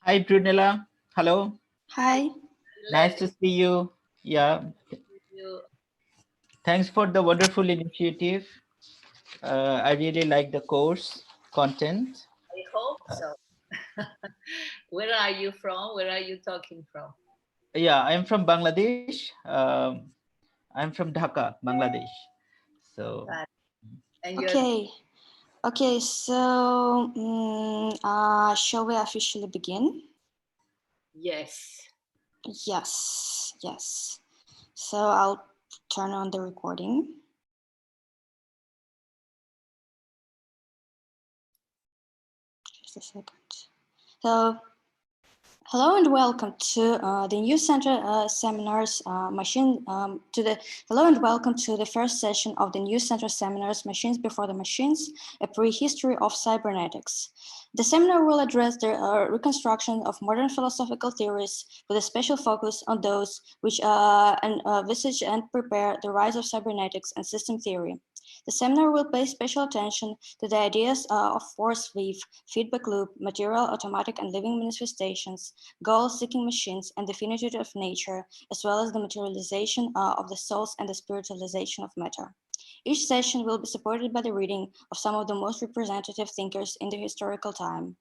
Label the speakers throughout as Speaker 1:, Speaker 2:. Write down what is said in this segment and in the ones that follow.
Speaker 1: Hi, Brunella. Hello.
Speaker 2: Hi.
Speaker 1: Nice to see you. Yeah. Thanks for the wonderful initiative. I really like the course content.
Speaker 3: I hope so. Where are you from? Where are you talking from?
Speaker 1: Yeah, I'm from Bangladesh. I'm from Dhaka, Bangladesh. So.
Speaker 3: And
Speaker 2: Okay. Okay, so shall we officially begin?
Speaker 3: Yes.
Speaker 2: Yes, yes. So I'll turn on the recording. Just a second. So, hello and welcome to the New Center seminars hello and welcome to the first session of the New Center seminars Machines Before the Machines, a prehistory of cybernetics. The seminar will address the reconstruction of modern philosophical theories with a special focus on those which envisage and prepare the rise of cybernetics and system theory. The seminar will pay special attention to the ideas of force, vive, feedback loop, material, automatic, and living manifestations, goal-seeking machines, and the finitude of nature, as well as the materialization of the souls and the spiritualization of matter. Each session will be supported by the reading of some of the most representative thinkers in the historical time.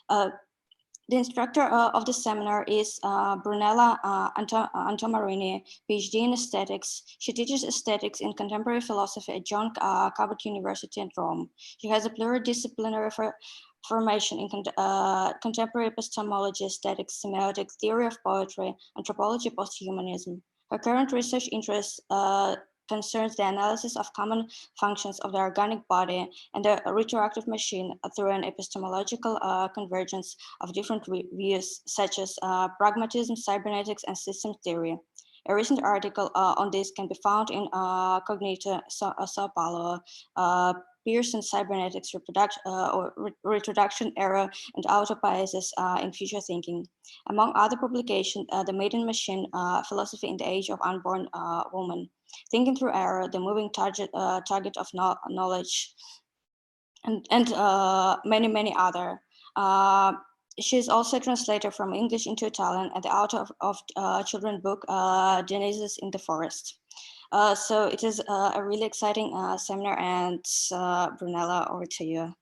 Speaker 2: The instructor of the seminar is Brunella Antomarini, PhD in aesthetics. She teaches aesthetics in contemporary philosophy at John Cabot University in Rome. She has a pluridisciplinary formation in contemporary epistemology, aesthetics, semiotics, theory of poetry, anthropology, posthumanism. Her current research interests concerns the analysis of common functions of the organic body and the retroactive machine through an epistemological convergence of different views, such as pragmatism, cybernetics, and system theory. A recent article on this can be found in Cognito, Sao Paulo, Pearson Cybernetics Retroduction Error and Autopiasis in Future Thinking. Among other publications, The Maiden Machine, Philosophy in the Age of Unborn Woman, Thinking Through Error, The Moving Target of Knowledge, and many other. She is also a translator from English into Italian and the author of children's book, Genesis in the Forest. So it is a really exciting seminar, and Brunella, over to you.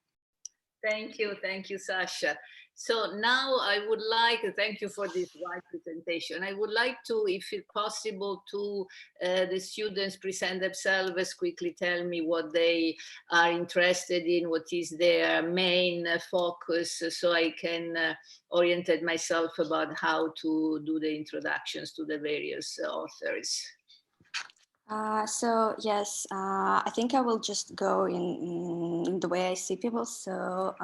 Speaker 3: Thank you, Sasha. So now I would like, thank you for this wide presentation. I would like to, if it's possible, to the students present themselves, quickly tell me what they are interested in, what is their main focus, so I can orient myself about how to do the introductions to the various authors.
Speaker 2: So yes, I think I will just go in the way I see people. So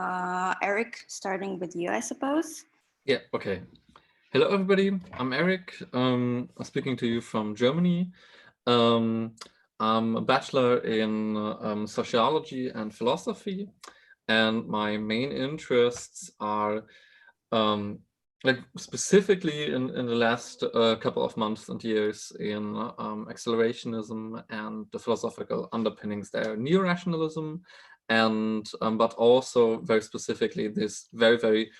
Speaker 2: Eric, starting with you, I suppose.
Speaker 4: Yeah, okay. Hello, everybody. I'm Eric. I'm speaking to you from Germany. I'm a bachelor in sociology and philosophy, and my main interests are like specifically in the last couple of months and years in accelerationism and the philosophical underpinnings there, neo-rationalism, and but also very specifically this very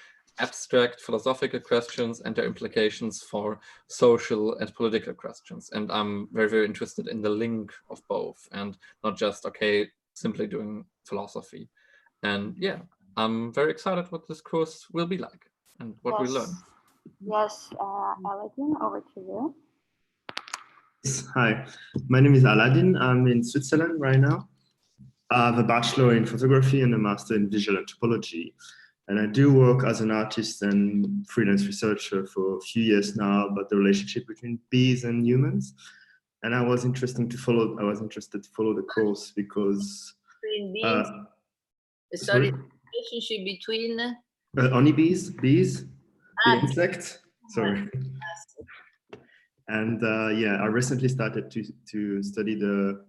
Speaker 4: abstract philosophical questions and their implications for social and political questions. And I'm very interested in the link of both, and not just, okay, simply doing philosophy. And yeah, I'm very excited what this course will be like and what we learn.
Speaker 2: Yes, Aladdin, over to you.
Speaker 5: Hi, my name is Aladdin. I'm in Switzerland right now. I have a bachelor in photography and a master in visual anthropology. And I do work as an artist and freelance researcher for a few years now about the relationship between bees and humans. And I was interested to follow the course because
Speaker 3: sorry, relationship between
Speaker 5: honeybees, the insect. Sorry. And yeah, I recently started to study the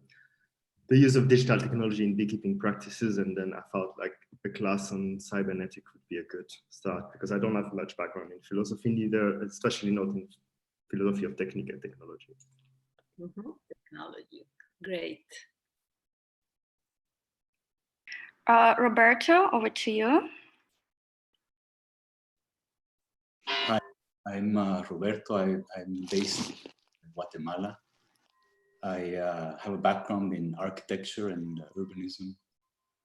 Speaker 5: use of digital technology in beekeeping practices, and then I felt like a class on cybernetics would be a good start because I don't have much background in philosophy neither, especially not in philosophy of technique and technology.
Speaker 3: Technology, great.
Speaker 2: Roberto, over to you.
Speaker 6: I'm Roberto. I'm based in Guatemala. I have a background in architecture and urbanism.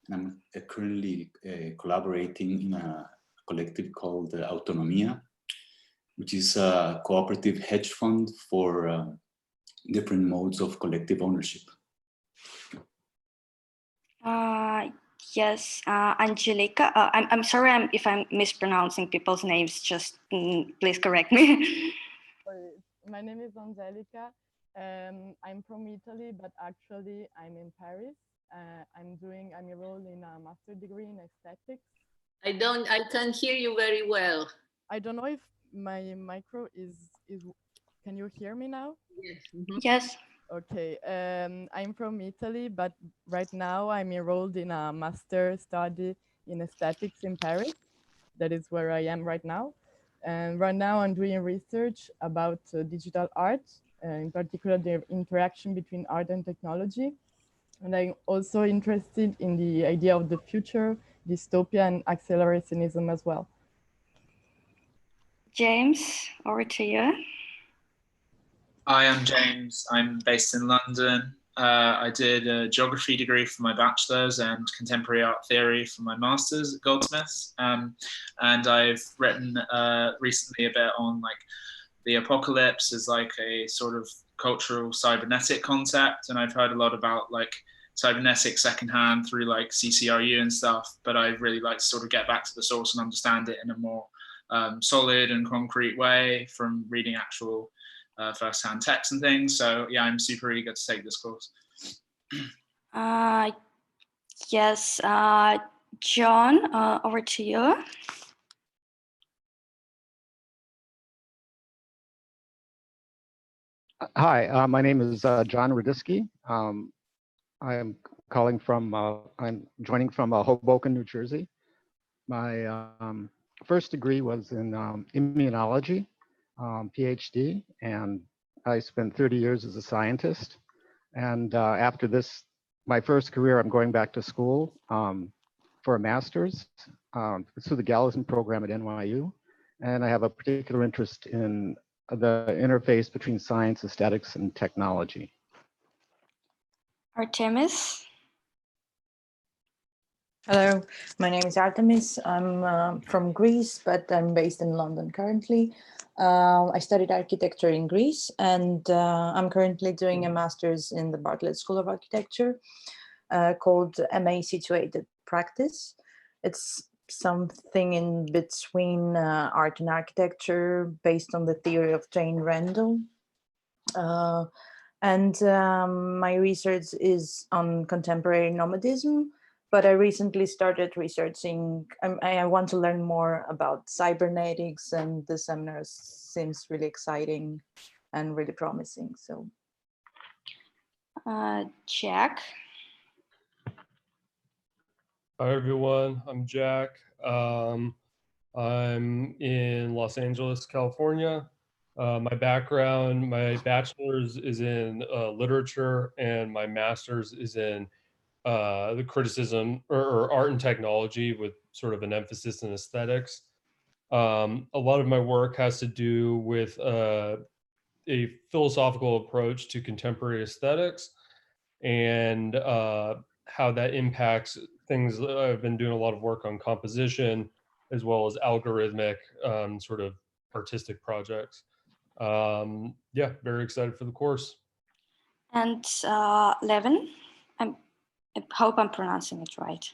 Speaker 6: And I'm currently collaborating in a collective called Autonomia, which is a cooperative hedge fund for different modes of collective ownership.
Speaker 2: Yes, Angelica. I'm sorry if I'm mispronouncing people's names. Just please correct me.
Speaker 7: My name is Angelica. I'm from Italy, but actually I'm in Paris. I'm enrolled in a master degree in aesthetics.
Speaker 3: I can't hear you very well.
Speaker 7: I don't know if my micro is, can you hear me now?
Speaker 3: Yes.
Speaker 2: Yes.
Speaker 7: Okay, I'm from Italy, but right now I'm enrolled in a master study in aesthetics in Paris. That is where I am right now. And right now I'm doing research about digital art, in particular the interaction between art and technology. And I'm also interested in the idea of the future, dystopia and accelerationism as well.
Speaker 2: James, over to you.
Speaker 8: Hi, I'm James. I'm based in London. I did a geography degree for my bachelor's and contemporary art theory for my master's at Goldsmiths. And I've written recently a bit on like the apocalypse as like a sort of cultural cybernetic concept. And I've heard a lot about like cybernetics secondhand through like CCRU and stuff, but I'd really like to sort of get back to the source and understand it in a more solid and concrete way from reading actual first-hand text and things. So yeah, I'm super eager to take this course.
Speaker 2: Yes, John, over to you.
Speaker 9: Hi, my name is John Radisky. I'm calling from, I'm joining from Hoboken, New Jersey. My first degree was in immunology, PhD, and I spent 30 years as a scientist. And after this, my first career, I'm going back to school for a master's through the Gallatin program at NYU. And I have a particular interest in the interface between science, aesthetics, and technology.
Speaker 2: Artemis.
Speaker 10: Hello, my name is Artemis. I'm from Greece, but I'm based in London currently. I studied architecture in Greece, and I'm currently doing a master's in the Bartlett School of Architecture called MA Situated Practice. It's something in between art and architecture based on the theory of Jane Rendell. My research is on contemporary nomadism, but I recently started researching, I want to learn more about cybernetics, and the seminar seems really exciting and really promising. So,
Speaker 2: Jack.
Speaker 11: Hi everyone, I'm Jack. I'm in Los Angeles, California. My background, my bachelor's is in literature, and my master's is in the criticism or art and technology with sort of an emphasis in aesthetics. A lot of my work has to do with a philosophical approach to contemporary aesthetics and how that impacts things. I've been doing a lot of work on composition as well as algorithmic sort of artistic projects. Yeah, very excited for the course.
Speaker 2: And Levin, I hope I'm pronouncing it right.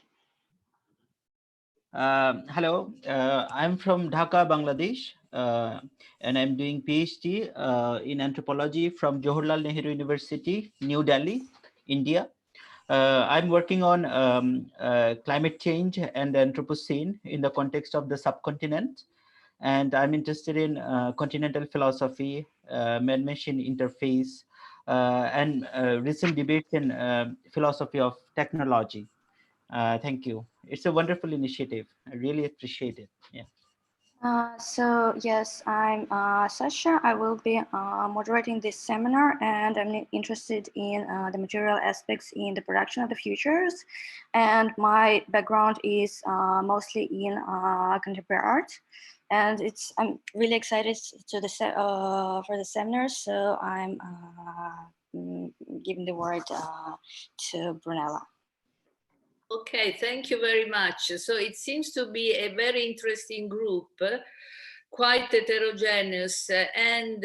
Speaker 1: Hello, I'm from Dhaka, Bangladesh, and I'm doing PhD in anthropology from Jawaharlal Nehru University, New Delhi, India. I'm working on climate change and Anthropocene in the context of the subcontinent. And I'm interested in continental philosophy, man-machine interface, and recent debates in philosophy of technology. Thank you. It's a wonderful initiative. I really appreciate it. Yeah.
Speaker 2: So yes, I'm Sasha. I will be moderating this seminar, and I'm interested in the material aspects in the production of the futures. And my background is mostly in contemporary art. and I'm really excited to for the seminar. So I'm giving the word to Brunella.
Speaker 3: Okay, thank you very much. So it seems to be a very interesting group, quite heterogeneous, and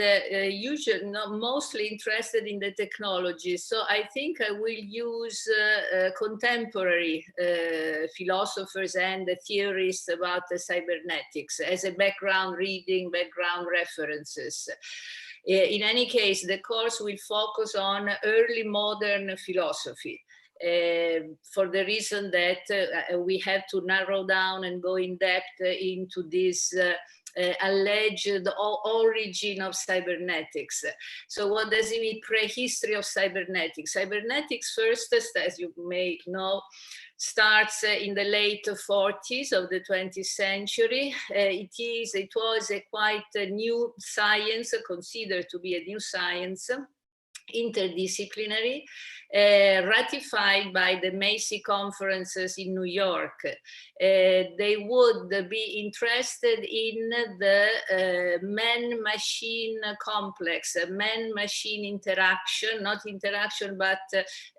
Speaker 3: usually mostly interested in the technology. So I think I will use contemporary philosophers and theorists about the cybernetics as a background reading, background references. In any case, the course will focus on early modern philosophy. For the reason that we have to narrow down and go in depth into this alleged origin of cybernetics. So what does it mean, prehistory of cybernetics? Cybernetics first, as you may know, starts in the late 40s of the 20th century. It was a quite new science, considered to be a new science, interdisciplinary, ratified by the Macy conferences in New York. They would be interested in the man-machine complex, man-machine interaction, not interaction, but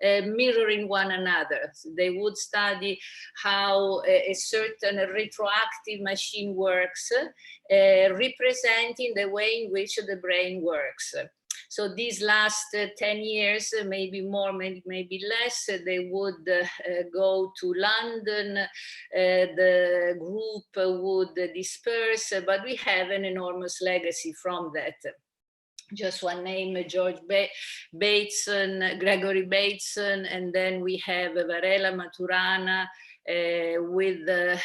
Speaker 3: mirroring one another. They would study how a certain retroactive machine works, representing the way in which the brain works. So these last 10 years, maybe more, maybe less, they would go to London, the group would disperse, but we have an enormous legacy from that. Just one name, George Bateson, Gregory Bateson, and then we have Varela Maturana, with the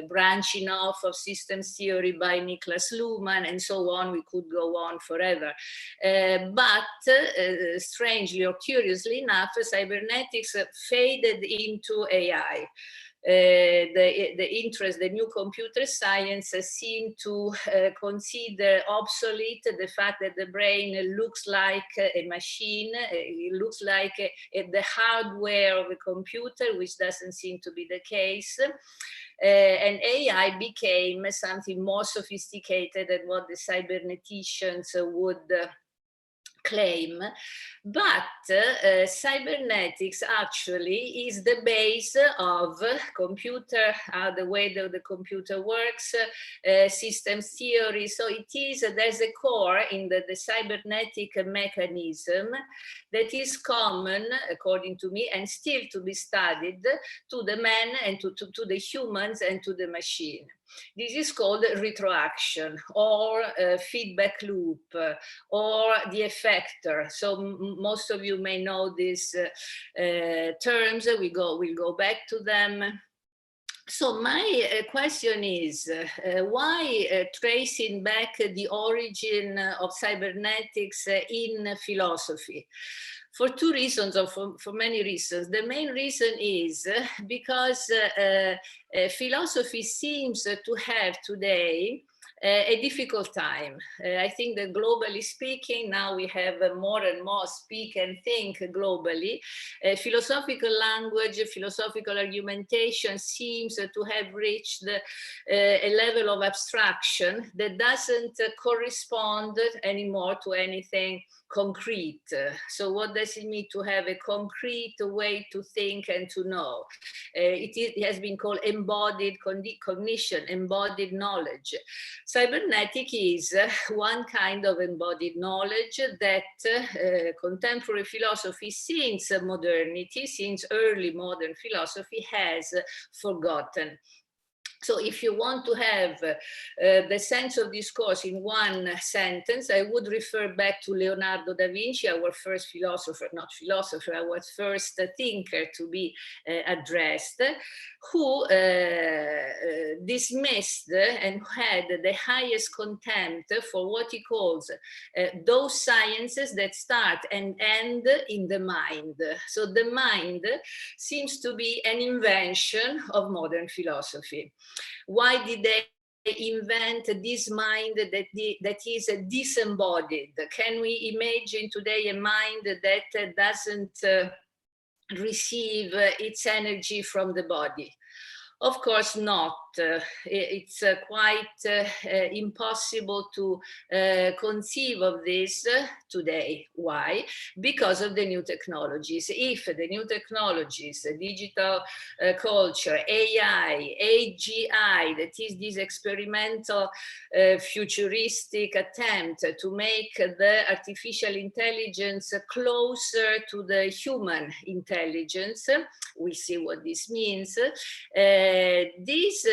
Speaker 3: branching off of systems theory by Niklas Luhmann, and so on. We could go on forever. But strangely or curiously enough, cybernetics faded into AI. The interest, the new computer science seem to consider obsolete the fact that the brain looks like a machine, it looks like the hardware of a computer, which doesn't seem to be the case. And AI became something more sophisticated than what the cyberneticians would claim. But cybernetics actually is the base of computer, the way that the computer works, systems theory. So it is, there's a core in the cybernetic mechanism that is common, according to me, and still to be studied to the man and to the humans and to the machine. This is called retroaction or feedback loop or the effector. So most of you may know these terms. We'll go back to them. So my question is, why tracing back the origin of cybernetics in philosophy? For two reasons, or for many reasons. The main reason is because philosophy seems to have today a difficult time. I think that globally speaking, now we have more and more speak and think globally. Philosophical language, philosophical argumentation seems to have reached a level of abstraction that doesn't correspond anymore to anything concrete. So what does it mean to have a concrete way to think and to know? It has been called embodied cognition, embodied knowledge. Cybernetic is one kind of embodied knowledge that contemporary philosophy, since modernity, since early modern philosophy, has forgotten. So if you want to have the sense of discourse in one sentence, I would refer back to Leonardo da Vinci, our first philosopher, not philosopher, our first thinker to be addressed, who dismissed and had the highest contempt for what he calls those sciences that start and end in the mind. So the mind seems to be an invention of modern philosophy. Why did they invent this mind that is disembodied? Can we imagine today a mind that doesn't receive its energy from the body? Of course not. It's quite impossible to conceive of this today. Why? Because of the new technologies. If the new technologies, digital culture, AI, AGI, that is this experimental futuristic attempt to make the artificial intelligence closer to the human intelligence, we see what this means. This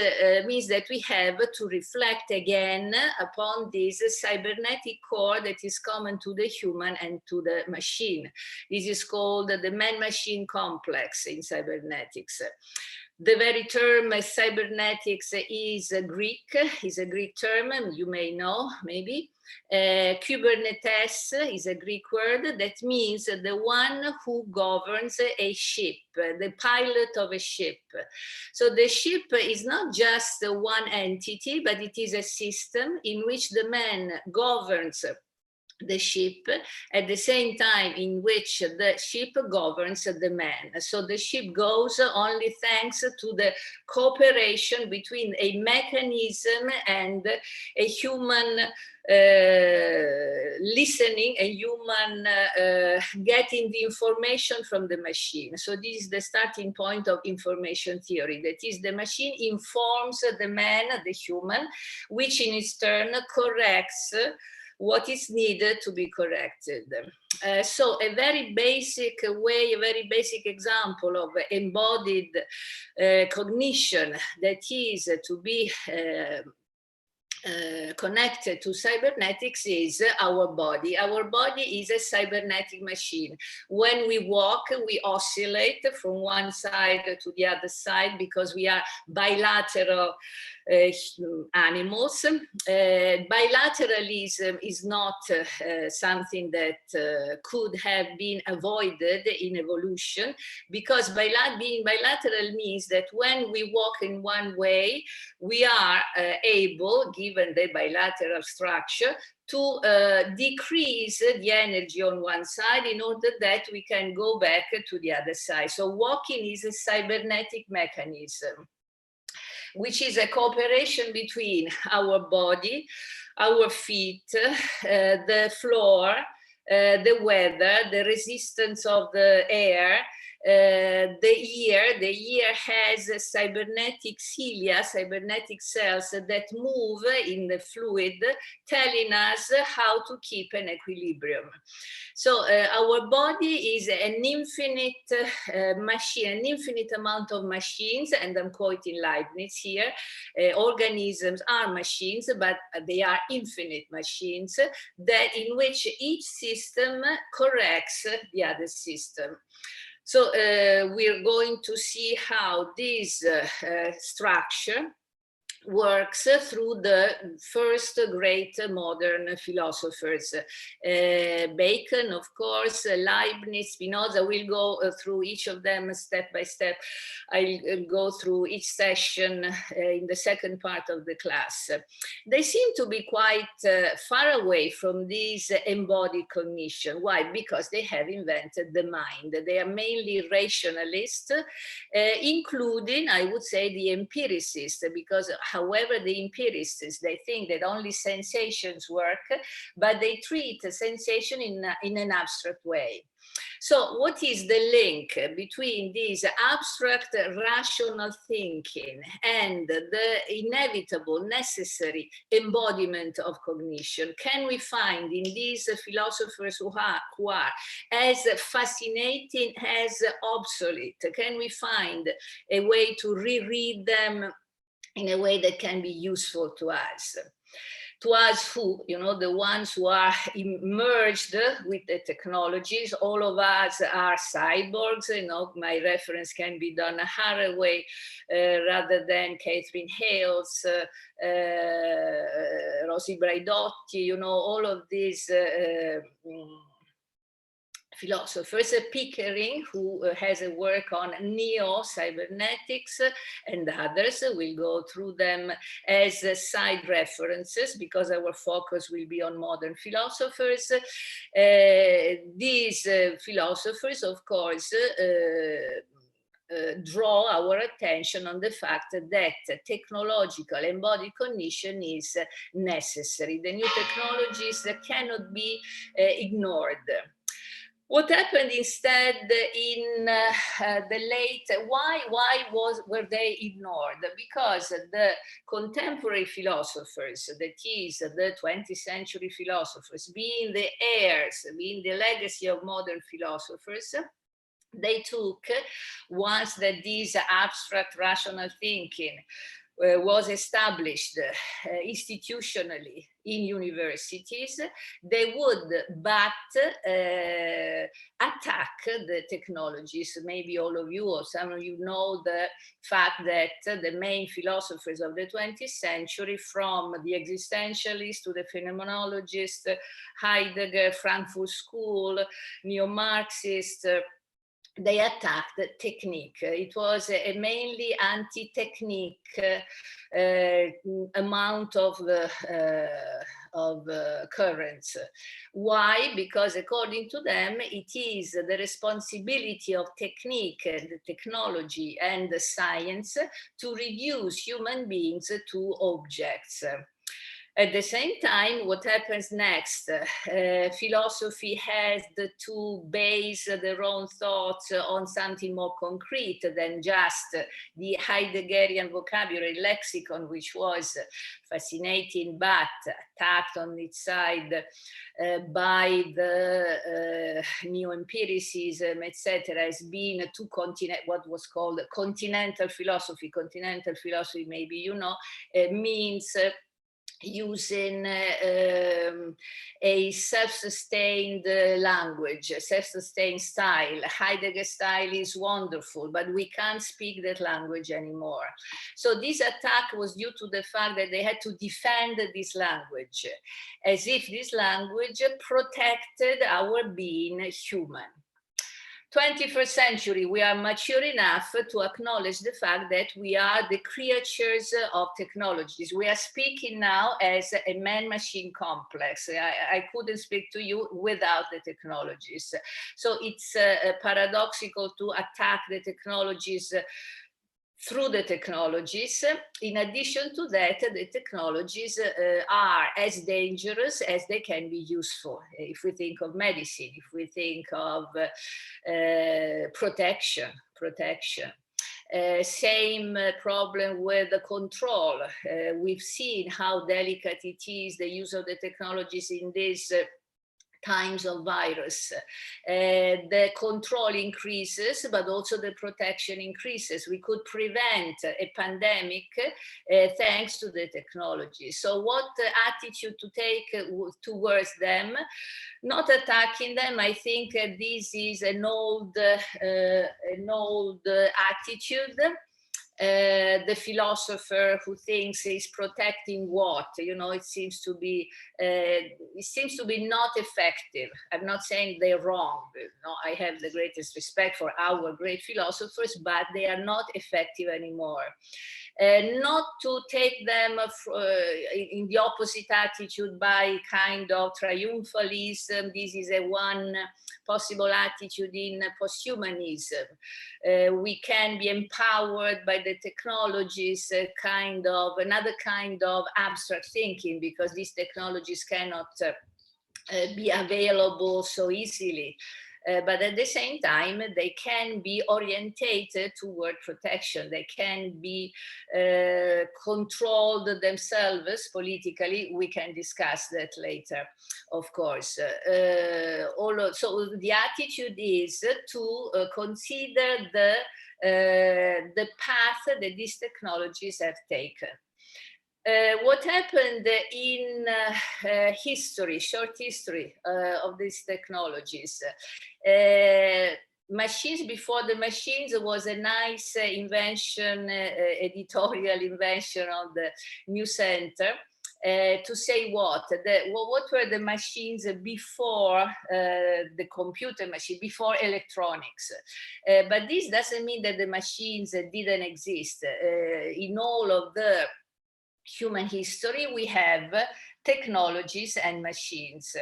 Speaker 3: means that we have to reflect again upon this cybernetic core that is common to the human and to the machine. This is called the ManMachine Complex in cybernetics. The very term cybernetics is a Greek term, you may know, maybe. Kubernetes is a Greek word that means the one who governs a ship, the pilot of a ship. So the ship is not just one entity, but it is a system in which the man governs the ship at the same time in which the ship governs the man. So the ship goes only thanks to the cooperation between a mechanism and a human listening, a human getting the information from the machine. So this is the starting point of information theory. That is, the machine informs the man, the human, which in its turn corrects what is needed to be corrected. So a very basic way, a very basic example of embodied cognition that is to be connected to cybernetics is our body. Our body is a cybernetic machine. When we walk, we oscillate from one side to the other side because we are bilateral animals. Bilateralism is not something that could have been avoided in evolution, because being bilateral means that when we walk in one way, we are able, given the bilateral structure, to decrease the energy on one side in order that we can go back to the other side. So walking is a cybernetic mechanism, which is a cooperation between our body, our feet, the floor, the weather, the resistance of the air, the ear has cybernetic cilia, cybernetic cells that move in the fluid, telling us how to keep an equilibrium. So our body is an infinite machine, an infinite amount of machines, and I'm quoting Leibniz here. Organisms are machines, but they are infinite machines that in which each system corrects the other system. So we're going to see how this structure works through the first great modern philosophers. Bacon, of course, Leibniz, Spinoza. We'll go through each of them step by step. I'll go through each session in the second part of the class. They seem to be quite far away from this embodied cognition. Why? Because they have invented the mind. They are mainly rationalists, including, I would say, the empiricists, because however, the empiricists, they think that only sensations work, but they treat a sensation in an abstract way. So what is the link between this abstract rational thinking and the inevitable, necessary embodiment of cognition? Can we find in these philosophers who are as fascinating as obsolete? Can we find a way to reread them in a way that can be useful to us? To us who, you know, the ones who are immersed with the technologies. All of us are cyborgs, you know, my reference can be Donna Haraway rather than Katherine Hayles, Rosi Braidotti, you know, all of these philosophers. Pickering, who has a work on neo-cybernetics, and others. We'll go through them as side references because our focus will be on modern philosophers. These philosophers, of course, draw our attention on the fact that technological embodied cognition is necessary. The new technologies cannot be ignored. What happened instead in the late, why were they ignored? Because the contemporary philosophers, that is the 20th century philosophers, being the heirs, being the legacy of modern philosophers, they took, once that this abstract rational thinking was established institutionally in universities, they would but attack the technologies. Maybe all of you or some of you know the fact that the main philosophers of the 20th century, from the existentialists to the phenomenologists, Heidegger, Frankfurt School, neo-Marxist, they attacked technique. It was a mainly anti-technique amount of currents. Why? Because according to them, it is the responsibility of technique, the technology, and the science to reduce human beings to objects. At the same time, what happens next? Philosophy has to base their own thoughts on something more concrete than just the Heideggerian vocabulary lexicon, which was fascinating but attacked on its side by the neo-empiricism, etc., as being what was called continental philosophy. Continental philosophy, maybe you know, means using a self-sustained language, self-sustained style. Heidegger style is wonderful, but we can't speak that language anymore. So this attack was due to the fact that they had to defend this language, as if this language protected our being human. 21st century, we are mature enough to acknowledge the fact that we are the creatures of technologies. We are speaking now as a man-machine complex. I couldn't speak to you without the technologies. So it's paradoxical to attack the technologies through the technologies. In addition to that, the technologies are as dangerous as they can be useful. If we think of medicine, if we think of protection. Same problem with the control. We've seen how delicate it is, the use of the technologies in this times of virus. The control increases, but also the protection increases. We could prevent a pandemic thanks to the technology. So what attitude to take towards them? Not attacking them. I think this is an old attitude. The philosopher who thinks he's protecting what, you know, it seems to be not effective. I'm not saying they're wrong. No, I have the greatest respect for our great philosophers, but they are not effective anymore. Not to take them in the opposite attitude by kind of triumphalism. This is one possible attitude in posthumanism. We can be empowered by the technologies, another kind of abstract thinking, because these technologies cannot be available so easily. But at the same time, they can be orientated toward protection. They can be controlled themselves politically. We can discuss that later, of course. So the attitude is to consider the path that these technologies have taken. What happened in history, short history of these technologies? Machines before the machines was a nice invention, editorial invention of the New Center. To say what were the machines before the computer machine, before electronics. But this doesn't mean that the machines didn't exist. In all of the human history, we have technologies and machines.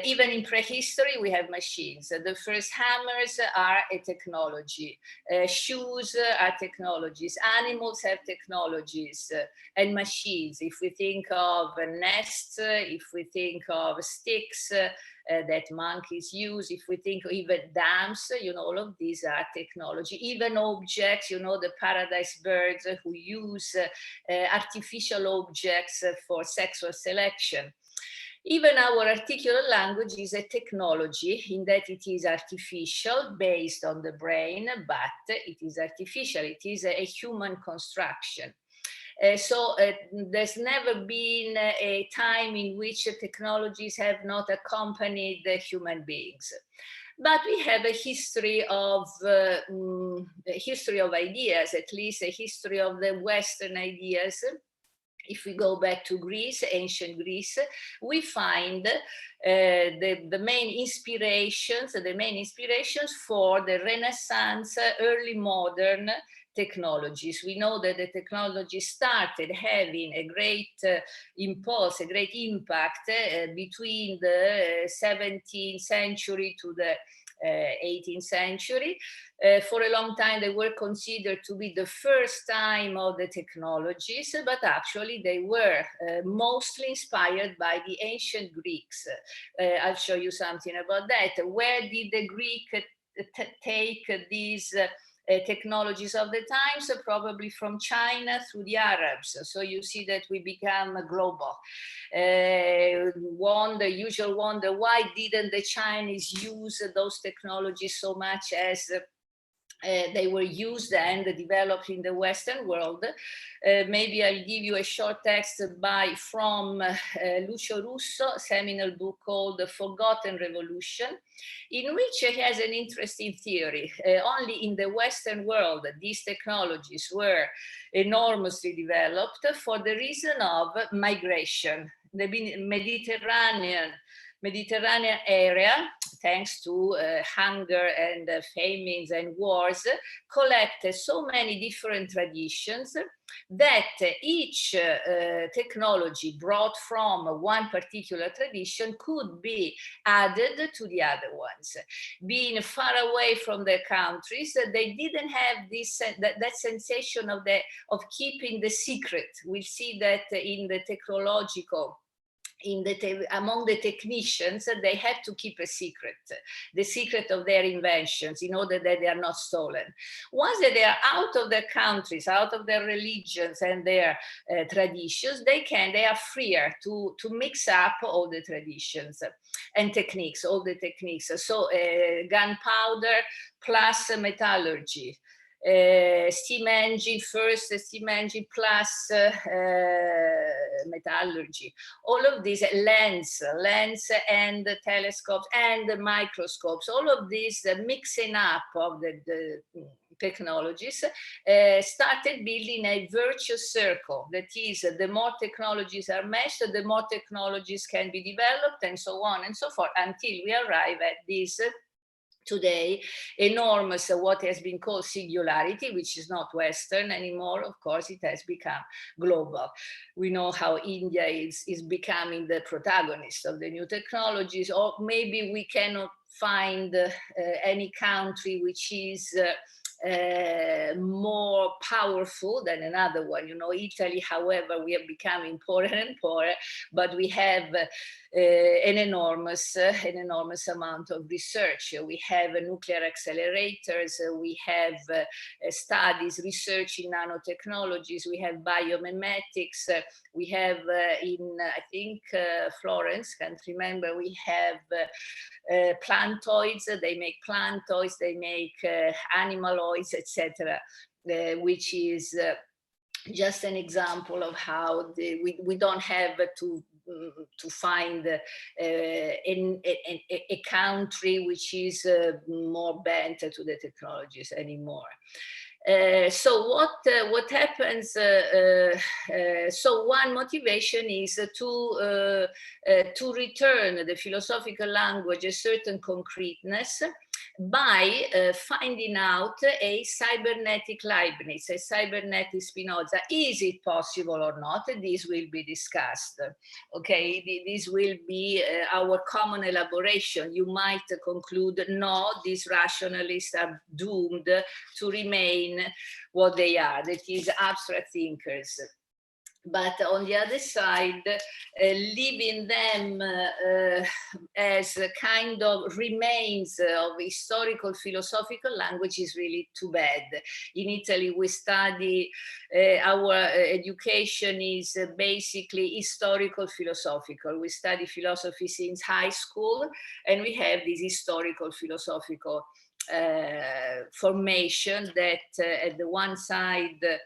Speaker 3: Even in prehistory, we have machines. The first hammers are a technology. Shoes are technologies. Animals have technologies and machines. If we think of nests, if we think of sticks that monkeys use, if we think of even dams, you know, all of these are technology. Even objects, you know, the paradise birds who use artificial objects for sexual selection. Even our articulate language is a technology in that it is artificial, based on the brain, but it is artificial. It is a human construction. So there's never been a time in which technologies have not accompanied the human beings. But we have a history of ideas, at least a history of the Western ideas. If we go back to Greece, ancient Greece, we find the main inspirations for the Renaissance, early modern technologies. We know that the technology started having a great impulse, a great impact between the 17th century to the 18th century. For a long time, they were considered to be the first time of the technologies, but actually they were mostly inspired by the ancient Greeks. I'll show you something about that. Where did the Greek take these technologies of the times? Probably from China through the Arabs. So you see that we become global. Usual wonder, why didn't the Chinese use those technologies so much as they were used and developed in the Western world? Maybe I'll give you a short text from Lucio Russo, seminal book called The Forgotten Revolution, in which he has an interesting theory. Only in the Western world, these technologies were enormously developed for the reason of migration. The Mediterranean area, thanks to hunger and famines and wars, collected so many different traditions that each technology brought from one particular tradition could be added to the other ones. Being far away from their countries, they didn't have this that sensation of keeping the secret. We see that in the technological, among the technicians, they have to keep a secret, the secret of their inventions, in order that they are not stolen. Once that they are out of their countries, out of their religions and their traditions, they are freer to mix up all the traditions and techniques, all the techniques. So gunpowder plus metallurgy. Steam engine plus metallurgy. All of these, lens and telescopes and microscopes, all of these mixing up of the technologies started building a virtuous circle. That is, the more technologies are meshed, the more technologies can be developed, and so on and so forth, until we arrive at this today enormous what has been called singularity, which is not Western anymore. Of course, it has become global. We know how India is becoming the protagonist of the new technologies, or maybe we cannot find any country which is more powerful than another one. You know, Italy, however, we have become poorer and poorer, but we have an enormous amount of research. We have nuclear accelerators, we have studies, research in nanotechnologies, we have biomimetics, we have in, I think, Florence, can't remember, we have plantoids, they make plantoids, they make animaloids, etc., which is just an example of how we don't have to find a country which is more bent to the technologies anymore. So what happens? So one motivation is to return the philosophical language a certain concreteness, by finding out a cybernetic Leibniz, a cybernetic Spinoza. Is it possible or not? This will be discussed. Okay, this will be our common elaboration. You might conclude, no, these rationalists are doomed to remain what they are, that is, abstract thinkers. But on the other side, leaving them as a kind of remains of historical philosophical language is really too bad. In Italy, we study, our education is basically historical philosophical. We study philosophy since high school, and we have this historical philosophical formation that at the one side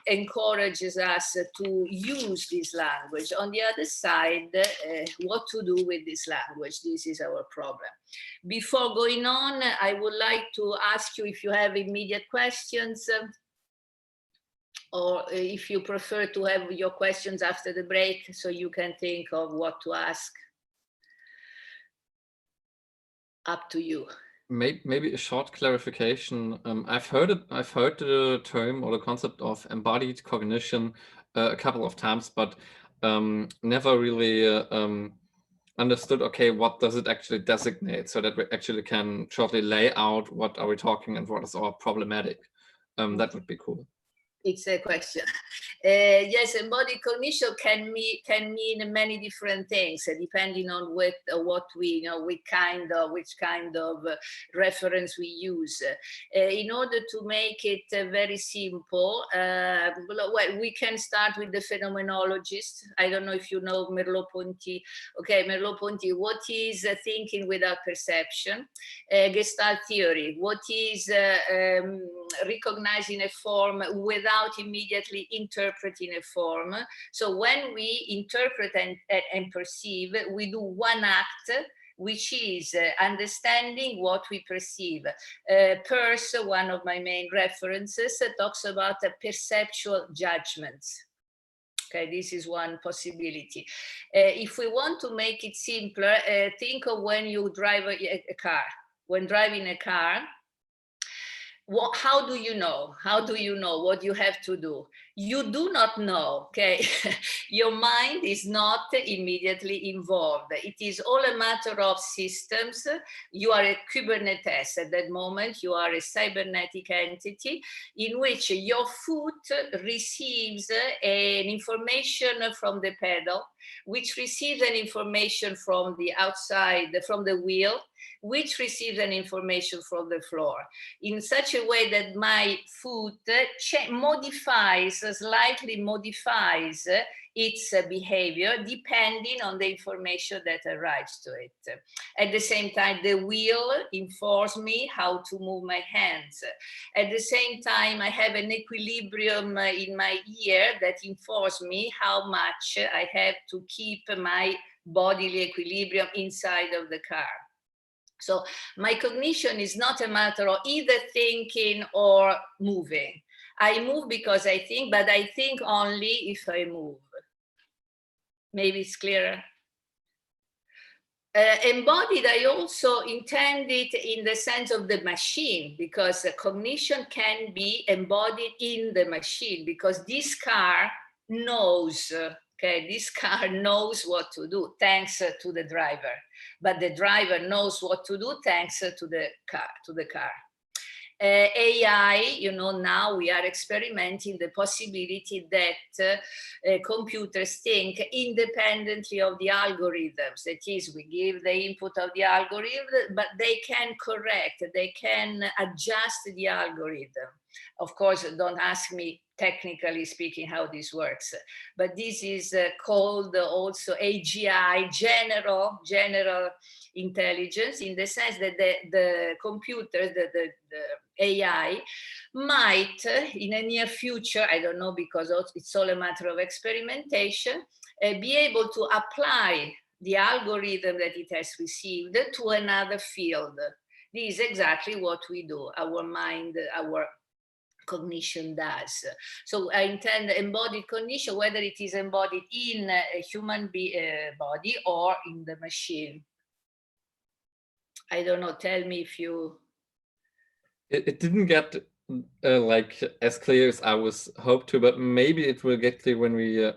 Speaker 3: encourages us to use this language. On the other side, what to do with this language? This is our problem. Before going on, I would like to ask you if you have immediate questions, or if you prefer to have your questions after the break so you can think of what to ask. Up to you.
Speaker 4: Maybe a short clarification. I've heard the term or the concept of embodied cognition a couple of times, but never really understood, okay, what does it actually designate, so that we actually can shortly lay out what are we talking and what is our problematic. That would be cool.
Speaker 3: It's a question. Yes, embodied cognition can mean many different things, depending on what we, which kind of reference we use. In order to make it very simple, well, we can start with the phenomenologist. I don't know if you know Merleau-Ponty. Okay, Merleau-Ponty, what is thinking without perception? Gestalt theory, what is recognizing a form without immediately interpreting a form. So when we interpret and perceive, we do one act, which is understanding what we perceive. Peirce, one of my main references, talks about perceptual judgments. Okay, this is one possibility. If we want to make it simpler, think of when you drive a car. When driving a car, how do you know? How do you know what you have to do? You do not know, okay? Your mind is not immediately involved. It is all a matter of systems. You are a Kubernetes at that moment. You are a cybernetic entity in which your foot receives an information from the pedal, which receives an information from the outside, from the wheel, which receives an information from the floor, in such a way that my foot slightly modifies its behavior depending on the information that arrives to it. At the same time, the wheel informs me how to move my hands. At the same time, I have an equilibrium in my ear that informs me how much I have to keep my bodily equilibrium inside of the car. So my cognition is not a matter of either thinking or moving. I move because I think, but I think only if I move. Maybe it's clearer. Embodied, I also intend it in the sense of the machine, because cognition can be embodied in the machine, because this car knows, okay, this car knows what to do thanks to the driver, but the driver knows what to do thanks to the car. AI, now we are experimenting the possibility that computers think independently of the algorithms. That is, we give the input of the algorithm, but they can correct, they can adjust the algorithm. Of course, don't ask me technically speaking how this works, but this is called also AGI, general intelligence, in the sense that the computer, the AI might in a near future, I don't know, because it's all a matter of experimentation, be able to apply the algorithm that it has received to another field. This is exactly what we do, our mind, our cognition does. So I intend embodied cognition, whether it is embodied in a human body or in the machine. I don't know, tell me if you...
Speaker 4: It didn't get like as clear as I was hoped to, but maybe it will get clear when we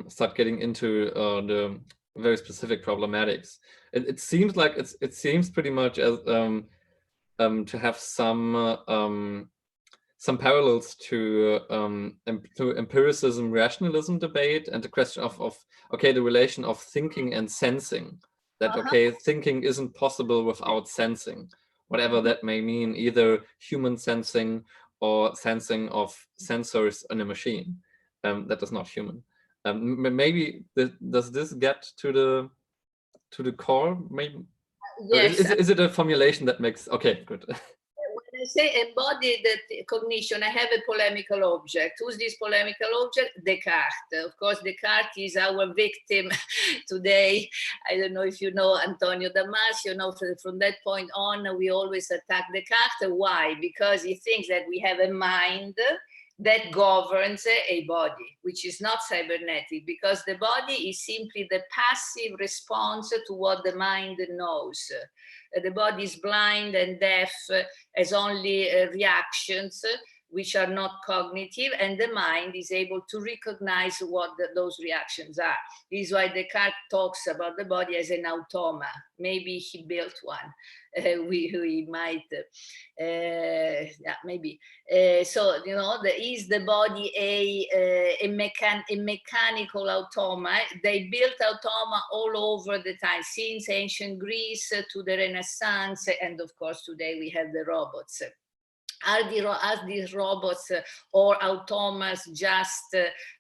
Speaker 4: start getting into the very specific problematics. It seems like it seems pretty much as to have some parallels to empiricism rationalism debate, and the question of okay, the relation of thinking and sensing, that okay, thinking isn't possible without sensing, whatever that may mean, either human sensing or sensing of sensors in a machine that is not human. Maybe does this get to the core? Maybe.
Speaker 3: Yes.
Speaker 4: Is it a formulation that makes okay? Good.
Speaker 3: When I say embodied cognition, I have a polemical object. Who's this polemical object? Descartes. Of course, Descartes is our victim today. I don't know if you know Antonio Damasio. You know, from that point on, we always attack Descartes. Why? Because he thinks that we have a mind that governs a body, which is not cybernetic, because the body is simply the passive response to what the mind knows. The body is blind and deaf, has only reactions which are not cognitive, and the mind is able to recognize what those reactions are. This is why Descartes talks about the body as an automa. Maybe he built one. We might, yeah, maybe. So, you know, is the body a mechanical automa? They built automa all over the time, since ancient Greece to the Renaissance, and of course today we have the robots. Are these robots or automas just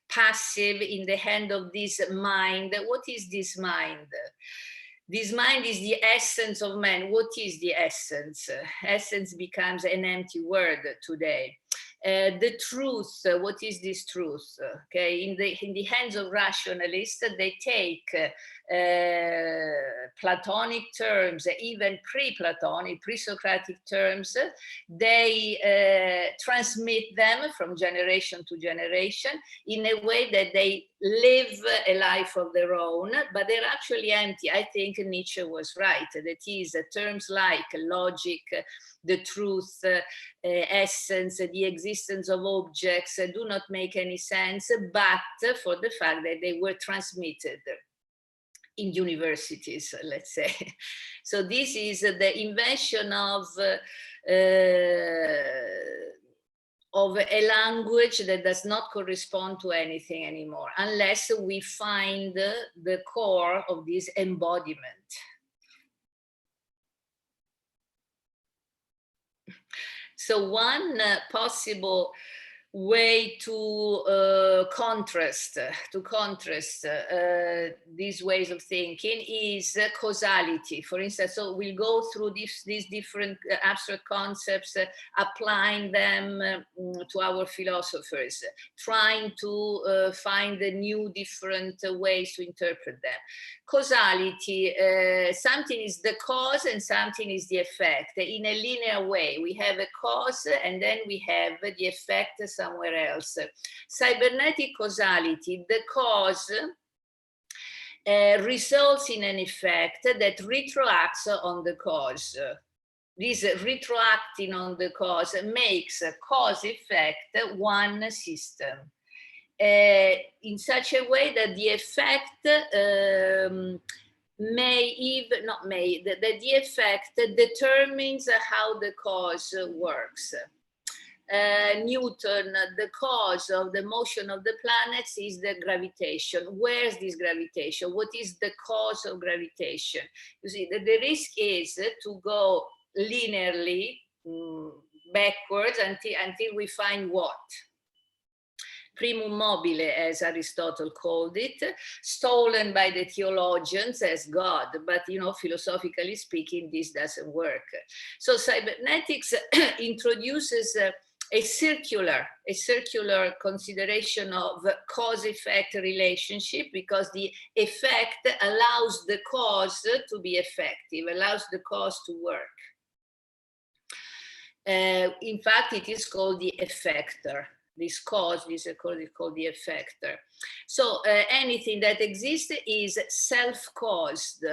Speaker 3: passive in the hand of this mind? What is this mind? This mind is the essence of man. What is the essence? Essence becomes an empty word today. The truth, what is this truth? Okay, in the hands of rationalists, they take Platonic terms, even pre-Platonic, pre-Socratic terms, they transmit them from generation to generation in a way that they live a life of their own, but they're actually empty. I think Nietzsche was right. That is, terms like logic, the truth, essence, the existence of objects do not make any sense, but for the fact that they were transmitted in universities, let's say. So this is the invention of a language that does not correspond to anything anymore, unless we find the core of this embodiment. So one possible way to contrast these ways of thinking is causality. For instance, so we'll go through these different abstract concepts, applying them to our philosophers, trying to find the new different ways to interpret them. Causality, something is the cause and something is the effect. In a linear way, we have a cause and then we have the effect somewhere else. Cybernetic causality, the cause results in an effect that retroacts on the cause. This retroacting on the cause makes cause-effect one system. In such a way that the effect the effect determines how the cause works. Newton, the cause of the motion of the planets is the gravitation. Where's this gravitation? What is the cause of gravitation? You see, the risk is to go linearly backwards until we find what? Primum mobile, as Aristotle called it, stolen by the theologians as God. But, you know, philosophically speaking, this doesn't work. So cybernetics introduces a circular consideration of cause-effect relationship, because the effect allows the cause to be effective, allows the cause to work. In fact, it is called the effector. This cause is called the effector. So anything that exists is self-caused,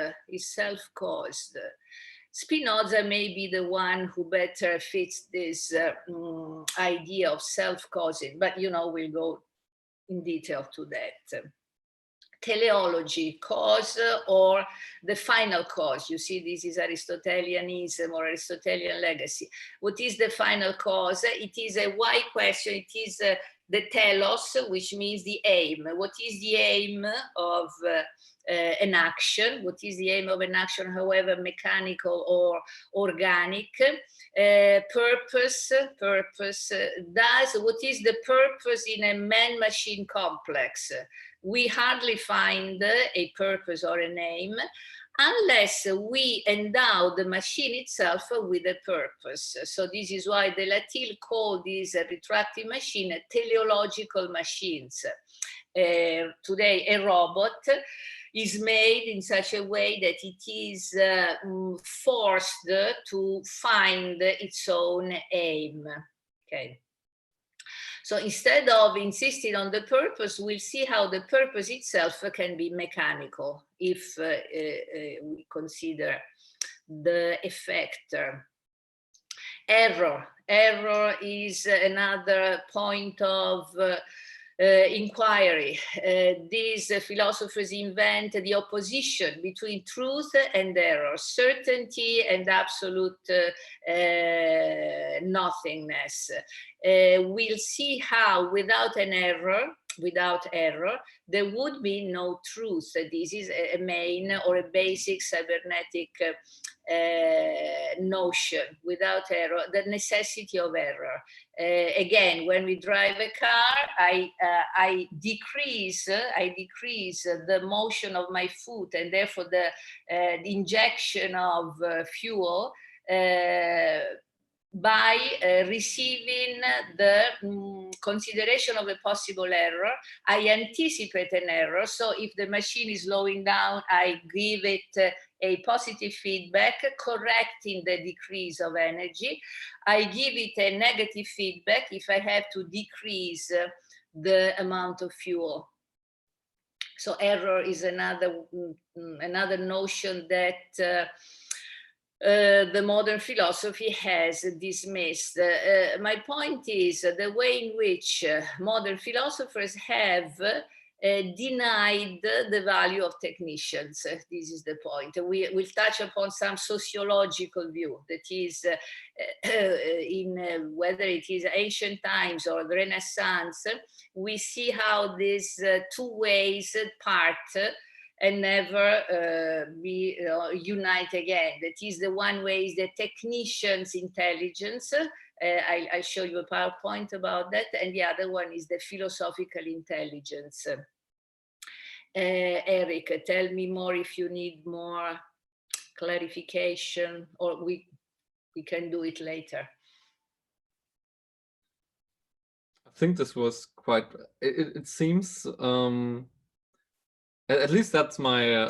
Speaker 3: Spinoza may be the one who better fits this idea of self-causing, but we'll go in detail to that. Teleology, cause or the final cause. You see, this is Aristotelianism or Aristotelian legacy. What is the final cause? It is a why question. It is the telos, which means the aim. What is the aim of an action? What is the aim of an action, however mechanical or organic? Purpose does. What is the purpose in a man-machine complex? We hardly find a purpose or a name unless we endow the machine itself with a purpose. So this is why De Latil called this retractive machine teleological machines. Today, a robot is made in such a way that it is forced to find its own aim. Okay. So instead of insisting on the purpose, we'll see how the purpose itself can be mechanical if we consider the effector. Error is another point of inquiry. These philosophers invent the opposition between truth and error, certainty and absolute nothingness. We'll see how without error, there would be no truth. This is a main or a basic cybernetic notion. Without error, the necessity of error. Again, when we drive a car, I decrease the motion of my foot, and therefore the injection of fuel by receiving the consideration of a possible error. I anticipate an error. So if the machine is slowing down, I give it a positive feedback, correcting the decrease of energy. I give it a negative feedback if I have to decrease the amount of fuel. So error is another notion that the modern philosophy has dismissed. My point is the way in which modern philosophers have denied the value of technicians. This is the point. We'll touch upon some sociological view that is in whether it is ancient times or the Renaissance. We see how these two ways part and never be unite again. That is, the one way is the technician's intelligence. I'll show you a PowerPoint about that. And the other one is the philosophical intelligence. Eric, tell me more if you need more clarification, or we can do it later.
Speaker 4: I think this was quite, it seems, at least that's my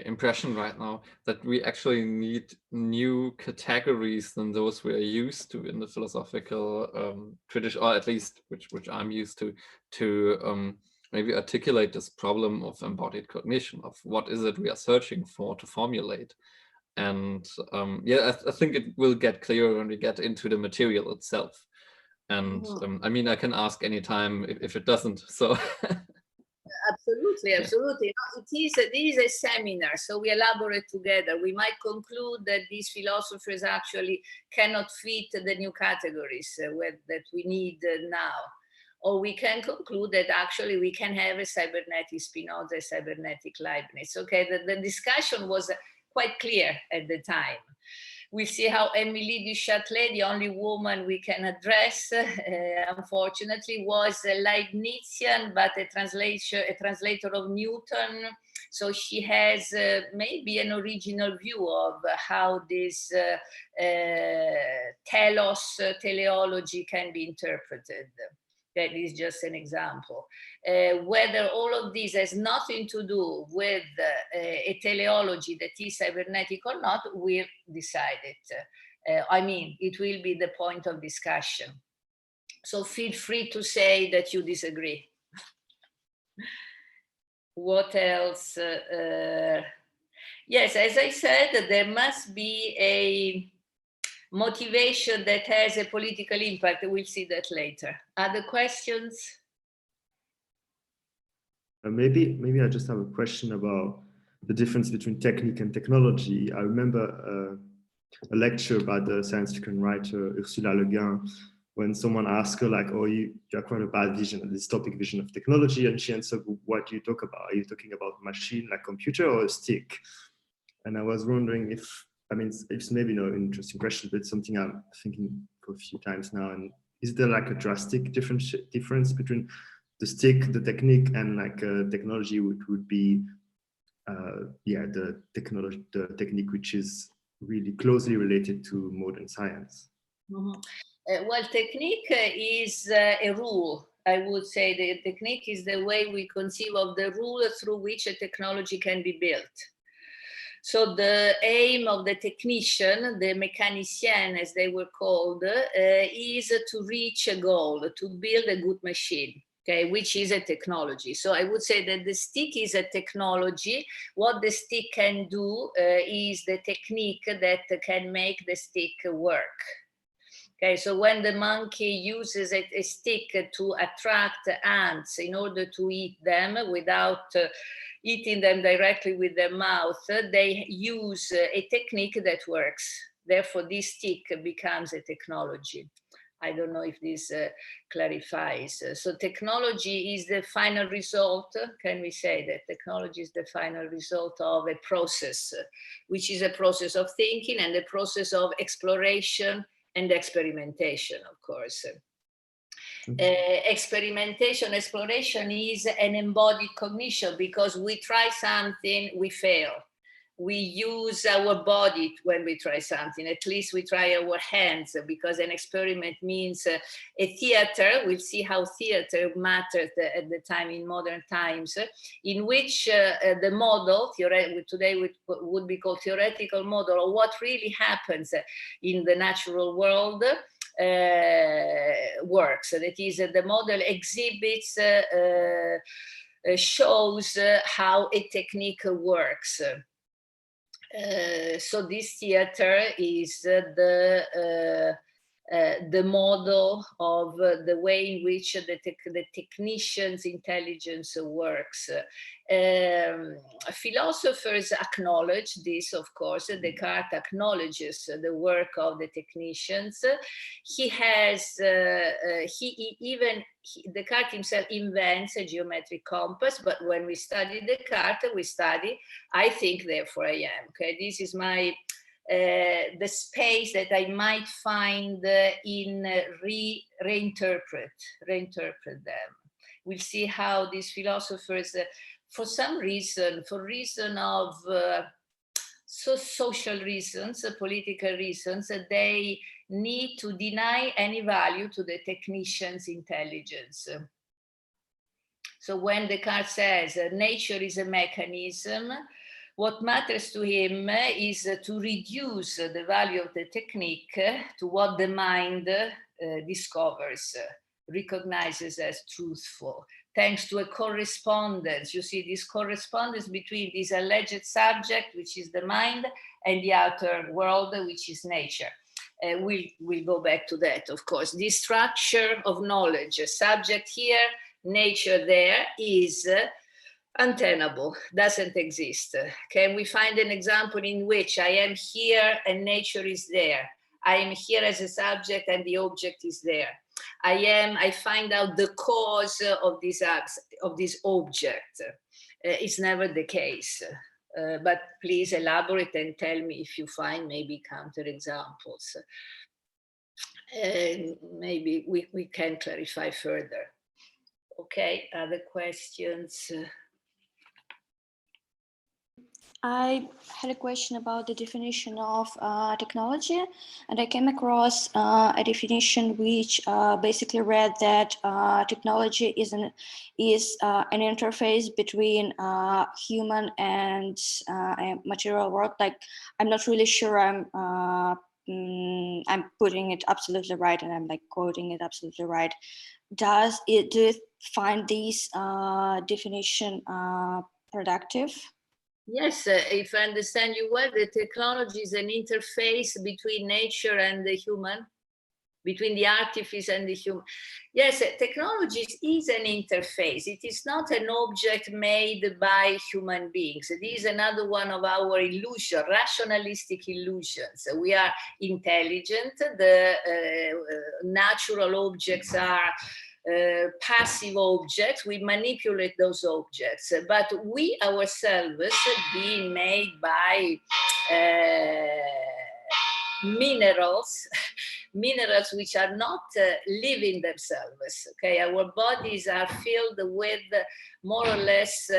Speaker 4: impression right now, that we actually need new categories than those we are used to in the philosophical tradition, or at least which I'm used to maybe articulate this problem of embodied cognition, of what is it we are searching for to formulate. And yeah, I think it will get clearer when we get into the material itself. And I mean, I can ask anytime if it doesn't, so.
Speaker 3: Absolutely, absolutely. No, it is a seminar, so we elaborate together. We might conclude that these philosophers actually cannot fit the new categories that we need now. Or we can conclude that actually we can have a cybernetic Spinoza, a cybernetic Leibniz. Okay, the discussion was quite clear at the time. We see how Émilie du Châtelet, the only woman we can address, unfortunately, was a Leibnizian, but a translator of Newton. So she has maybe an original view of how this telos, teleology can be interpreted. That is just an example. Whether all of this has nothing to do with a teleology that is cybernetic or not, we'll decide it. I mean, it will be the point of discussion. So feel free to say that you disagree. What else? Yes, as I said, there must be a motivation that has a political impact. We'll see that later. Other questions?
Speaker 5: Maybe I just have a question about the difference between technique and technology. I remember a lecture by the science fiction writer Ursula Le Guin, when someone asked her like, "Oh, you have quite a bad vision, a dystopic vision of technology," and she answered, "What do you talk about? Are you talking about machine like computer or a stick?" And I was wondering if, I mean, it's maybe not an interesting question, but it's something I'm thinking for a few times now. And is there like a drastic difference between the stick, the technique, and like technology, which would be, the technique, which is really closely related to modern science?
Speaker 3: Mm-hmm. Well, technique is a rule. I would say the technique is the way we conceive of the rule through which a technology can be built. So the aim of the technician, the mechanicien as they were called, is to reach a goal, to build a good machine. Okay, which is a technology. So I would say that the stick is a technology. What the stick can do is the technique that can make the stick work. Okay, so when the monkey uses a stick to attract ants in order to eat them without eating them directly with their mouth, they use a technique that works. Therefore, this stick becomes a technology. I don't know if this clarifies. So technology is the final result. Can we say that technology is the final result of a process, which is a process of thinking and a process of exploration and experimentation, of course. Experimentation, exploration is an embodied cognition because we try something, we fail. We use our body when we try something, at least we try our hands, because an experiment means a theater. We'll see how theater mattered at the time in modern times, in which the model, today would be called theoretical model, of what really happens in the natural world works. That is, the model exhibits, shows how a technique works. So this theater is the model of the way in which the technician's intelligence works. Philosophers acknowledge this, of course. Descartes acknowledges the work of the technicians. He has, Descartes himself invents a geometric compass, but when we study Descartes, we study, I think, therefore I am. Okay, this is my the space that I might find in reinterpret them. We'll see how these philosophers, for some reason, for reason of social reasons, political reasons, they need to deny any value to the technician's intelligence. So when Descartes says nature is a mechanism, what matters to him is to reduce the value of the technique to what the mind discovers, recognizes as truthful, thanks to a correspondence. You see this correspondence between this alleged subject, which is the mind, and the outer world, which is nature. We'll go back to that, of course. This structure of knowledge, subject here, nature there, is untenable, doesn't exist. Can we find an example in which I am here and nature is there? I am here as a subject and the object is there. I find out the cause of this object. It's never the case. But please elaborate and tell me if you find maybe counterexamples. Maybe we can clarify further. Okay, other questions?
Speaker 2: I had a question about the definition of technology, and I came across a definition which basically read that technology is an interface between human and material world. Like, I'm not really sure I'm putting it absolutely right, and I'm like quoting it absolutely right. Do you find this definition productive?
Speaker 3: Yes, if I understand you well, the technology is an interface between nature and the human, between the artifice and the human. Yes, technology is an interface. It is not an object made by human beings. This is another one of our illusion, rationalistic illusions. We are intelligent. The natural objects are passive objects. We manipulate those objects, but we ourselves being made by minerals which are not living themselves. Okay, our bodies are filled with more or less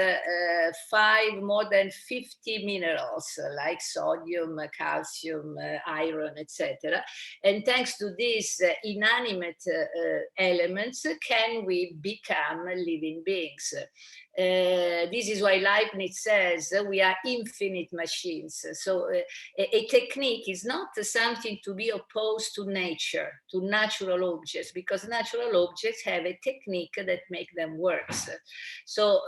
Speaker 3: more than 50 minerals like sodium, calcium, iron, etc. And thanks to these inanimate elements, can we become living beings? This is why Leibniz says we are infinite machines. So a technique is not something to be opposed to nature, to natural objects, because natural objects have a technique that make them work. So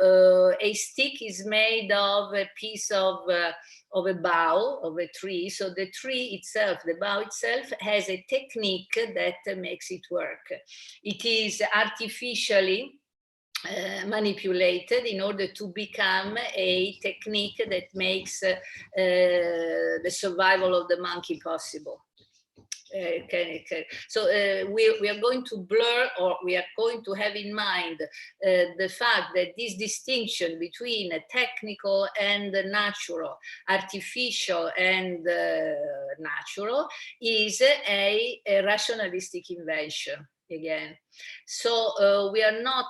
Speaker 3: a stick is made of a piece of a bough of a tree. So the tree itself, the bough itself, has a technique that makes it work. It is artificially manipulated in order to become a technique that makes the survival of the monkey possible. So we are going to blur, or we are going to have in mind the fact that this distinction between technical and natural, artificial and natural, is a rationalistic invention. Again, so we are not,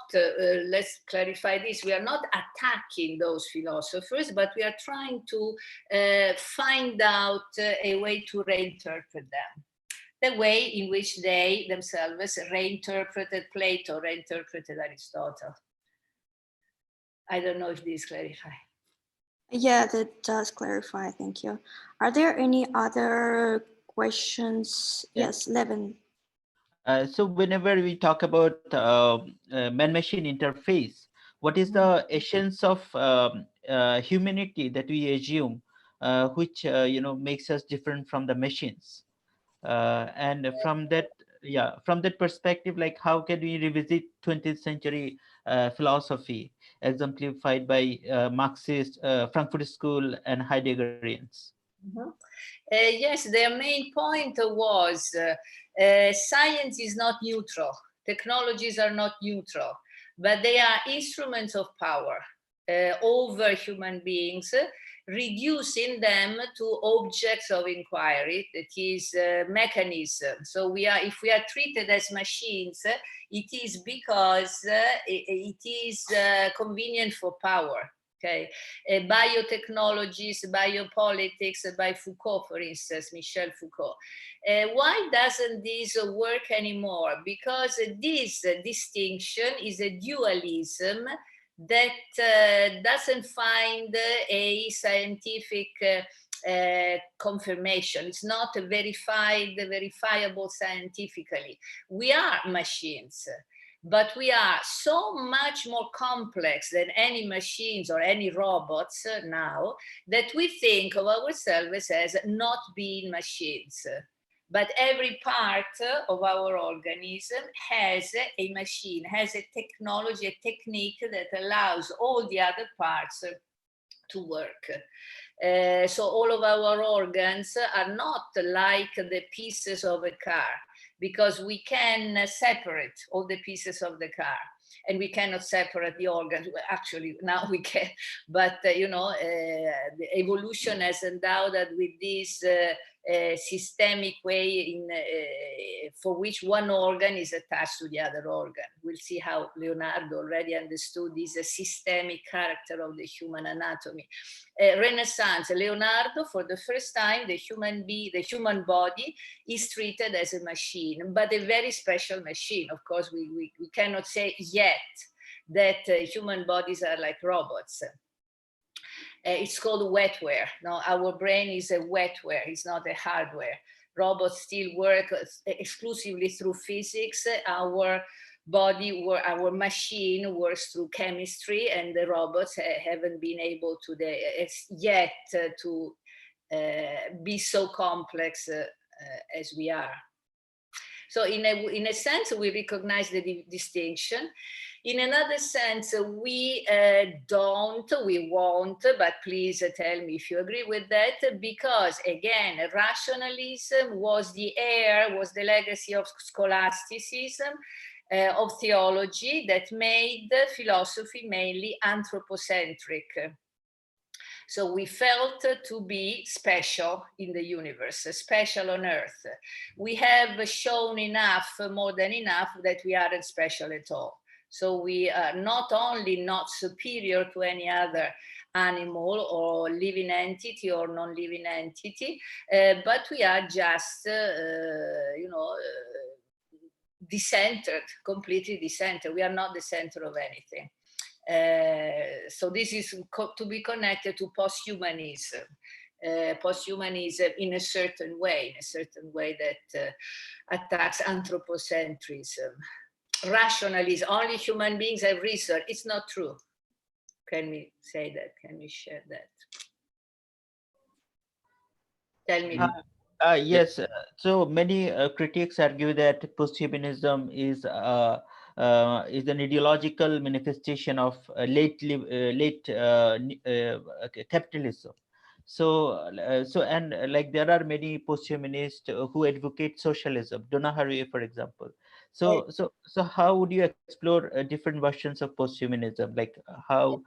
Speaker 3: let's clarify this, we are not attacking those philosophers, but we are trying to find out a way to reinterpret them, the way in which they themselves reinterpreted Plato, reinterpreted Aristotle. I don't know if this clarifies.
Speaker 2: Yeah, that does clarify, thank you. Are there any other questions? Yes, Levin.
Speaker 1: So whenever we talk about man-machine interface, what is the essence of humanity that we assume, which makes us different from the machines? And from that perspective, like how can we revisit 20th century philosophy exemplified by Marxist, Frankfurt School, and Heideggerians?
Speaker 3: Yes, their main point was science is not neutral, technologies are not neutral, but they are instruments of power over human beings, reducing them to objects of inquiry, that is mechanism. So if we are treated as machines, it is because it is convenient for power. Okay, biotechnologies, biopolitics, by Foucault, for instance, Michel Foucault. Why doesn't this work anymore? Because this distinction is a dualism that doesn't find a scientific confirmation. It's not verifiable scientifically. We are machines, but we are so much more complex than any machines or any robots now, that we think of ourselves as not being machines. But every part of our organism has a machine, has a technology, a technique that allows all the other parts to work. So all of our organs are not like the pieces of a car, because we can separate all the pieces of the car, and we cannot separate the organs. Well, actually, now we can, but the evolution has endowed us with this systemic way for which one organ is attached to the other organ. We'll see how Leonardo already understood this systemic character of the human anatomy. Renaissance, Leonardo, for the first time, the human body is treated as a machine, but a very special machine. Of course, we cannot say yet that human bodies are like robots. It's called wetware. No, our brain is a wetware, it's not a hardware. Robots still work exclusively through physics. Our body, our machine works through chemistry, and the robots haven't been able yet to be so complex as we are. So in a sense, we recognize the distinction. In another sense, we won't, but please tell me if you agree with that, because again, rationalism was the legacy of scholasticism, of theology, that made philosophy mainly anthropocentric. So we felt to be special in the universe, special on Earth. We have shown enough, more than enough, that we aren't special at all. So we are not only not superior to any other animal or living entity or non-living entity, but we are just, decentered, completely decentered. We are not the center of anything. So this is to be connected to posthumanism. Posthumanism in a certain way that attacks anthropocentrism. Rationalism, only human beings have reason. It's not true. Can we say that? Can we share that? Tell me.
Speaker 1: Yes, so many critics argue that posthumanism is an ideological manifestation of late capitalism. So, like there are many posthumanists who advocate socialism, Donna Haraway, for example. So how would you explore different versions of posthumanism? Like how,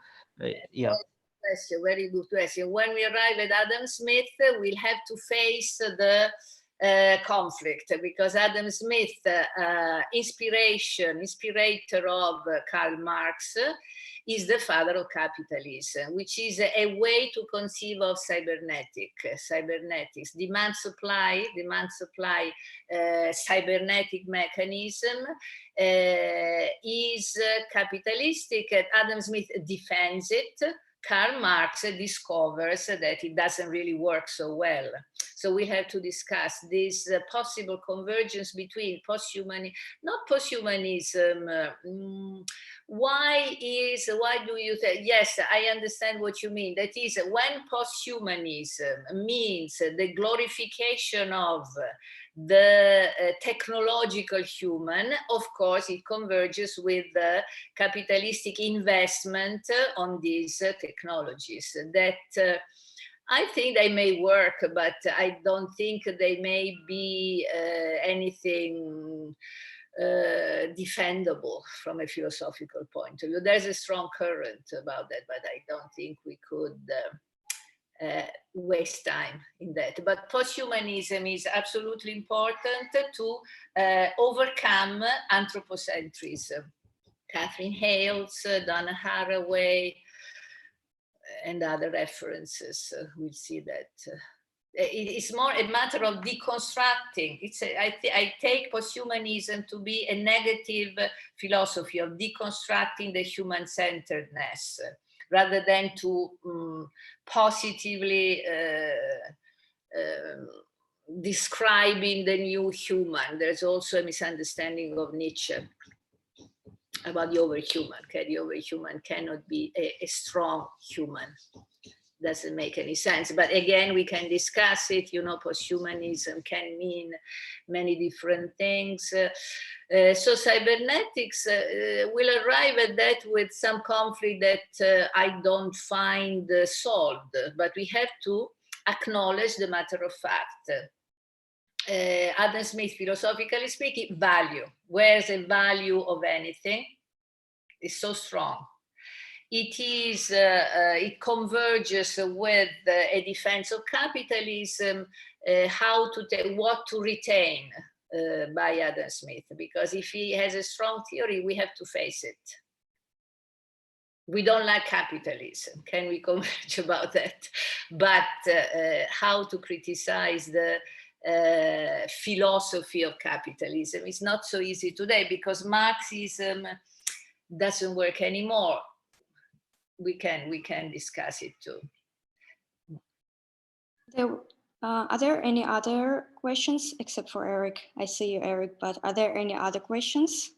Speaker 1: yeah.
Speaker 3: Question, very good question. When we arrive at Adam Smith, we'll have to face the conflict, because Adam Smith, inspirator of Karl Marx, is the father of capitalism, which is a way to conceive of cybernetics, demand supply, cybernetic mechanism is capitalistic, and Adam Smith defends it. Karl Marx discovers that it doesn't really work so well. So we have to discuss this possible convergence between not posthumanism. Why do you think? Yes, I understand what you mean. That is, when posthumanism means the glorification of the technological human, of course, it converges with the capitalistic investment on these technologies that I think they may work, but I don't think they may be anything defendable from a philosophical point of view. There's a strong current about that, but I don't think we could waste time in that. But posthumanism is absolutely important to overcome anthropocentrism. Katherine Hayles, Donna Haraway, and other references, we'll see that. It's more a matter of deconstructing. I take posthumanism to be a negative philosophy of deconstructing the human-centeredness, rather than to positively describing the new human. There's also a misunderstanding of Nietzsche about the overhuman. Okay? The overhuman cannot be a strong human. Doesn't make any sense. But again, we can discuss it. Posthumanism can mean many different things. So cybernetics will arrive at that with some conflict that I don't find solved, but we have to acknowledge the matter of fact. Adam Smith, philosophically speaking, value. Where's the value of anything? It's so strong. It converges with a defense of capitalism, what to retain by Adam Smith, because if he has a strong theory, we have to face it. We don't like capitalism. Can we converge about that? But how to criticize the philosophy of capitalism is not so easy today, because Marxism doesn't work anymore. We can discuss it too.
Speaker 2: Are there any other questions except for Eric? I see you, Eric, but are there any other questions?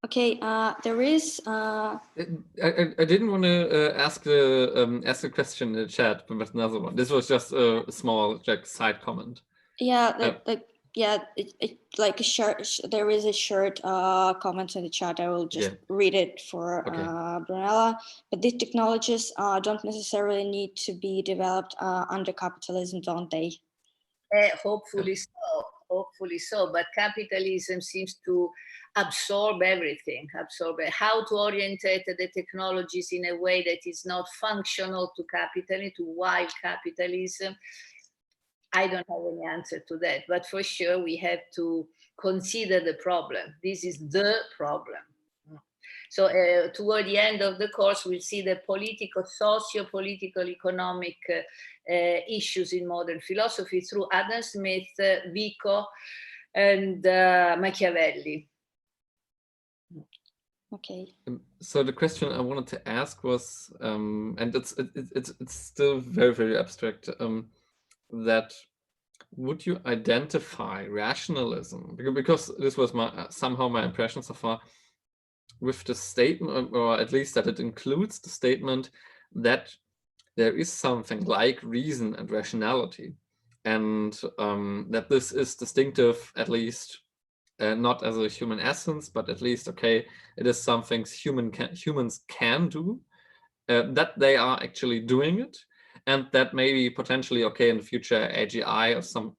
Speaker 2: Okay, there is.
Speaker 4: I didn't want to ask the question in the chat, but there's another one. This was just a small side comment.
Speaker 2: Yeah, like a short. There is a short comment in the chat. I will just read it for Brunella. But these technologies don't necessarily need to be developed under capitalism, don't they?
Speaker 3: Hopefully so. Hopefully so. But capitalism seems to absorb everything. How to orientate the technologies in a way that is not functional to capitalism, to wild capitalism. I don't have any answer to that, but for sure we have to consider the problem. This is the problem. So toward the end of the course, we'll see the political, socio-political, economic issues in modern philosophy through Adam Smith, Vico, and Machiavelli.
Speaker 2: Okay.
Speaker 4: So the question I wanted to ask was, and it's still very, very abstract, that would you identify rationalism, because this was somehow my impression so far, with the statement, or at least that it includes the statement that there is something like reason and rationality, and that this is distinctive, at least not as a human essence, but at least, okay, it is something humans can do, that they are actually doing it, and that maybe potentially, okay, in the future AGI or some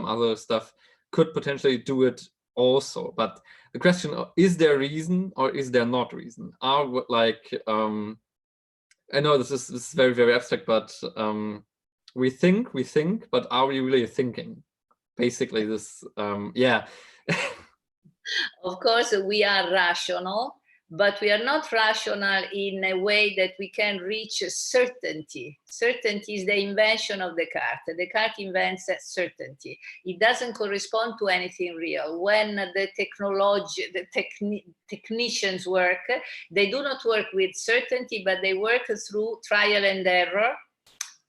Speaker 4: other stuff could potentially do it also. But the question, is there reason or is there not reason? Are like, I know this is very, very abstract, but we think, but are we really thinking? Basically this, yeah.
Speaker 3: Of course, we are rational, but we are not rational in a way that we can reach certainty. Certainty is the invention of Descartes. Descartes invents certainty. It doesn't correspond to anything real. When the technicians work, they do not work with certainty, but they work through trial and error.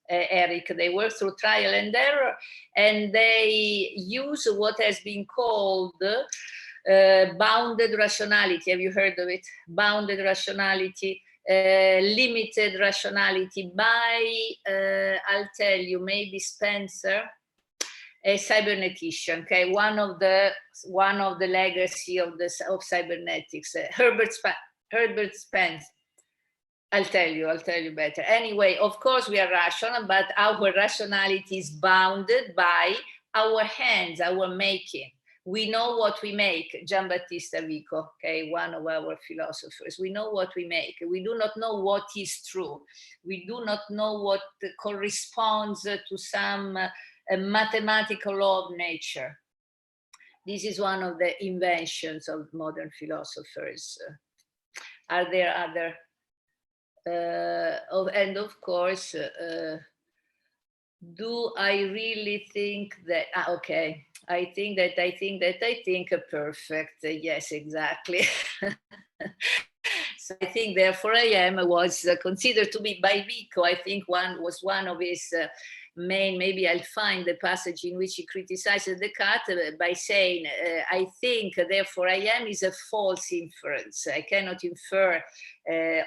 Speaker 3: Eric, they work through trial and error, and they use what has been called bounded rationality. Have you heard of it? Bounded rationality, limited rationality by, I'll tell you, maybe Spencer, a cybernetician. Okay, one of the legacy of cybernetics, Herbert Spencer. I'll tell you better. Anyway, of course we are rational, but our rationality is bounded by our hands, our making. We know what we make. Giambattista Vico, okay, one of our philosophers. We know what we make. We do not know what is true. We do not know what corresponds to some mathematical law of nature. This is one of the inventions of modern philosophers. Are there other? And of course, do I really think that, okay, I think perfect, yes, exactly. So I think therefore I am was considered to be by Vico. I think was one of his main, maybe I'll find the passage in which he criticizes Descartes by saying, I think, therefore I am is a false inference. I cannot infer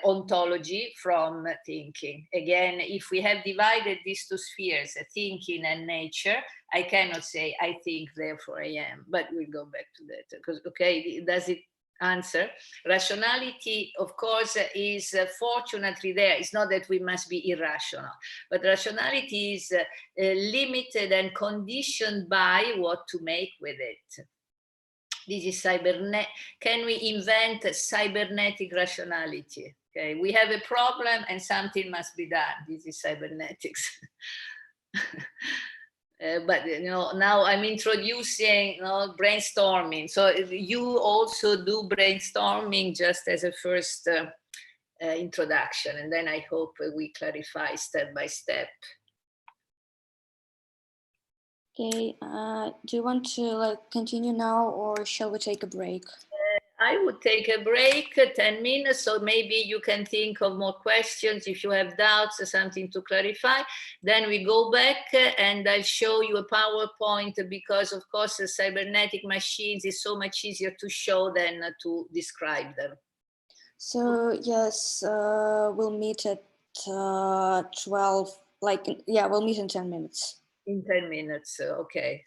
Speaker 3: ontology from thinking. Again, if we have divided these two spheres, thinking and nature, I cannot say, I think, therefore I am. But we'll go back to that, because, okay, does it answer? Rationality, of course, is fortunately there. It's not that we must be irrational, but rationality is limited and conditioned by what to make with it. This is can we invent cybernetic rationality? Okay, we have a problem and something must be done. This is cybernetics. But now I'm introducing brainstorming. So you also do brainstorming just as a first introduction, and then I hope we clarify step by step.
Speaker 2: Okay, do you want to continue now, or shall we take a break?
Speaker 3: I would take a break, 10 minutes, so maybe you can think of more questions if you have doubts or something to clarify. Then we go back and I'll show you a PowerPoint because, of course, the cybernetic machines is so much easier to show than to describe them.
Speaker 2: So yes, we'll meet at 12, we'll meet in 10 minutes.
Speaker 3: In 10 minutes, okay.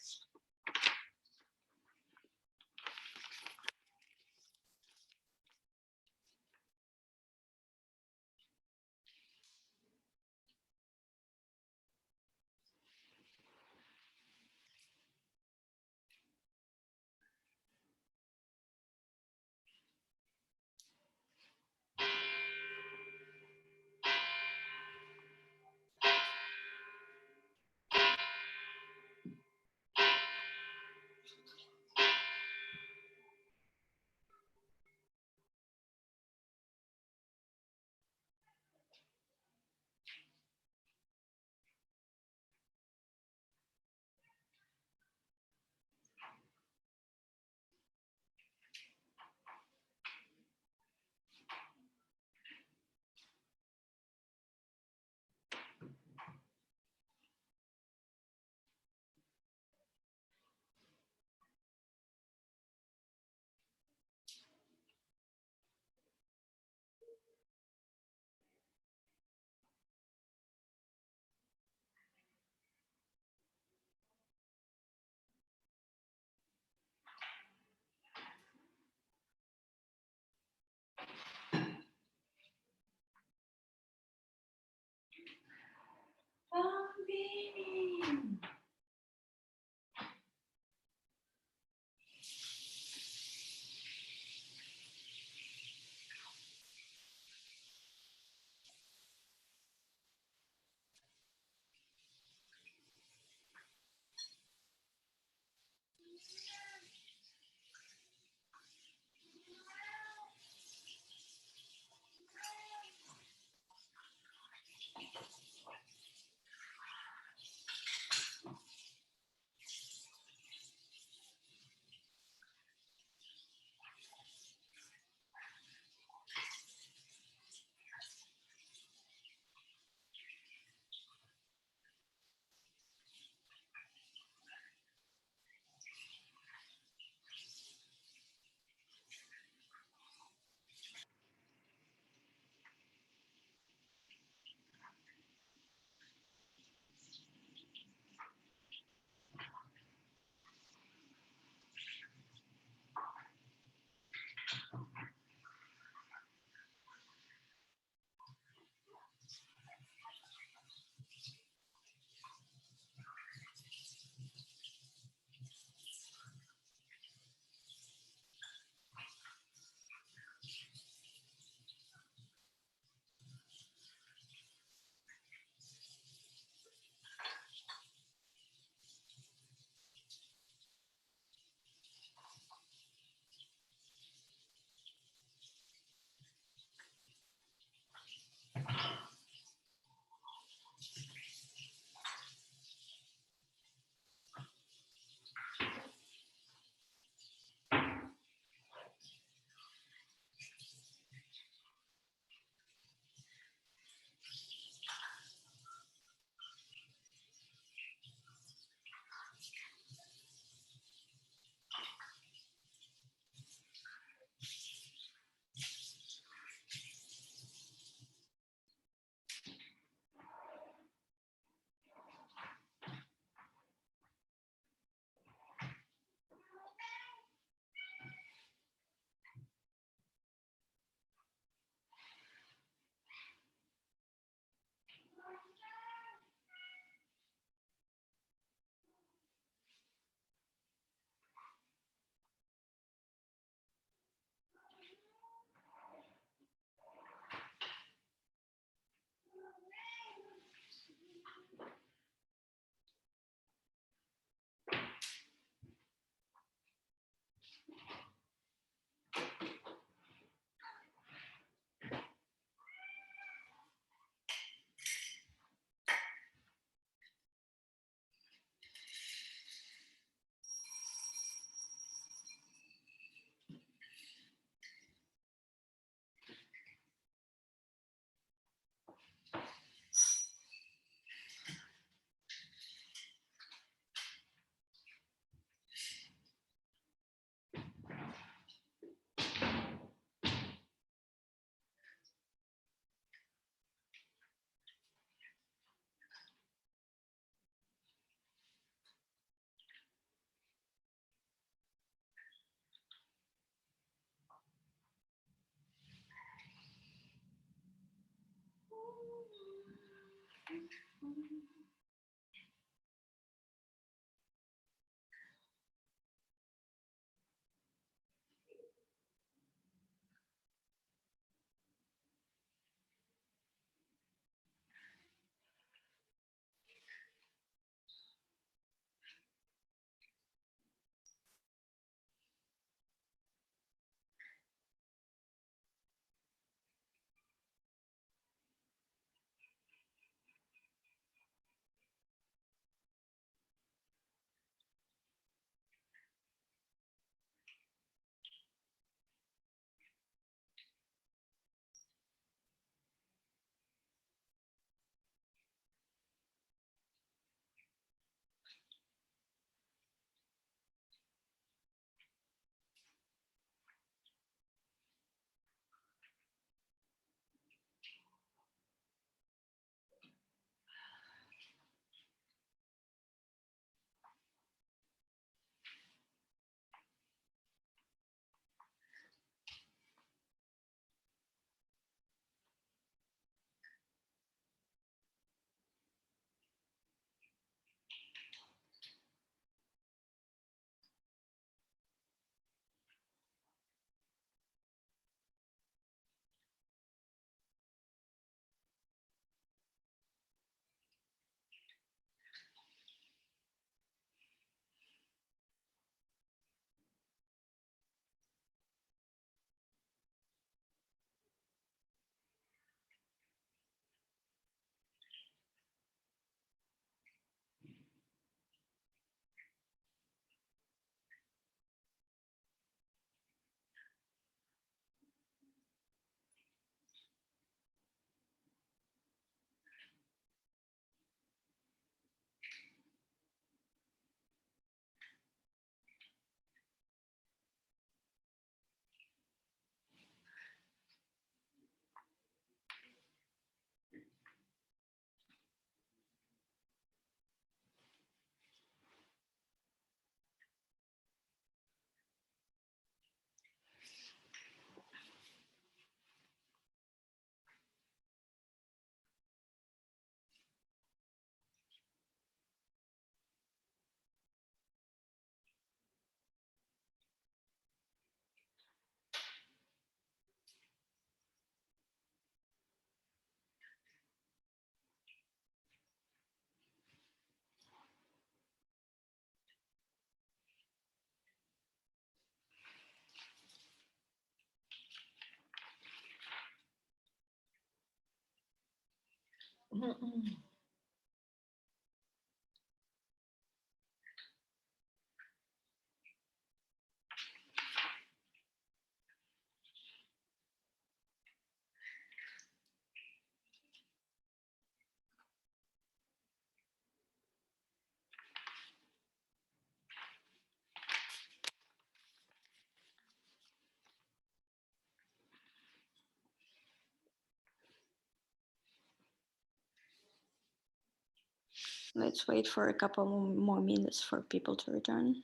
Speaker 2: Let's wait for a couple more minutes for people to return.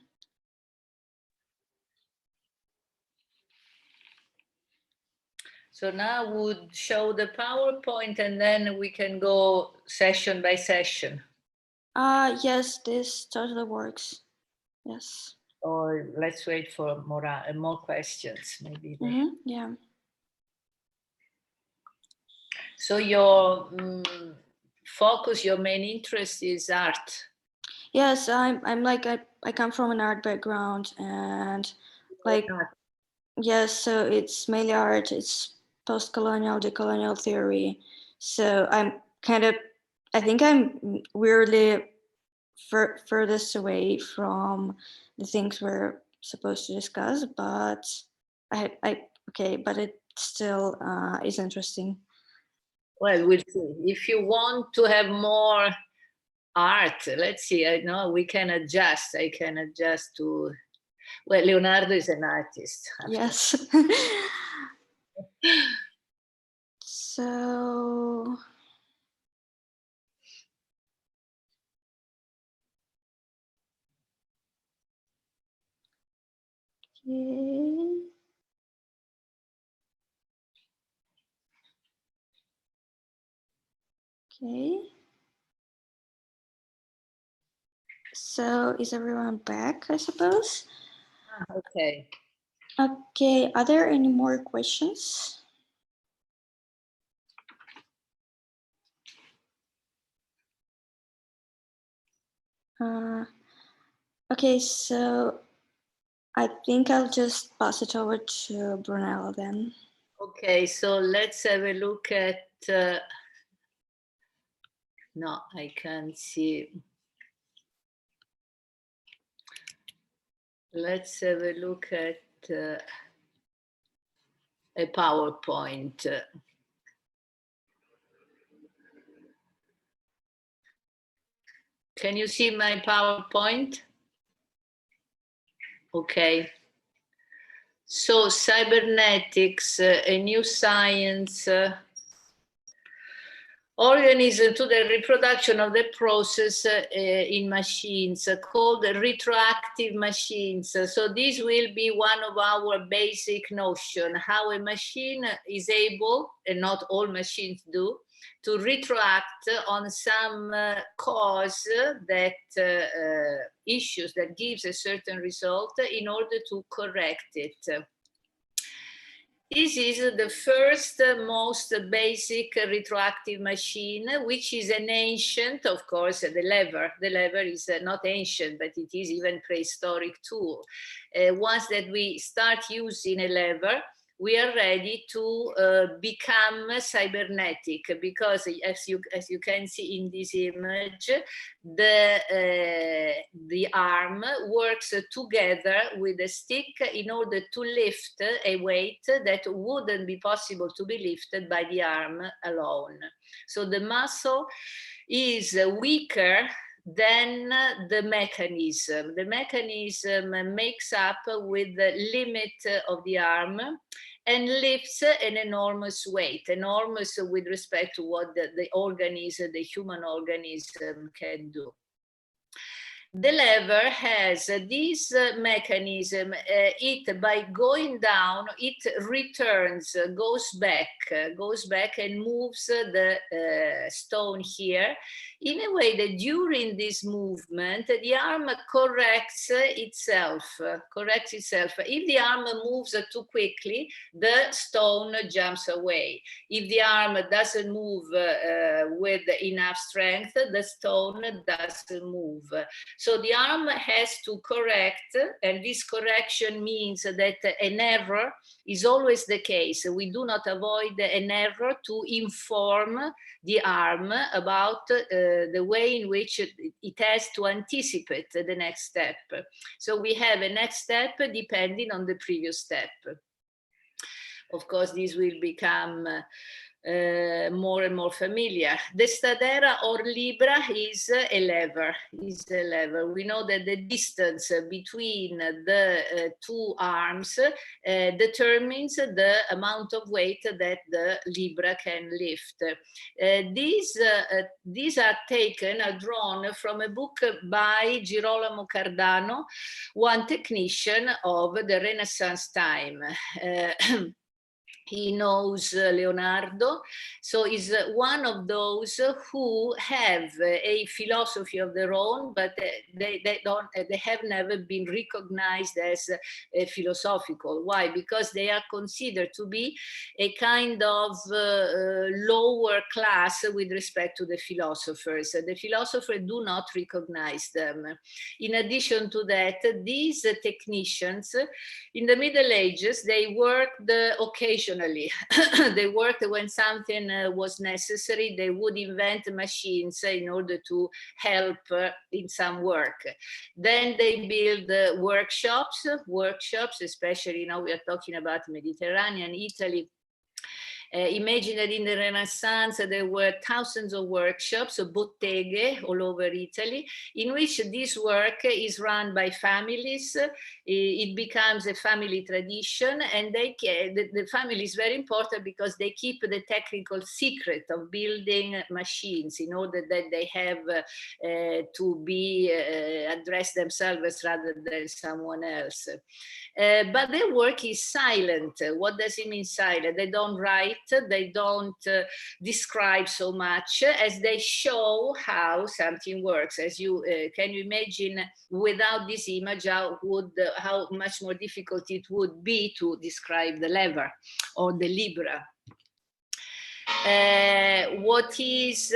Speaker 3: So now we'll show the PowerPoint and then we can go session by session.
Speaker 2: Yes, this totally works. Yes.
Speaker 3: Or let's wait for more questions, maybe.
Speaker 2: Yeah.
Speaker 3: So your focus, your main interest is art.
Speaker 2: Yes, I'm like I come from an art background, and like yes, so it's mainly art. It's post-colonial, decolonial theory. So I'm kind of, I think I'm weirdly furthest away from the things we're supposed to discuss, but okay, but it still is interesting.
Speaker 3: Well, we'll see. If you want to have more art, let's see. I know we can adjust. I can adjust to. Well, Leonardo is an artist.
Speaker 2: Yes. So. Okay. Okay. So is everyone back, I suppose?
Speaker 3: Okay.
Speaker 2: Okay, are there any more questions? Okay, so I think I'll just pass it over to Brunella then.
Speaker 3: Okay, so let's have a look at, no, I can't see. Let's have a look at a PowerPoint. Can you see my PowerPoint? Okay. So cybernetics, a new science, organism to the reproduction of the process in machines called retroactive machines. So this will be one of our basic notion, how a machine is able, and not all machines do, to retroact on some cause that issues that gives a certain result in order to correct it. This is the first, most basic retroactive machine, which is an ancient, of course, the lever. The lever is not ancient, but it is even prehistoric tool. Once that we start using a lever, we are ready to become cybernetic, because as you can see in this image, the arm works together with the stick in order to lift a weight that wouldn't be possible to be lifted by the arm alone. So the muscle is weaker than the mechanism. The mechanism makes up with the limit of the arm and lifts an enormous weight, enormous with respect to what the organism, the human organism can do. The lever has this mechanism, it by going down, it returns, goes back and moves the stone here in a way that during this movement, the arm corrects itself. If the arm moves too quickly, the stone jumps away. If the arm doesn't move with enough strength, the stone doesn't move. So the arm has to correct, and this correction means that an error is always the case. We do not avoid an error to inform the arm about the way in which it has to anticipate the next step. So we have a next step depending on the previous step. Of course, this will become more and more familiar. The Stadera or Libra is a lever. We know that the distance between the two arms determines the amount of weight that the Libra can lift. These are drawn from a book by Girolamo Cardano, one technician of the Renaissance time. He knows Leonardo, so is one of those who have a philosophy of their own, but they have never been recognized as philosophical. Why? Because they are considered to be a kind of lower class with respect to the philosophers. The philosophers do not recognize them. In addition to that, these technicians in the Middle Ages, they worked occasionally. They worked when something was necessary. They would invent machines in order to help in some work. Then they build workshops, especially now we are talking about Mediterranean Italy. Imagine that in the Renaissance, there were thousands of workshops, botteghe, all over Italy, in which this work is run by families. It becomes a family tradition, and the family is very important because they keep the technical secret of building machines in order that they have to be address themselves rather than someone else. But their work is silent. What does it mean silent? They don't write, They don't describe so much as they show how something works. As you can you imagine, without this image, how much more difficult it would be to describe the lever or the libra. What is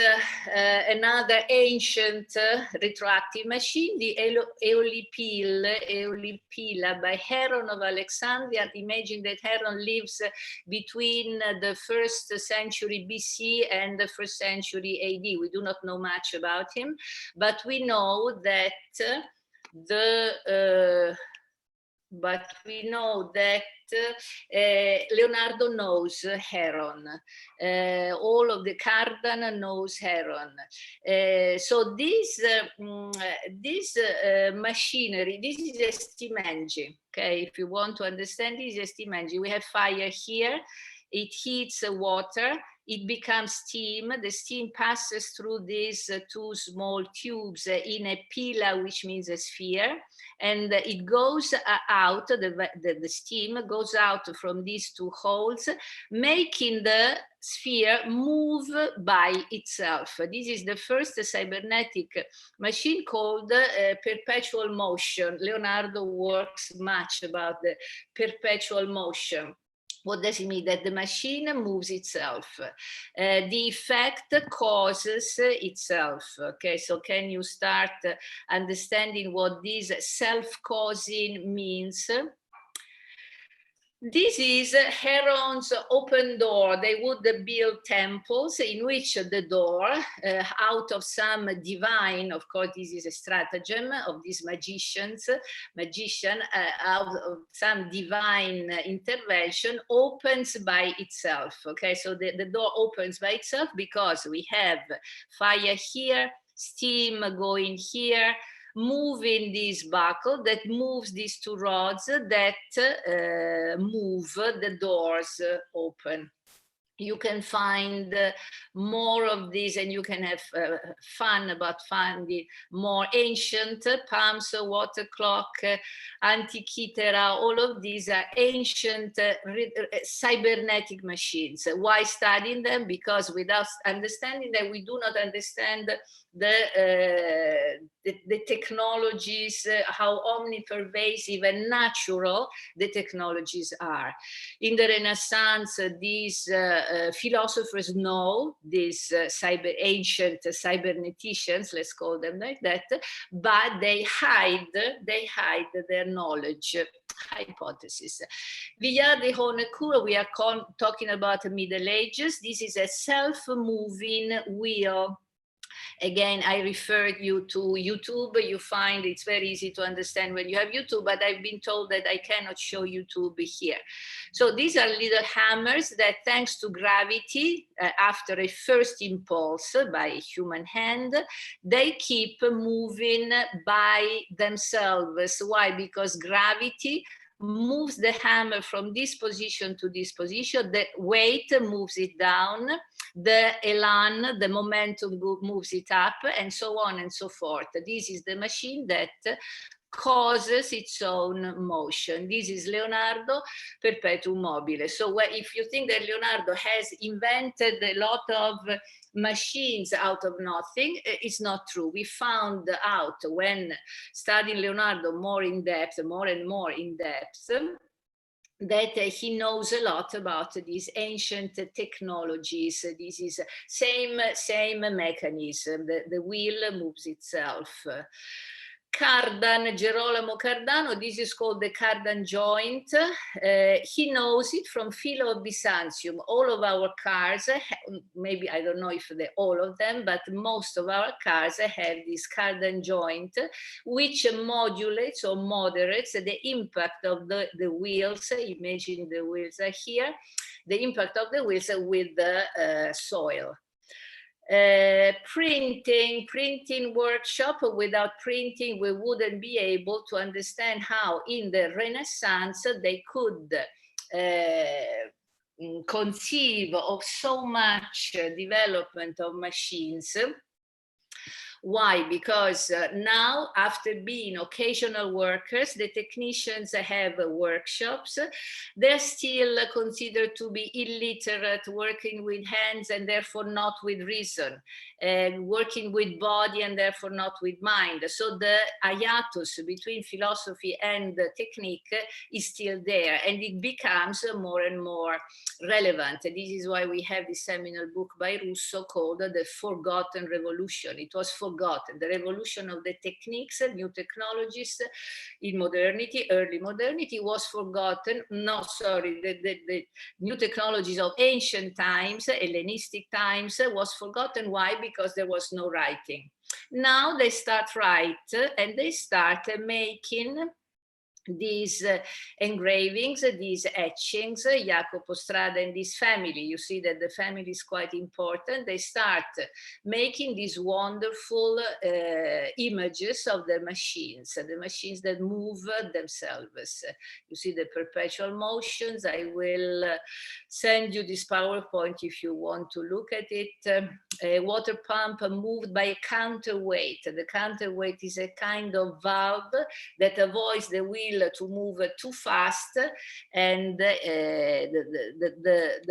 Speaker 3: another ancient retroactive machine? The Eolipila by Heron of Alexandria. Imagine that Heron lives between the 1st century BC and the 1st century AD. We do not know much about him, but we know that Leonardo knows Heron. All of the Cardan knows Heron. So this machinery, this is a steam engine. Okay, if you want to understand, this is a steam engine. We have fire here. It heats water. It becomes steam. The steam passes through these two small tubes in a pila, which means a sphere, and it goes out, the steam goes out from these two holes, making the sphere move by itself. This is the first cybernetic machine called perpetual motion. Leonardo works much about the perpetual motion. What does it mean? That the machine moves itself. The effect causes itself. Okay, so can you start understanding what this self-causing means? This is Heron's open door. They would build temples in which the door, out of some divine, of course, this is a stratagem of these magician, out of some divine intervention, opens by itself. Okay, so the door opens by itself because we have fire here, steam going here, moving this buckle that moves these two rods that move the doors open. You can find more of these, and you can have fun about finding more ancient pumps, water clock, Antikythera. All of these are ancient cybernetic machines. Why studying them? Because without understanding them, we do not understand the technologies, how omnipervasive and natural the technologies are. In the Renaissance, these philosophers know these ancient cyberneticians, let's call them like that, but they hide their knowledge. Hypothesis. Via de Honecourt, we are talking about the Middle Ages. This is a self-moving wheel. Again, I referred you to YouTube. You find it's very easy to understand when you have YouTube, but I've been told that I cannot show YouTube here. So these are little hammers that, thanks to gravity, after a first impulse by a human hand, they keep moving by themselves. Why? Because gravity moves the hammer from this position to this position, the weight moves it down, the elan, the momentum moves it up, and so on and so forth. This is the machine that causes its own motion. This is Leonardo Perpetuum mobile. So if you think that Leonardo has invented a lot of machines out of nothing, it's not true. We found out when studying Leonardo more and more in depth, that he knows a lot about these ancient technologies. This is same mechanism. The wheel moves itself. Cardan, Gerolamo Cardano, this is called the Cardan joint. He knows it from Philo of Byzantium. All of our cars, maybe I don't know if all of them, but most of our cars have this Cardan joint, which modulates or moderates the impact of the wheels. Imagine the wheels are here, the impact of the wheels with the soil. Printing workshop. Without printing, we wouldn't be able to understand how in the Renaissance they could conceive of so much development of machines Why? Because now, after being occasional workers, the technicians have workshops. They're still considered to be illiterate, working with hands and therefore not with reason, working with body and therefore not with mind. So the hiatus between philosophy and technique is still there, and it becomes more and more relevant. And this is why we have this seminal book by Russo called The Forgotten Revolution. It was forgotten, the revolution of the techniques, new technologies in modernity, early modernity was forgotten. No, sorry, the new technologies of ancient times, Hellenistic times was forgotten. Why? Because there was no writing. Now they start write and they start making these engravings, these etchings, Jacopo Strada and his family. You see that the family is quite important. They start making these wonderful images of the machines that move themselves. You see the perpetual motions. I will send you this PowerPoint if you want to look at it. A water pump moved by a counterweight. The counterweight is a kind of valve that avoids the wheel to move too fast, and the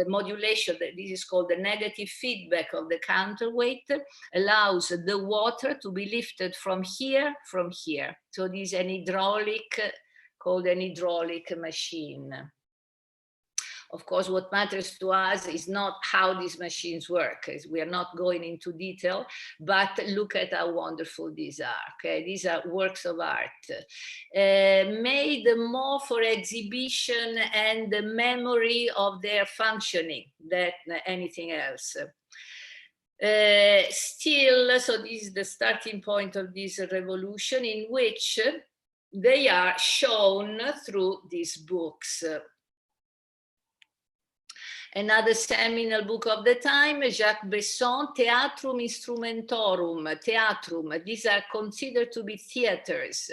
Speaker 3: modulation, this is called the negative feedback of the counterweight, allows the water to be lifted from here. So this is an hydraulic, called an hydraulic machine. Of course, what matters to us is not how these machines work. We are not going into detail, but look at how wonderful these are. Okay, these are works of art, made more for exhibition and the memory of their functioning than anything else. Still, so this is the starting point of this revolution, in which they are shown through these books. Another seminal book of the time, Jacques Besson, Theatrum Instrumentorum, Theatrum. These are considered to be theaters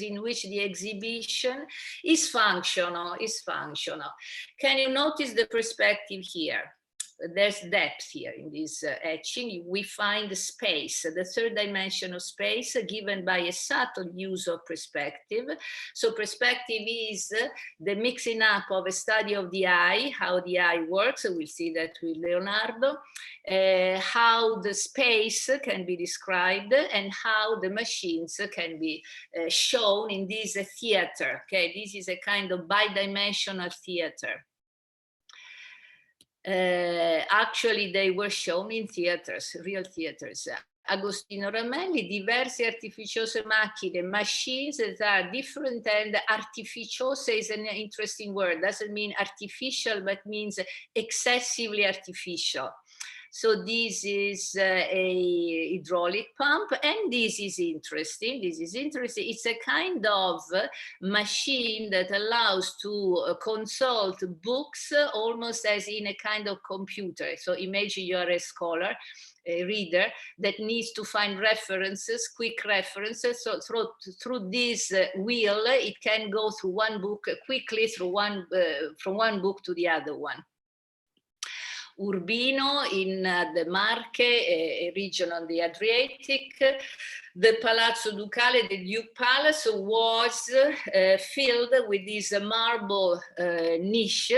Speaker 3: in which the exhibition is functional, Can you notice the perspective here? There's depth here in this etching. We find space, the third dimension of space, given by a subtle use of perspective. So perspective is the mixing up of a study of the eye, how the eye works. We'll see that with Leonardo, how the space can be described and how the machines can be shown in this theater. Okay, this is a kind of bidimensional theater. Actually, they were shown in theaters, real theaters. Agostino Ramelli, diverse artificiose macchine, machines that are different, and artificiose is an interesting word. Doesn't mean artificial, but means excessively artificial. So this is a hydraulic pump, and this is interesting. It's a kind of machine that allows to consult books almost as in a kind of computer. So imagine you are a scholar, a reader that needs to find references, quick references. So through this wheel, it can go through one book quickly, through from one book to the other one. Urbino in the Marche, a region on the Adriatic. The Palazzo Ducale, the Duke Palace, was filled with this marble niche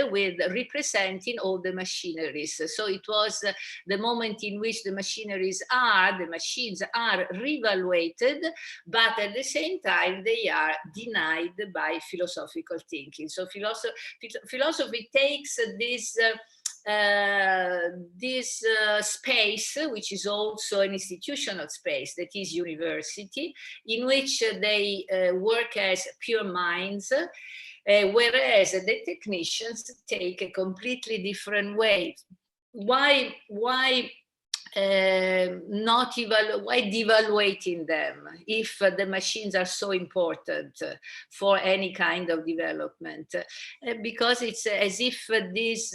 Speaker 3: representing all the machineries. So it was the moment in which the machines are reevaluated, but at the same time they are denied by philosophical thinking. So philosophy takes this space, which is also an institutional space, that is university, in which they work as pure minds, whereas the technicians take a completely different way. Why devaluating them if the machines are so important for any kind of development? Because it's as if this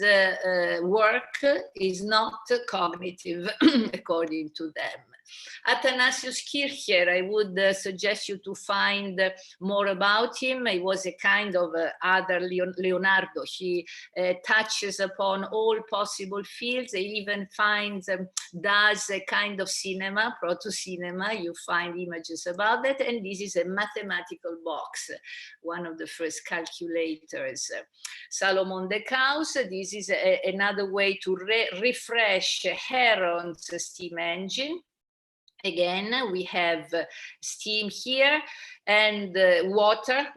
Speaker 3: work is not cognitive according to them. Athanasius Kircher, I would suggest you to find more about him. He was a kind of other Leonardo. He touches upon all possible fields. He even finds, does a kind of cinema, proto-cinema. You find images about that. And this is a mathematical box, one of the first calculators. Salomon de Caus, this is another way to refresh Heron's steam engine. Again, we have steam here and water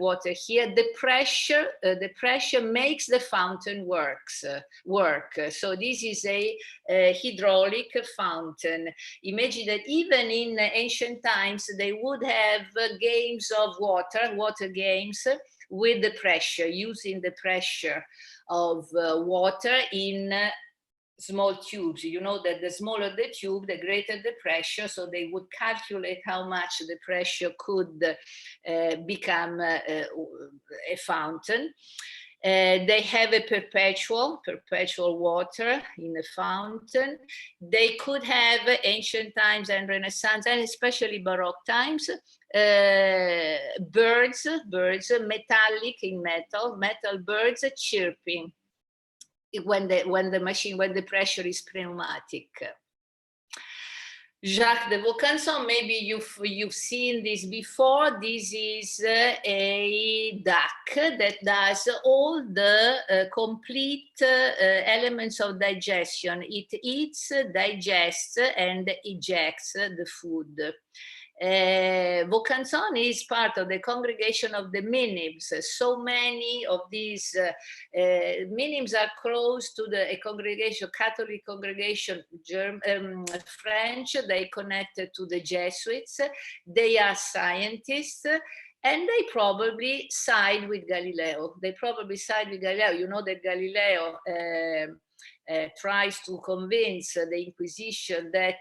Speaker 3: here. The pressure makes the fountain work. So this is a hydraulic fountain. Imagine that even in ancient times, they would have games of water games with the pressure, using the pressure of water in small tubes. You know that the smaller the tube, the greater the pressure. So they would calculate how much the pressure could become a fountain. They have a perpetual water in a fountain. They could have ancient times and Renaissance, and especially Baroque times, birds, metallic in metal birds chirping when the pressure is pneumatic. Jacques de Vaucanson, maybe you've seen this before. This is a duck that does all the complete elements of digestion. It eats, digests, and ejects the food. Vaucanson is part of the congregation of the Minims. So many of these Minims are close to a congregation, Catholic congregation, French. They connected to the Jesuits. They are scientists. And they probably side with Galileo. You know that Galileo tries to convince the Inquisition that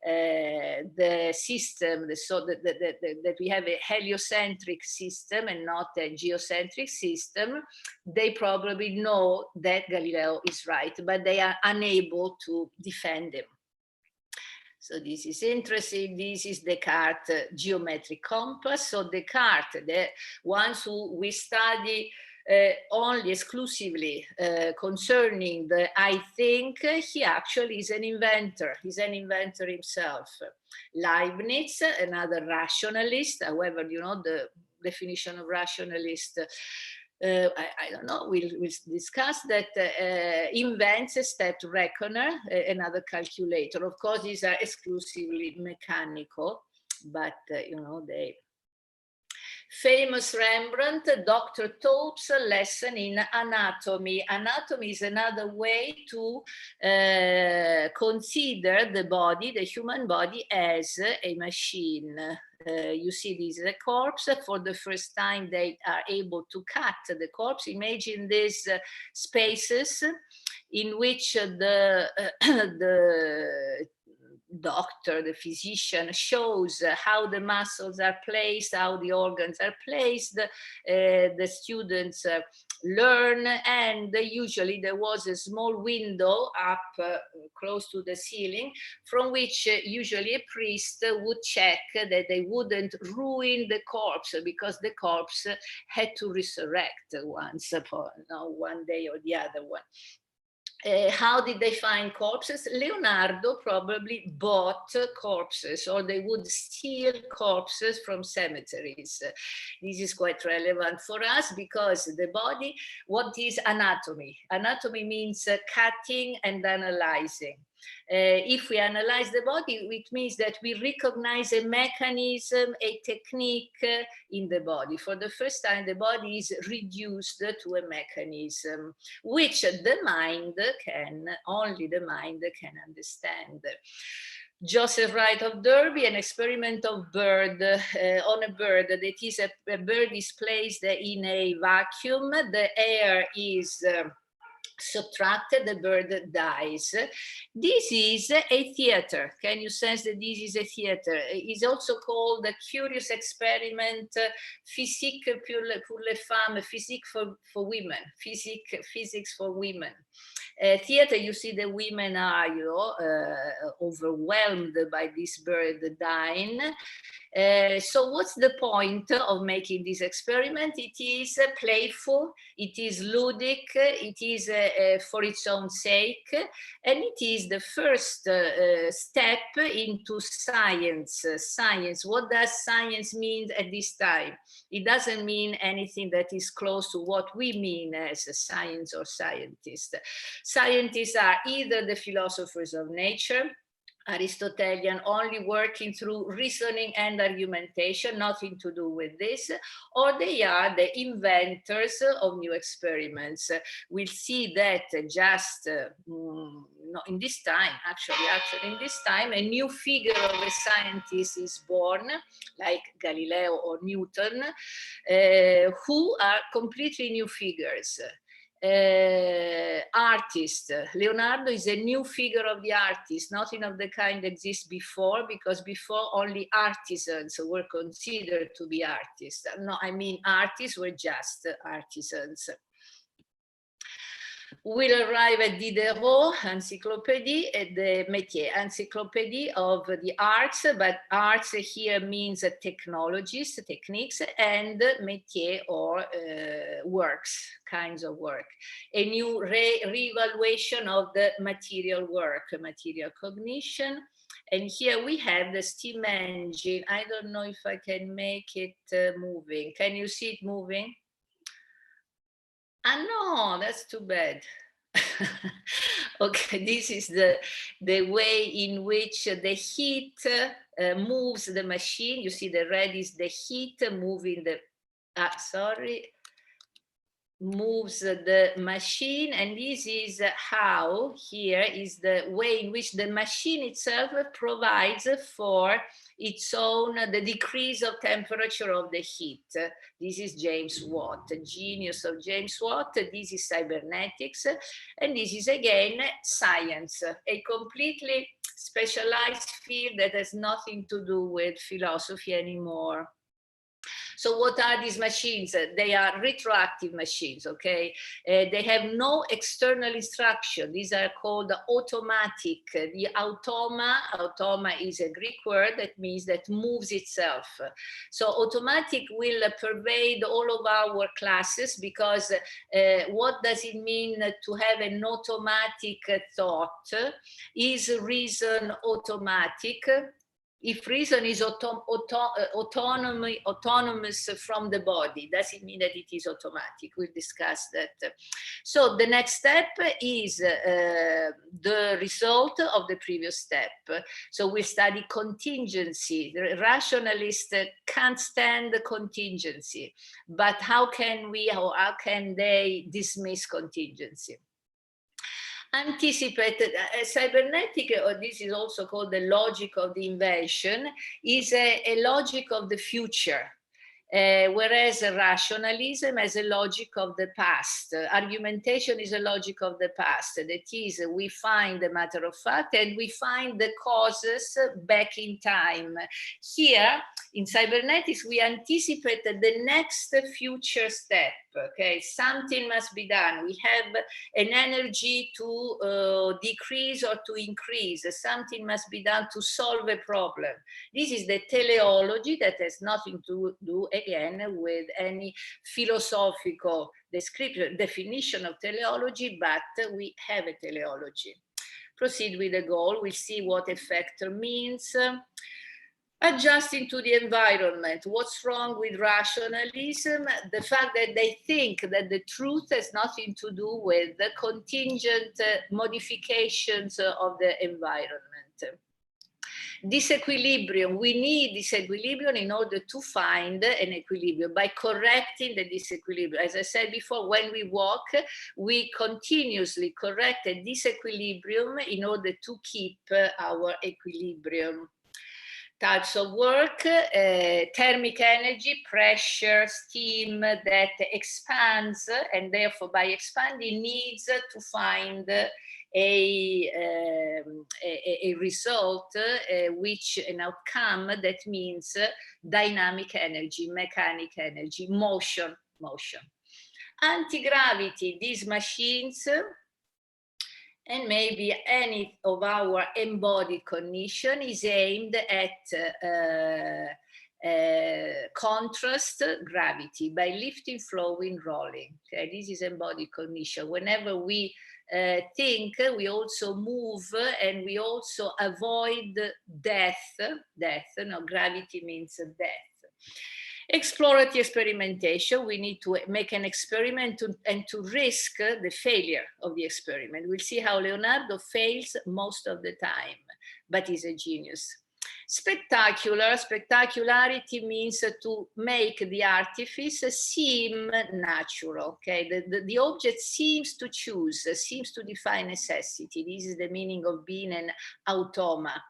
Speaker 3: the system, that we have a heliocentric system and not a geocentric system. They probably know that Galileo is right, but they are unable to defend him. So this is interesting. This is Descartes' geometric compass. So Descartes, the ones who we study only exclusively concerning the I think, he actually is an inventor. He's an inventor himself. Leibniz, another rationalist. However, you know, the definition of rationalist, I don't know, we'll discuss that. Invents a step reckoner, another calculator. Of course, these are exclusively mechanical, but you know, they famous Rembrandt, Dr. Taub's lesson in anatomy. Anatomy is another way to consider the body, the human body, as a machine. You see, this is a corpse. For the first time, they are able to cut the corpse. Imagine these spaces in which the doctor, the physician, shows how the muscles are placed, how the organs are placed. The students learn, and usually there was a small window up close to the ceiling from which usually a priest would check that they wouldn't ruin the corpse, because the corpse had to resurrect once upon, one day or the other one. How did they find corpses? Leonardo probably bought corpses, or they would steal corpses from cemeteries. This is quite relevant for us because the body, what is anatomy? Anatomy means cutting and analyzing. If we analyze the body, it means that we recognize a mechanism, a technique in the body. For the first time, the body is reduced to a mechanism, which only the mind can understand. Joseph Wright of Derby, an experiment of bird on a bird. That is, a bird is placed in a vacuum. The air is subtracted, the bird dies. This is a theater. Can you sense that this is a theater? It's also called the curious experiment, physique pour les femmes, physique for women, physics for women. Theater, you see the women are, overwhelmed by this bird dying. So what's the point of making this experiment? It is playful, it is ludic, it is for its own sake, and it is the first step into science. Science, what does science mean at this time? It doesn't mean anything that is close to what we mean as a science or scientist. Scientists are either the philosophers of nature, Aristotelian, only working through reasoning and argumentation, nothing to do with this, or they are the inventors of new experiments. We'll see that just in this time, actually in this time, a new figure of a scientist is born, like Galileo or Newton, who are completely new figures. Artist. Leonardo is a new figure of the artist. Nothing of the kind exists before, because before only artisans were considered to be artists. No, I mean artists were just artisans. We'll arrive at Diderot, Encyclopédie, at the métier, Encyclopédie of the arts, but arts here means technologies, techniques, and métier or works, kinds of work. A new re-evaluation of the material work, material cognition. And here we have the steam engine. I don't know if I can make it moving. Can you see it moving? Ah, no, that's too bad. Okay, this is the way in which the heat moves the machine. You see the red is the heat moving the, moves the machine, and this is how, here is the way in which the machine itself provides for its own, the decrease of temperature of the heat. This is James Watt, the genius of James Watt. This is cybernetics, and this is again science, a completely specialized field that has nothing to do with philosophy anymore. So what are these machines? They are retroactive machines, okay? They have no external instruction. These are called automatic. The automa is a Greek word that means that moves itself. So automatic will pervade all of our classes, because what does it mean to have an automatic thought? Is reason automatic? If reason is autonomous from the body, does it mean that it is automatic? We'll discuss that. So the next step is the result of the previous step. So we study contingency. The rationalists can't stand the contingency, but how can we, or how can they dismiss contingency? Anticipated, cybernetic, or this is also called the logic of the invention, is a logic of the future. Whereas rationalism has a logic of the past. Argumentation is a logic of the past. That is, we find the matter of fact and we find the causes back in time. Here, in cybernetics, we anticipate the next future step. Okay, something must be done. We have an energy to decrease or to increase. Something must be done to solve a problem. This is the teleology that has nothing to do, again, with any philosophical description, definition of teleology, but we have a teleology. Proceed with the goal. We'll see what effector means. Adjusting to the environment. What's wrong with rationalism? The fact that they think that the truth has nothing to do with the contingent modifications of the environment. Disequilibrium. We need disequilibrium in order to find an equilibrium by correcting the disequilibrium. As I said before, when we walk, we continuously correct a disequilibrium in order to keep our equilibrium. Types of work, thermic energy, pressure, steam that expands, and therefore by expanding needs to find a result, which an outcome that means dynamic energy, mechanic energy, motion. Anti-gravity, these machines And maybe any of our embodied cognition is aimed at contrast gravity by lifting, flowing, rolling. Okay, this is embodied cognition. Whenever we think, we also move, and we also avoid death. No, gravity means death. Exploratory experimentation, we need to make an experiment and to risk the failure of the experiment. We'll see how Leonardo fails most of the time, but he's a genius. Spectacularity means to make the artifice seem natural. Okay, the object seems to choose, seems to define necessity. This is the meaning of being an automa.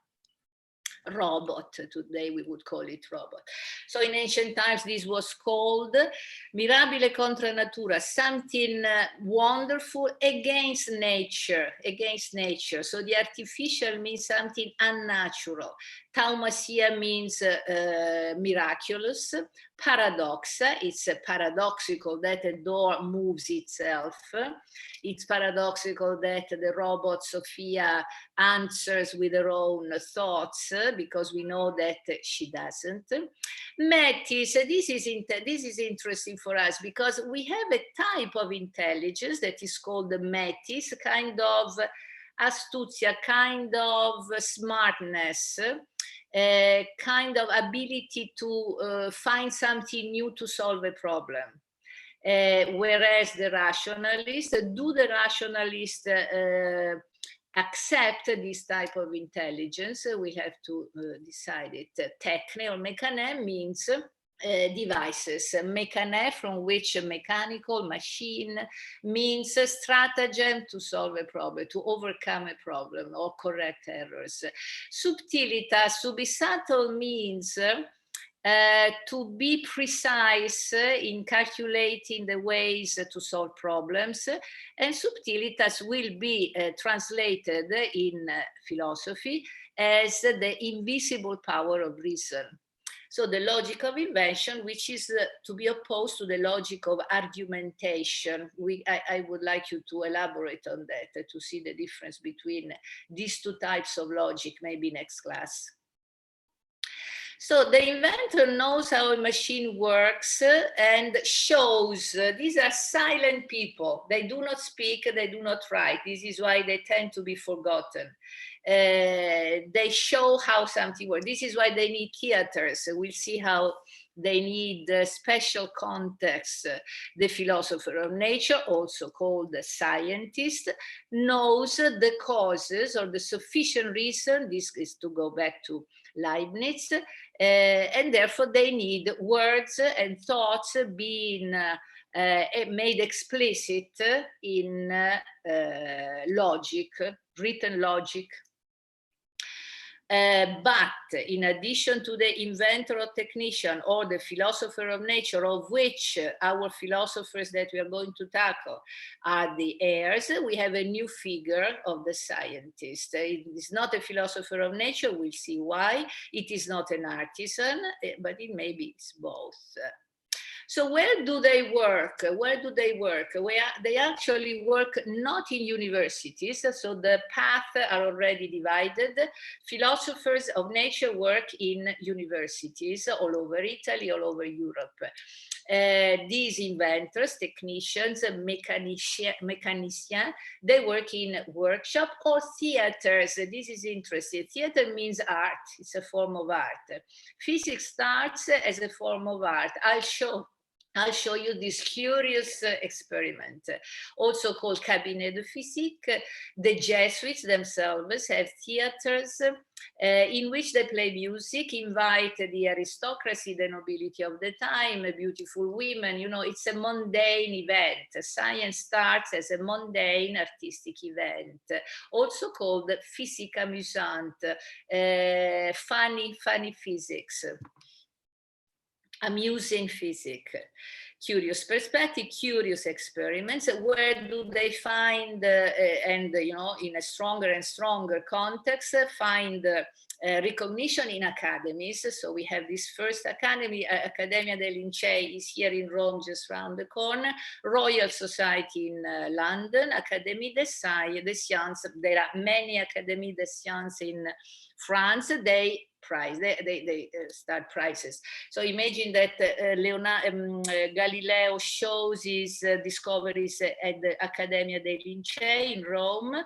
Speaker 3: Robot, today we would call it robot. So in ancient times this was called mirabile contra natura, something wonderful against nature, So the artificial means something unnatural. Thaumasia means miraculous. Paradoxa, it's paradoxical that a door moves itself. It's paradoxical that the robot Sophia answers with her own thoughts, because we know that she doesn't. Metis, this is interesting for us because we have a type of intelligence that is called the metis, kind of astuzia, kind of smartness, kind of ability to find something new to solve a problem. Whereas the rationalists, do the rationalists accept this type of intelligence? We have to decide it. Techne or mechane means devices. Mechane, from which mechanical, machine, means a stratagem to solve a problem, to overcome a problem or correct errors. Subtilitas, to be subtle means to be precise in calculating the ways to solve problems, and subtilitas will be translated in philosophy as the invisible power of reason. So the logic of invention, which is to be opposed to the logic of argumentation. I would like you to elaborate on that, to see the difference between these two types of logic, maybe next class. So the inventor knows how a machine works and shows. These are silent people. They do not speak, they do not write. This is why they tend to be forgotten. They show how something works. This is why they need theaters. We'll see how they need special context. The philosopher of nature, also called the scientist, knows the causes or the sufficient reason. This is to go back to Leibniz, and therefore they need words and thoughts being made explicit in logic, written logic. But in addition to the inventor or technician or the philosopher of nature, of which our philosophers that we are going to tackle are the heirs, we have a new figure of the scientist. It is not a philosopher of nature, we'll see why. It is not an artisan, but it maybe it's both. So where do they work? Where do they work? They actually work not in universities, so the paths are already divided. Philosophers of nature work in universities all over Italy, all over Europe. These inventors, technicians, mechanicians, they work in workshop or theaters. This is interesting. Theater means art. It's a form of art. Physics starts as a form of art. I'll show you this curious experiment, also called Cabinet de Physique. The Jesuits themselves have theaters in which they play music, invite the aristocracy, the nobility of the time, beautiful women. You know, it's a mundane event. Science starts as a mundane artistic event, also called physique amusante, funny physics. Amusing physics. curious perspective, curious experiments. Where do they find, and you know, in a stronger and stronger context, find recognition in academies? So we have this first academy, Accademia dei Lincei is here in Rome, just around the corner, Royal Society in London, Académie des Sciences. There are many Académies des Sciences in France. They start prizes. So imagine that Galileo shows his discoveries at the Accademia dei Lincei in Rome.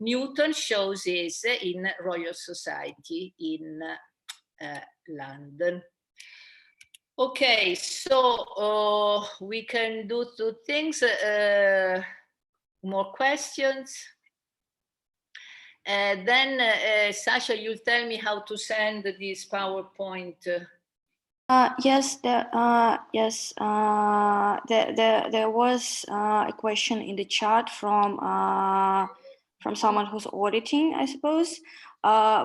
Speaker 3: Newton shows his in Royal Society in London. Okay, so we can do two things. More questions? Then Sasha, you'll tell me how to send this PowerPoint.
Speaker 2: Yes, there was a question in the chat from someone who's auditing, I suppose.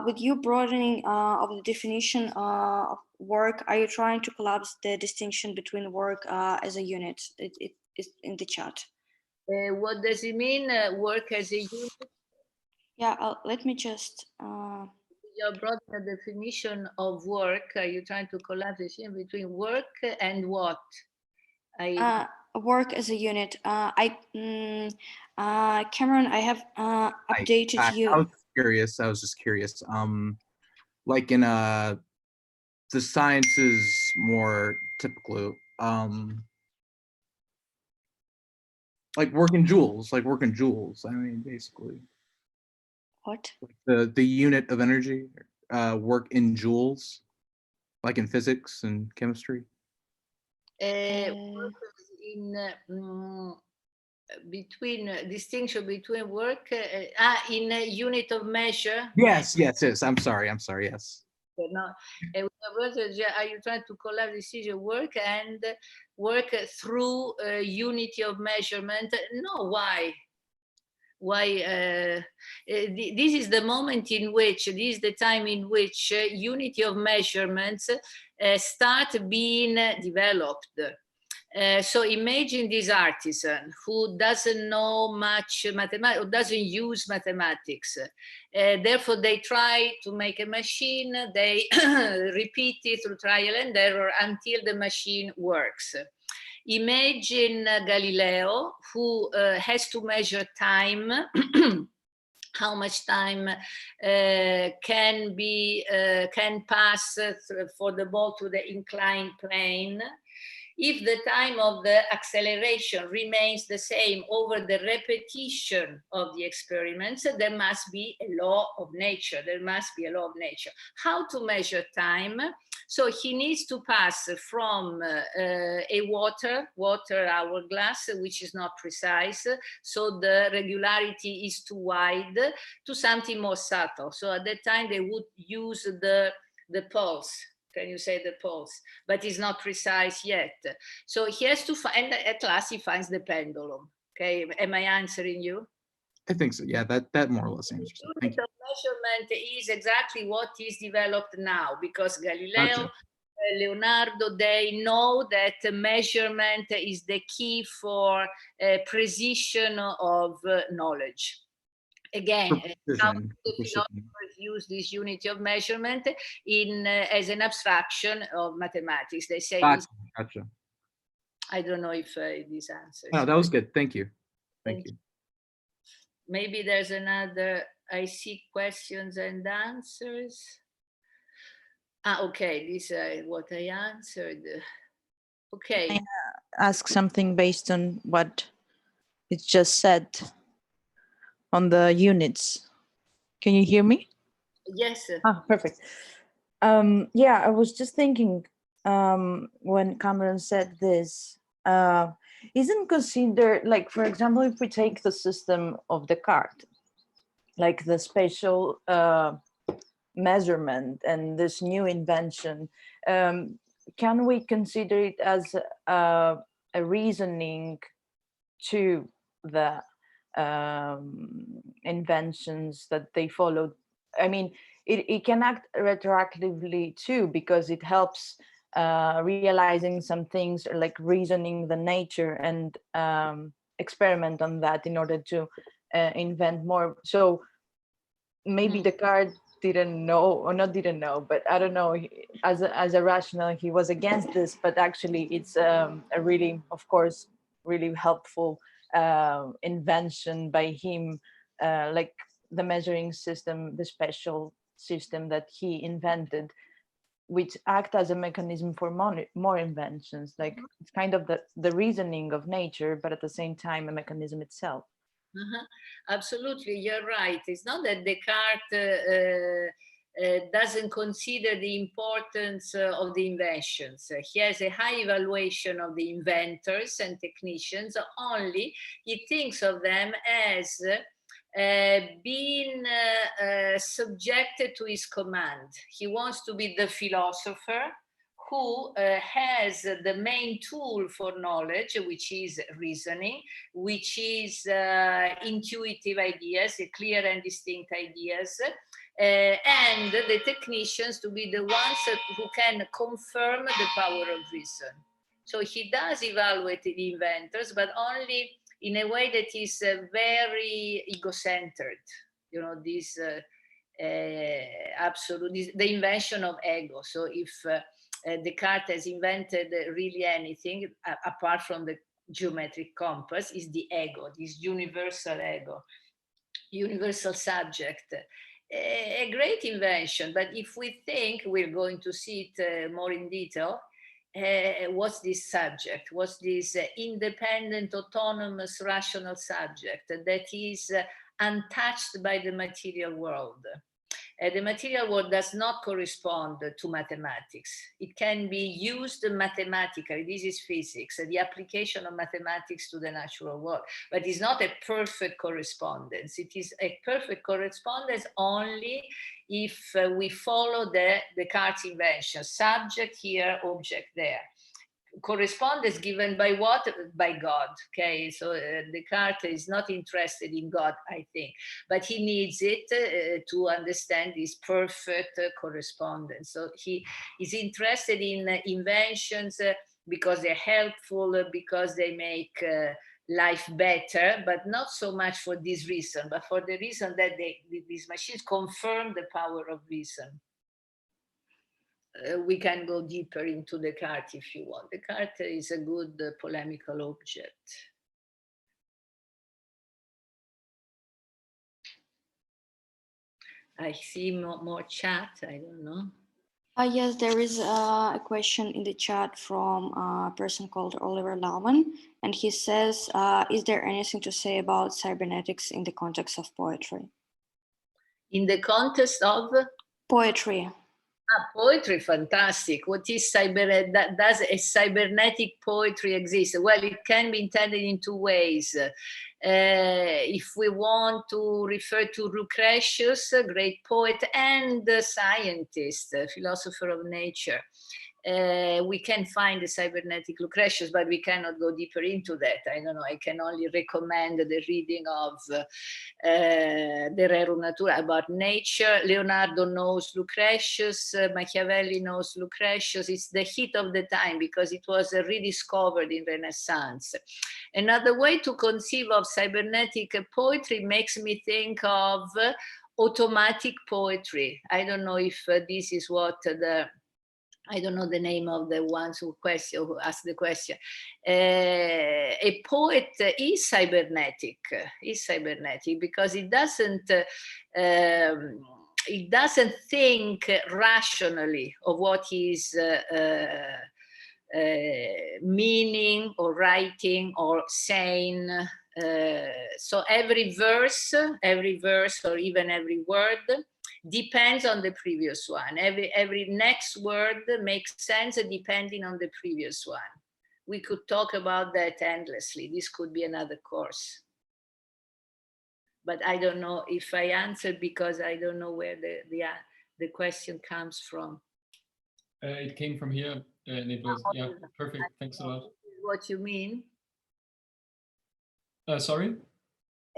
Speaker 2: With you broadening of the definition of work, are you trying to collapse the distinction between work as a unit? It is in the chat.
Speaker 3: What does it mean, work as a unit?
Speaker 2: Yeah, let me just...
Speaker 3: Your broad definition of work, are you trying to collapse the distinction between work and what?
Speaker 2: Work as a unit. Cameron, I have updated you.
Speaker 12: I was just curious. Like in the sciences more typically, like working joules. I mean, basically.
Speaker 2: What?
Speaker 12: Like the unit of energy, work in joules, like in physics and chemistry.
Speaker 3: In between distinction between work in a unit of measure.
Speaker 12: Yes. I'm sorry. Yes.
Speaker 3: No, are you trying to collapse decision work and work through unity of measurement? No, why? This is the moment in which, this is the time in which unity of measurements start being developed. So imagine this artisan who doesn't know much mathematics, or doesn't use mathematics. Therefore, they try to make a machine, they repeat it through trial and error until the machine works. Imagine Galileo, who has to measure time, how much time can pass for the ball to the inclined plane. If the time of the acceleration remains the same over the repetition of the experiments, there must be a law of nature. How to measure time? So he needs to pass from a water hourglass, which is not precise, so the regularity is too wide, to something more subtle. So at that time they would use the pulse. Can you say the pulse? But it's not precise yet. So he has to find, at last he finds the pendulum. Okay, am I answering you?
Speaker 12: I think so. Yeah, that more or less answers it. Thank you.
Speaker 3: Measurement is exactly what is developed now, because Galileo,
Speaker 12: Gotcha.
Speaker 3: Leonardo, they know that measurement is the key for precision of knowledge. Again, how the philosophers use this unity of measurement in as an abstraction of mathematics. They say,
Speaker 12: Gotcha.
Speaker 3: I don't know if this answers.
Speaker 12: No, that was good. Thank you. Thank you.
Speaker 3: Maybe there's another, I see questions and answers. Okay, these are what I answered. Okay.
Speaker 10: Can I ask something based on what it just said on the units? Can you hear me?
Speaker 3: Yes.
Speaker 10: Perfect. Yeah, I was just thinking when Cameron said this, isn't considered, like, for example, if we take the system of Descartes, like the spatial measurement and this new invention, can we consider it as a reasoning to the inventions that they followed? I mean, it can act retroactively too, because it helps realizing some things, or like reasoning the nature and experiment on that in order to invent more. So maybe Descartes didn't know, or not didn't know, but I don't know, as a rational, he was against this, but actually it's a really, of course, really helpful invention by him, like the measuring system, the special system that he invented, which act as a mechanism for more inventions. Like it's kind of the reasoning of nature, but at the same time a mechanism itself.
Speaker 3: Absolutely, you're right. It's not that Descartes doesn't consider the importance of the inventions. He has a high evaluation of the inventors and technicians, only he thinks of them as being subjected to his command. He wants to be the philosopher who has the main tool for knowledge, which is reasoning, which is intuitive ideas, clear and distinct ideas, and the technicians to be the ones who can confirm the power of reason. So he does evaluate the inventors, but only in a way that is very ego-centered. You know, this the invention of ego. So if Descartes has invented really anything apart from the geometric compass, is the ego, this universal ego, universal subject. A great invention, but if we think, we're going to see it more in detail, what's this subject? What's this independent, autonomous, rational subject that is untouched by the material world? The material world does not correspond to mathematics. It can be used mathematically. This is physics, the application of mathematics to the natural world. But it's not a perfect correspondence. It is a perfect correspondence only if we follow the Descartes invention. Subject here, object there. Correspondence given by what? By God. Okay, so Descartes is not interested in God, I think, but he needs it to understand this perfect correspondence. So he is interested in inventions because they're helpful, because they make life better, but not so much for this reason, but for the reason that these machines confirm the power of reason. We can go deeper into Descartes if you want. Descartes is a good polemical object. I see more chat, I don't know.
Speaker 2: Yes, there is a question in the chat from a person called Oliver Lauman, and he says, is there anything to say about cybernetics in the context of poetry?
Speaker 3: In the context of?
Speaker 2: Poetry.
Speaker 3: Poetry, fantastic. What is cybernetic? Does a cybernetic poetry exist? Well, it can be intended in two ways. If we want to refer to Lucretius, a great poet and scientist, philosopher of nature, we can find the cybernetic Lucretius, but we cannot go deeper into that. I don't know, I can only recommend the reading of De Rerum Natura about nature. Leonardo knows Lucretius, Machiavelli knows Lucretius. It's the heat of the time because it was rediscovered in Renaissance. Another way to conceive of cybernetic poetry makes me think of automatic poetry. I don't know if this is what I don't know the name of the ones who asked the question. A poet is cybernetic because it doesn't think rationally of what is meaning or writing or saying. So every verse or even every word depends on the previous one. Every next word makes sense depending on the previous one. We could talk about that endlessly. This could be another course. But I don't know if I answered because I don't know where the question comes from.
Speaker 13: It came from here and it was, yeah, perfect. Thanks a lot.
Speaker 3: What you mean?
Speaker 13: Sorry?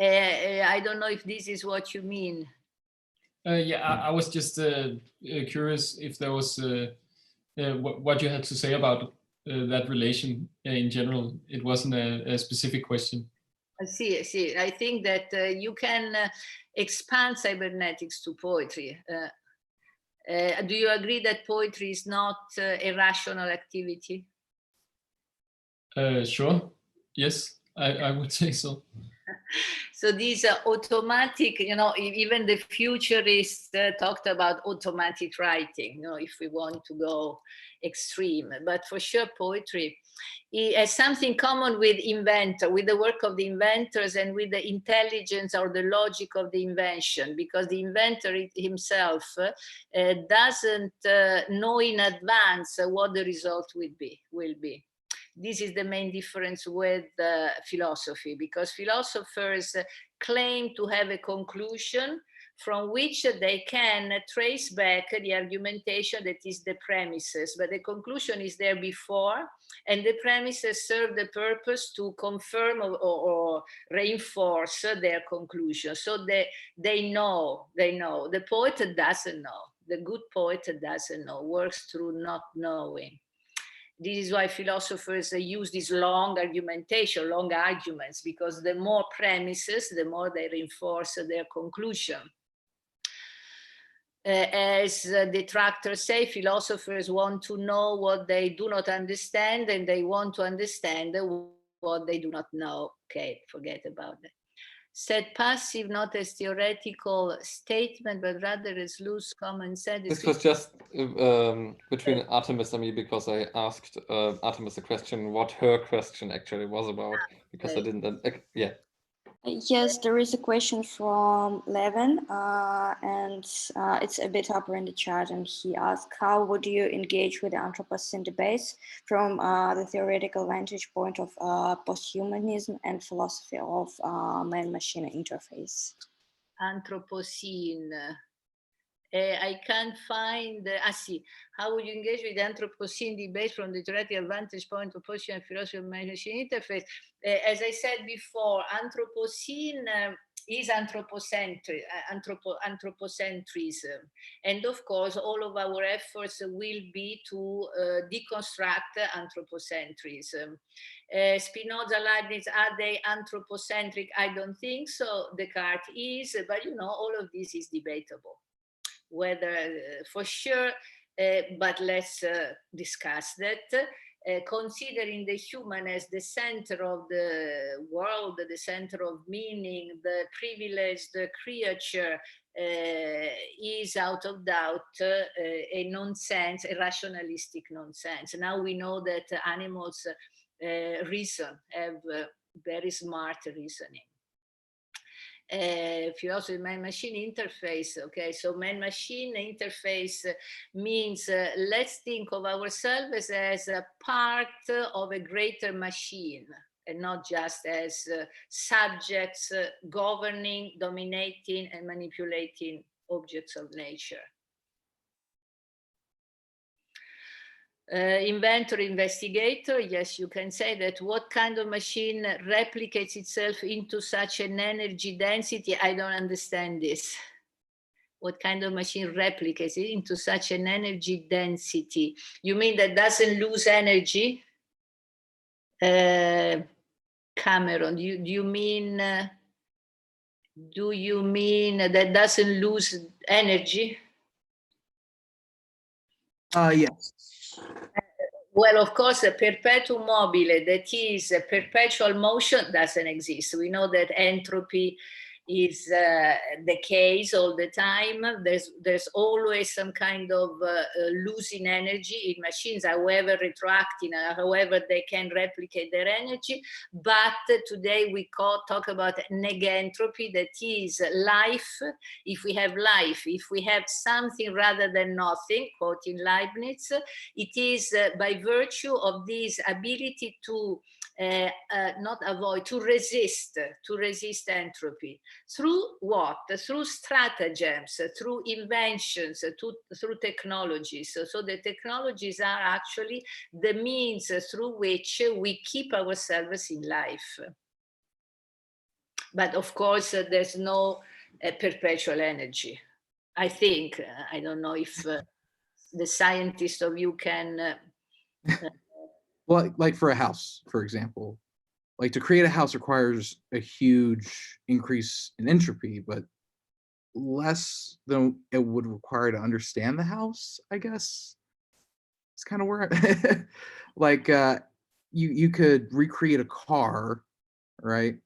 Speaker 3: I don't know if this is what you mean.
Speaker 13: Yeah, I was just curious if there was what you had to say about that relation in general. It wasn't a specific question.
Speaker 3: I see. I think that you can expand cybernetics to poetry. Do you agree that poetry is not a rational activity?
Speaker 13: Sure. Yes, I would say so.
Speaker 3: So these are automatic, even the futurists talked about automatic writing, if we want to go extreme. But for sure, poetry has something common with with the work of the inventors and with the intelligence or the logic of the invention, because the inventor himself doesn't know in advance what the result will be. This is the main difference with philosophy, because philosophers claim to have a conclusion from which they can trace back the argumentation that is the premises, but the conclusion is there before, and the premises serve the purpose to confirm or reinforce their conclusion. So they know. The poet doesn't know. The good poet doesn't know, works through not knowing. This is why philosophers use this long arguments, because the more premises, the more they reinforce their conclusion. As detractors say, philosophers want to know what they do not understand, and they want to understand what they do not know. Okay, forget about that. Said passive not as theoretical statement, but rather as loose common sense.
Speaker 4: This was just between Artemis and me, because I asked Artemis a question, what her question actually was about, because I didn't, yeah.
Speaker 2: Yes, there is a question from Levin, and it's a bit upper in the chat, and he asked, how would you engage with the Anthropocene debates from the theoretical vantage point of posthumanism and philosophy of man-machine interface?
Speaker 3: Anthropocene. I can't find, how would you engage with the Anthropocene debate from the theoretical vantage point of posthuman philosophy of man-machine interface? As I said before, Anthropocene is anthropocentrism. And of course, all of our efforts will be to deconstruct anthropocentrism. Spinoza, Leibniz, are they anthropocentric? I don't think so. Descartes is, but all of this is debatable. Whether for sure, but let's discuss that. Considering the human as the center of the world, the center of meaning, the privileged creature is out of doubt a nonsense, a rationalistic nonsense. Now we know that animals reason, have very smart reasoning. Philosophy man-machine interface. Okay, so man-machine interface means let's think of ourselves as a part of a greater machine, and not just as subjects governing, dominating, and manipulating objects of nature. Inventor, investigator, yes, you can say that. What kind of machine replicates itself into such an energy density? I don't understand this. What kind of machine replicates it into such an energy density? You mean that doesn't lose energy? Cameron, do you mean that doesn't lose energy?
Speaker 12: Yes.
Speaker 3: Well, of course, a perpetuum mobile, that is a perpetual motion, doesn't exist. We know that entropy is the case all the time. There's always some kind of losing energy in machines, however retroacting, however they can replicate their energy. But today we talk about negentropy, that is life. If we have life, if we have something rather than nothing, quoting Leibniz, it is by virtue of this ability to not avoid, to resist entropy. Through what? Through stratagems, through inventions, through technologies. So the technologies are actually the means through which we keep ourselves in life. But of course, there's no perpetual energy. I think, I don't know if the scientist of you can.
Speaker 12: Well, like for a house, for example, like to create a house requires a huge increase in entropy, but less than it would require to understand the house, I guess. It's kind of where like you could recreate a car, right?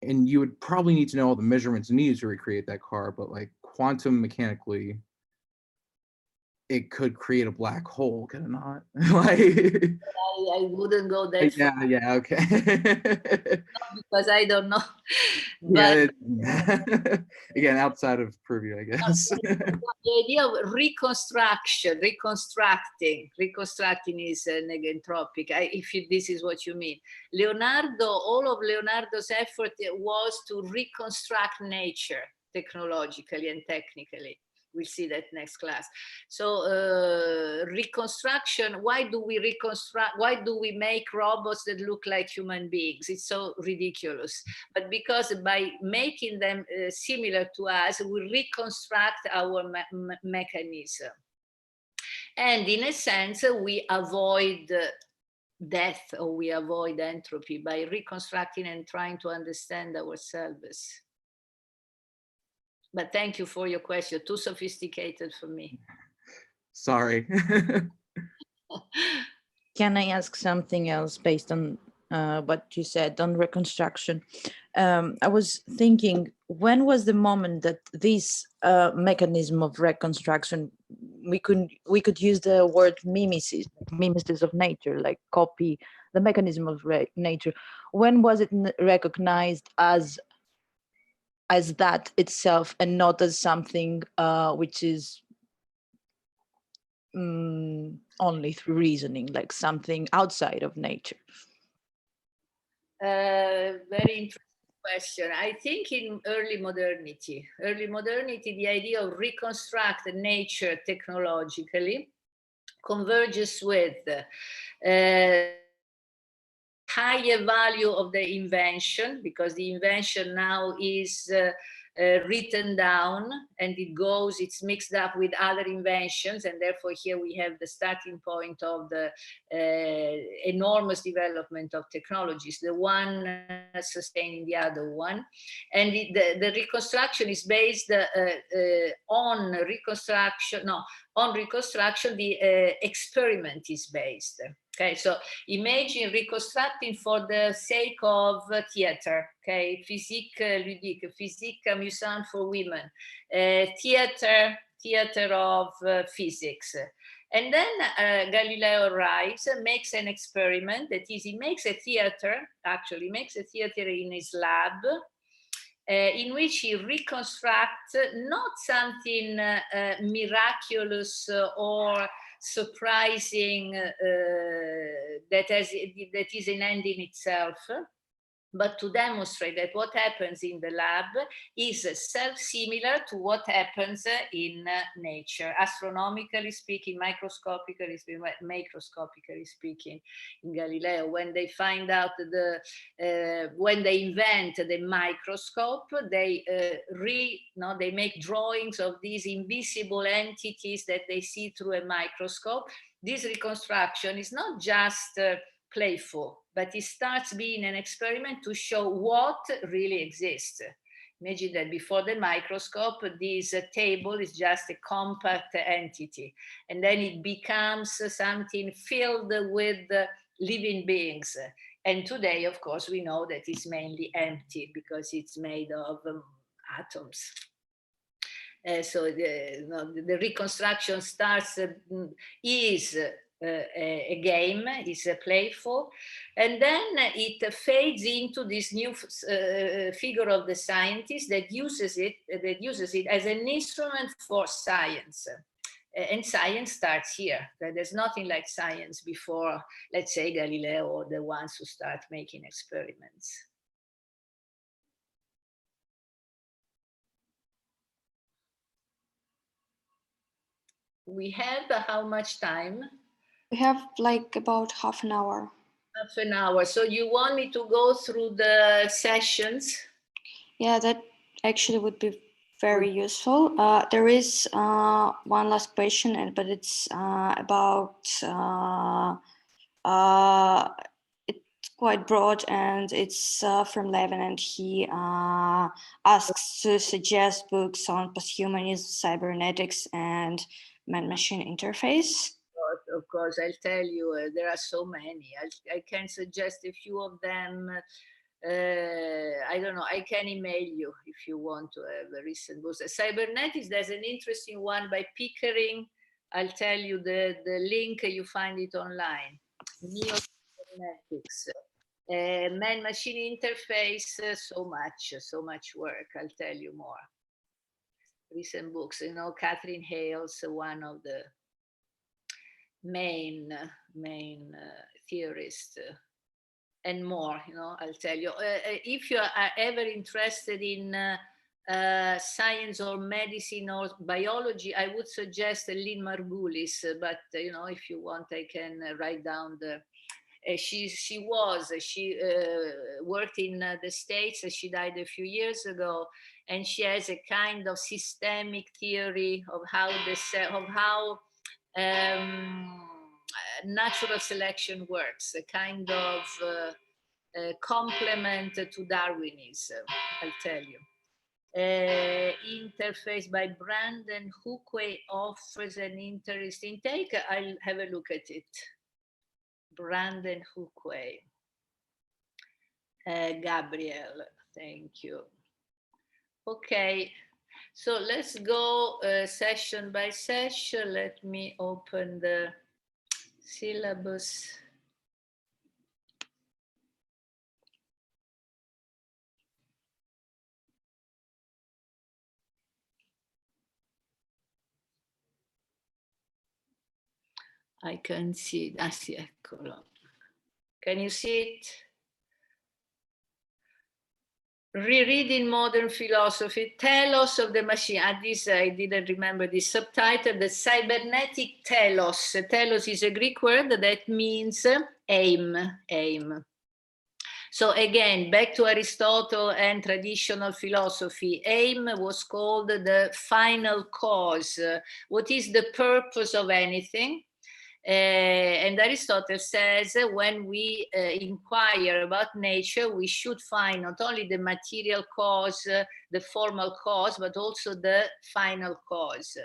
Speaker 12: And you would probably need to know all the measurements needed to recreate that car, but like quantum mechanically, it could create a black hole, could it not? Like
Speaker 3: I wouldn't go that far.
Speaker 12: yeah, okay.
Speaker 3: Because I don't know. But
Speaker 12: yeah, again, outside of purview, I guess.
Speaker 3: the idea of reconstruction, reconstructing is negentropic. If this is what you mean. All of Leonardo's effort was to reconstruct nature technologically and technically. We'll see that next class. So reconstruction, why do we reconstruct? Why do we make robots that look like human beings? It's so ridiculous. But because by making them similar to us, we reconstruct our mechanism. And in a sense, we avoid death, or we avoid entropy by reconstructing and trying to understand ourselves. But thank you for your question. Too sophisticated for me.
Speaker 12: Sorry.
Speaker 10: Can I ask something else based on what you said on reconstruction? I was thinking, when was the moment that this mechanism of reconstruction, we could use the word mimesis of nature, like copy the mechanism of nature. When was it recognized as that itself and not as something which is only through reasoning, like something outside of nature?
Speaker 3: Very interesting question. I think in early modernity, the idea of reconstruct nature technologically converges with higher value of the invention, because the invention now is written down and it's mixed up with other inventions, and therefore here we have the starting point of the enormous development of technologies, the one sustaining the other one. And the reconstruction is based on reconstruction, the experiment is based. Okay, so imagine reconstructing for the sake of theater, okay, physique ludique, physique amusante for women, theater of physics. And then Galileo arrives, makes an experiment, that is, he makes a theater in his lab, in which he reconstructs not something miraculous or surprising that is an end in itself, but to demonstrate that what happens in the lab is self-similar to what happens in nature, astronomically speaking, microscopically speaking, macroscopically speaking. In Galileo, when they find out when they invent the microscope, they they make drawings of these invisible entities that they see through a microscope. This reconstruction is not just playful, but it starts being an experiment to show what really exists. Imagine that before the microscope, this table is just a compact entity, and then it becomes something filled with living beings. And today, of course, we know that it's mainly empty because it's made of atoms. So the reconstruction starts, is a game, is playful, and then it fades into this new figure of the scientist that uses it as an instrument for science. And science starts here. There's nothing like science before, let's say, Galileo or the ones who start making experiments. We have how much time?
Speaker 2: We have like about half an hour.
Speaker 3: Half an hour. So you want me to go through the sessions?
Speaker 2: Yeah, that actually would be very useful. There is one last question, but it's about it's quite broad, and it's from Levin, and he asks to suggest books on posthumanism, cybernetics, and man-machine interface.
Speaker 3: Of course, I'll tell you, there are so many. I can suggest a few of them. I don't know, I can email you if you want to have a recent books. Cybernetics, there's an interesting one by Pickering. I'll tell you the link, you find it online. Neo-cybernetics. Man-machine interface, so much work. I'll tell you more. Recent books, you know, Katherine Hayles, one of the main theorists, and more, you know, I'll tell you. If you are ever interested in science or medicine or biology, I would suggest Lynn Margulis, but you know, if you want, I can write down the she worked in the States. She died a few years ago, and she has a kind of systemic theory of how natural selection works, a kind of complement to Darwinism, I'll tell you. Interface by Brandon Hookway offers an interesting take. I'll have a look at it. Brandon Hookway. Gabriel, thank you. Okay, so let's go session by session. Let me open the syllabus. I can see it. Sì, eccolo. Can you see it? Rereading modern philosophy, telos of the machine. This I didn't remember the subtitle. The cybernetic telos. Telos is a Greek word that means aim. So again, back to Aristotle and traditional philosophy. Aim was called the final cause. What is the purpose of anything? And Aristotle says when we inquire about nature, we should find not only the material cause, the formal cause, but also the final cause.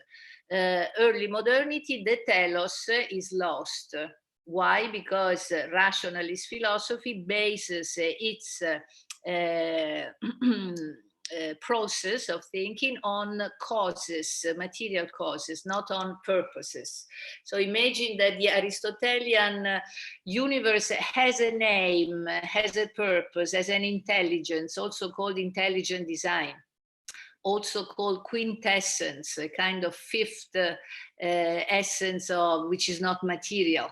Speaker 3: Early modernity, the telos is lost. Why? Because rationalist philosophy bases its process of thinking on causes, material causes, not on purposes. So imagine that the Aristotelian universe has a name, has a purpose, has an intelligence, also called intelligent design, also called quintessence, a kind of fifth essence of which is not material.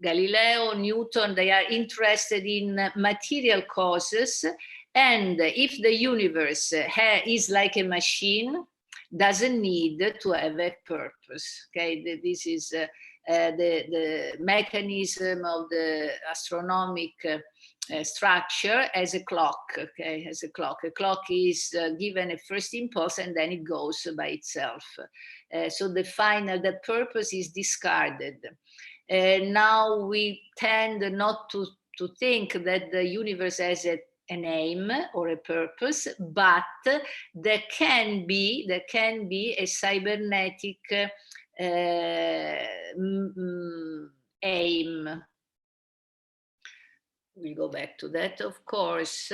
Speaker 3: Galileo, Newton, they are interested in material causes, and if the universe is like a machine, doesn't need to have a purpose. Okay, this is the mechanism of the astronomic structure as a clock. Okay, as a clock. A clock is given a first impulse and then it goes by itself. So the purpose is discarded. Now we tend not to think that the universe has an aim or a purpose, but there can be a cybernetic aim. We'll go back to that, of course.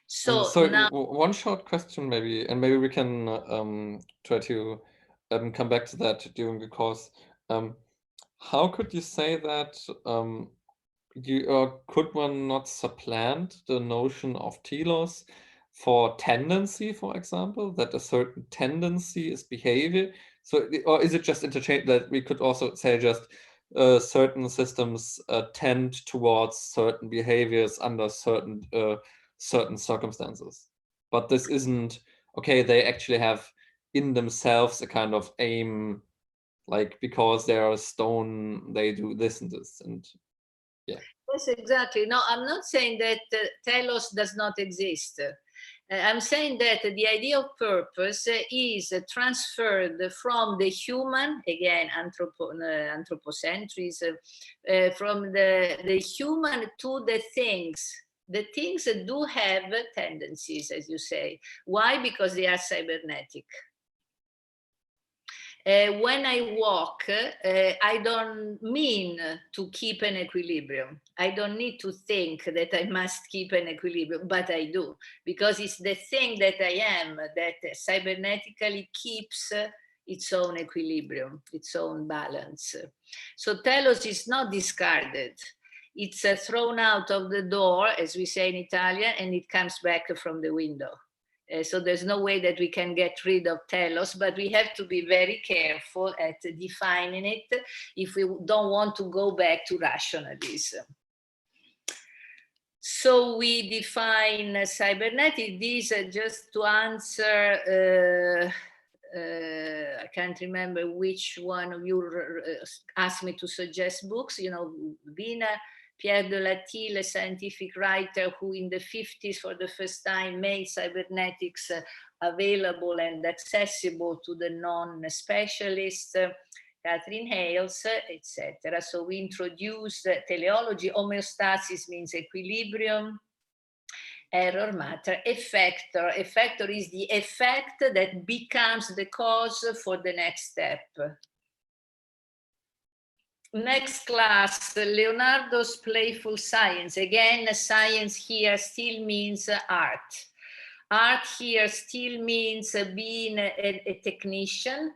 Speaker 3: So now,
Speaker 4: one short question maybe, and maybe we can try to come back to that during the course. How could you say that could one not supplant the notion of telos for tendency, for example, that a certain tendency is behavior? So, or is it just interchange that we could also say just certain systems tend towards certain behaviors under certain circumstances, but this isn't okay. They actually have in themselves a kind of aim. Like because they are a stone, they do this and this, and yeah.
Speaker 3: Yes, exactly. No, I'm not saying that telos does not exist. I'm saying that the idea of purpose is transferred from the human, again, anthropocentrism, from the human to the things. The things do have tendencies, as you say. Why? Because they are cybernetic. When I walk, I don't mean to keep an equilibrium. I don't need to think that I must keep an equilibrium, but I do, because it's the thing that I am that cybernetically keeps its own equilibrium, its own balance. So telos is not discarded. It's thrown out of the door, as we say in Italian, and it comes back from the window. So there's no way that we can get rid of telos, but we have to be very careful at defining it if we don't want to go back to rationalism. So we define cybernetic. These are just to answer, I can't remember which one of you asked me to suggest books, you know, Wiener, Pierre De Latil, a scientific writer who in the 50s for the first time made cybernetics available and accessible to the non-specialists, Katherine Hayles, etc. So we introduced teleology. Homeostasis means equilibrium. Error matter. Effector. Effector is the effect that becomes the cause for the next step. Next class, Leonardo's playful science. Again, science here still means art. Art here still means being a technician.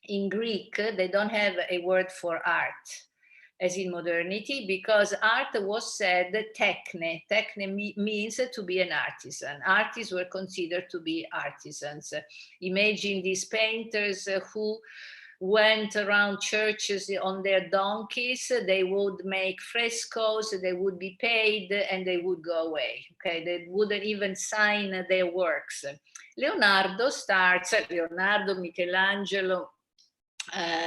Speaker 3: In Greek, they don't have a word for art, as in modernity, because art was said techne. Techne means to be an artisan. Artists were considered to be artisans. Imagine these painters who went around churches on their donkeys. They would make frescoes, they would be paid, and they would go away. Okay, they wouldn't even sign their works. Leonardo, Michelangelo,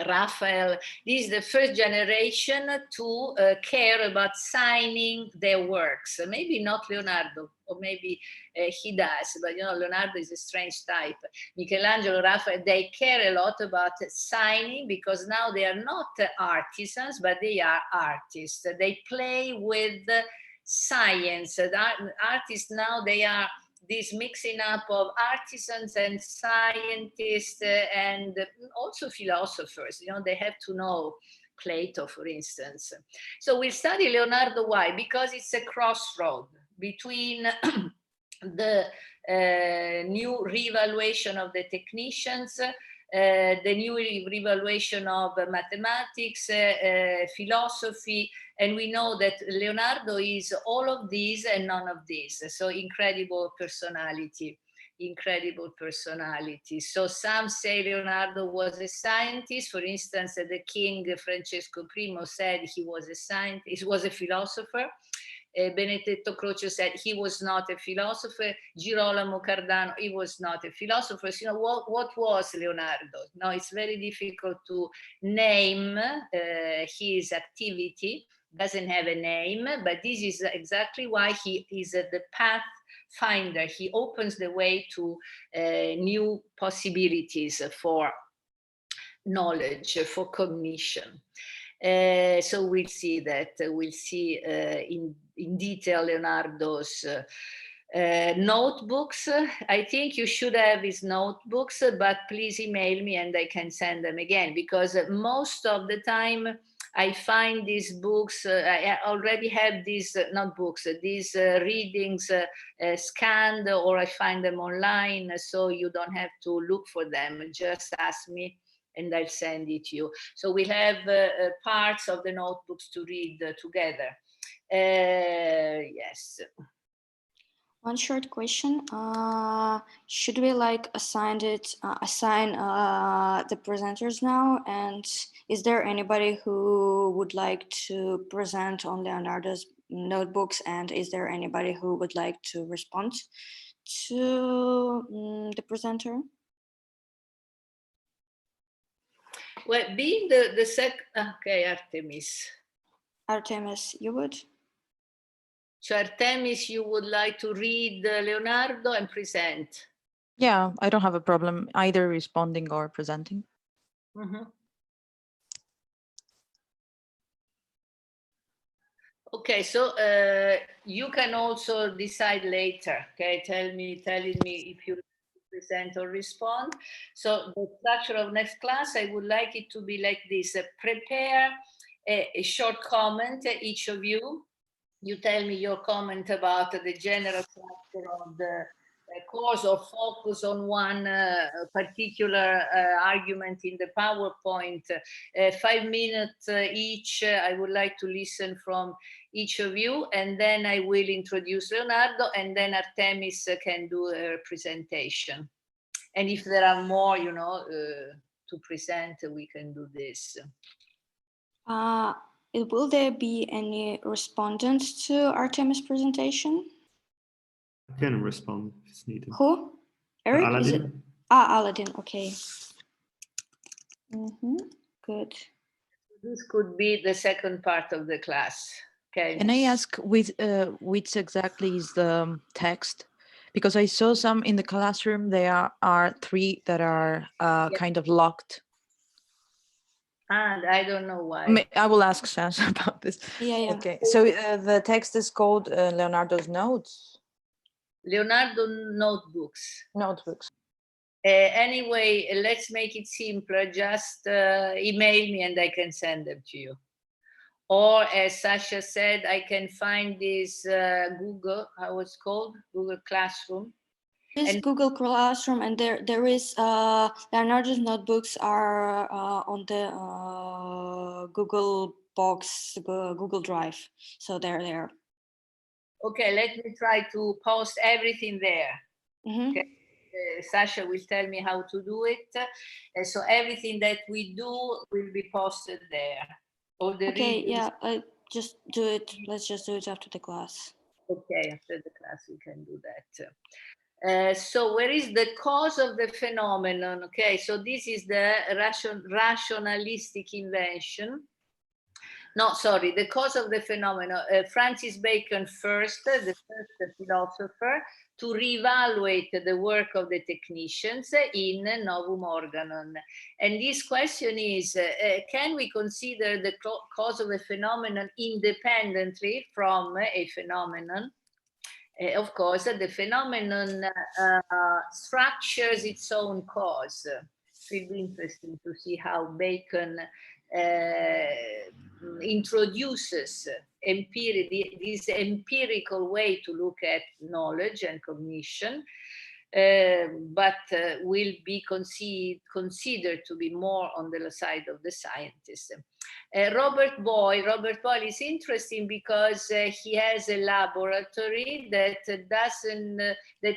Speaker 3: Raphael, this is the first generation to care about signing their works. Maybe not Leonardo, or maybe he does, but you know, Leonardo is a strange type. Michelangelo, Raphael, they care a lot about signing because now they are not artisans, but they are artists. They play with science. Artists now, they are this mixing up of artisans and scientists and also philosophers. You know, they have to know Plato, for instance. So we study Leonardo. Why? Because it's a crossroad between the new reevaluation of the technicians, the new reevaluation of mathematics, philosophy, and we know that Leonardo is all of these and none of these. So incredible personality, incredible personality. So some say Leonardo was a scientist. For instance, the king Francesco I said he was a scientist, he was a philosopher. Benedetto Croce said he was not a philosopher. Girolamo Cardano, he was not a philosopher. So, you know, what was Leonardo? Now, it's very difficult to name his activity. Doesn't have a name, but this is exactly why he is the pathfinder. He opens the way to new possibilities for knowledge, for cognition. So we'll see that. We'll see in detail Leonardo's notebooks. I think you should have his notebooks, but please email me and I can send them again, because most of the time I find these books, I already have these, not books, these readings scanned, or I find them online, so you don't have to look for them. Just ask me and I'll send it to you. So we'll have parts of the notebooks to read together. Yes.
Speaker 2: One short question. Should we like assign the presenters now? And is there anybody who would like to present on Leonardo's notebooks? And is there anybody who would like to respond to the presenter?
Speaker 3: Well, being the second, okay, Artemis.
Speaker 2: Artemis, you would?
Speaker 3: So Artemis, you would like to read Leonardo and present?
Speaker 10: Yeah, I don't have a problem either responding or presenting.
Speaker 3: Okay, so you can also decide later. Okay, telling me if you present or respond. So the structure of next class, I would like it to be like this: prepare a short comment, each of you. You tell me your comment about the general structure of the course, or focus on one particular argument in the PowerPoint. 5 minutes each. I would like to listen from each of you, and then I will introduce Leonardo, and then Artemis can do a presentation. And if there are more, you know, to present, we can do this.
Speaker 2: Will there be any respondents to Artemis' presentation?
Speaker 5: I can respond if it's needed.
Speaker 2: Who? Eric?
Speaker 5: Aladdin.
Speaker 2: Aladdin, okay. Good.
Speaker 3: This could be the second part of the class. Okay.
Speaker 10: Can I ask which exactly is the text? Because I saw some in the classroom, there are 3 that are kind of locked.
Speaker 3: And I don't know why.
Speaker 10: I will ask Sasha about this.
Speaker 2: Yeah.
Speaker 10: Okay, so the text is called Leonardo's Notes?
Speaker 3: Leonardo Notebooks.
Speaker 10: Notebooks.
Speaker 3: Anyway, let's make it simpler. Just email me and I can send them to you. Or as Sasha said, I can find this Google, how it's called? Google Classroom.
Speaker 2: This Google Classroom, and there is Leonardo's notebooks are on the Google Box, Google Drive. So they're there.
Speaker 3: Okay, let me try to post everything there. Okay. Sasha will tell me how to do it. So everything that we do will be posted there. All the
Speaker 2: okay,
Speaker 3: readings.
Speaker 2: yeah, just do it. Let's just do it after the class.
Speaker 3: Okay, after the class we can do that. So where is the cause of the phenomenon? Okay, so this is the rationalistic invention. No, sorry, the cause of the phenomenon. Francis Bacon first, the first philosopher, to reevaluate the work of the technicians in Novum Organon. And this question is, can we consider the cause of a phenomenon independently from a phenomenon? Of course, the phenomenon structures its own cause. It will be interesting to see how Bacon introduces this empirical way to look at knowledge and cognition, but will be considered to be more on the side of the scientist. Robert Boyle is interesting because he has a laboratory that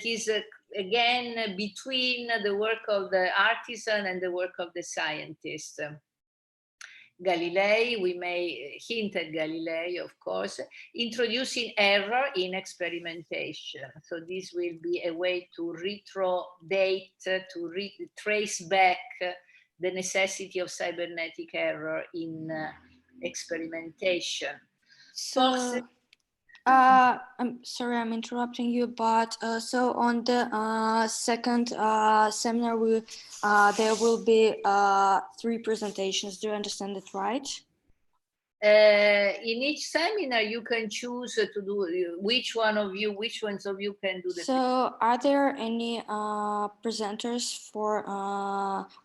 Speaker 3: is again between the work of the artisan and the work of the scientist. Galilei, we may hint at Galilei, of course, introducing error in experimentation. So this will be a way to retrodate, to trace back the necessity of cybernetic error in experimentation.
Speaker 2: So, I'm sorry, I'm interrupting you, but so on the second seminar, there will be 3 presentations. Do you understand it right?
Speaker 3: In each seminar, you can choose to do which ones of you can do the.
Speaker 2: So are there any presenters for,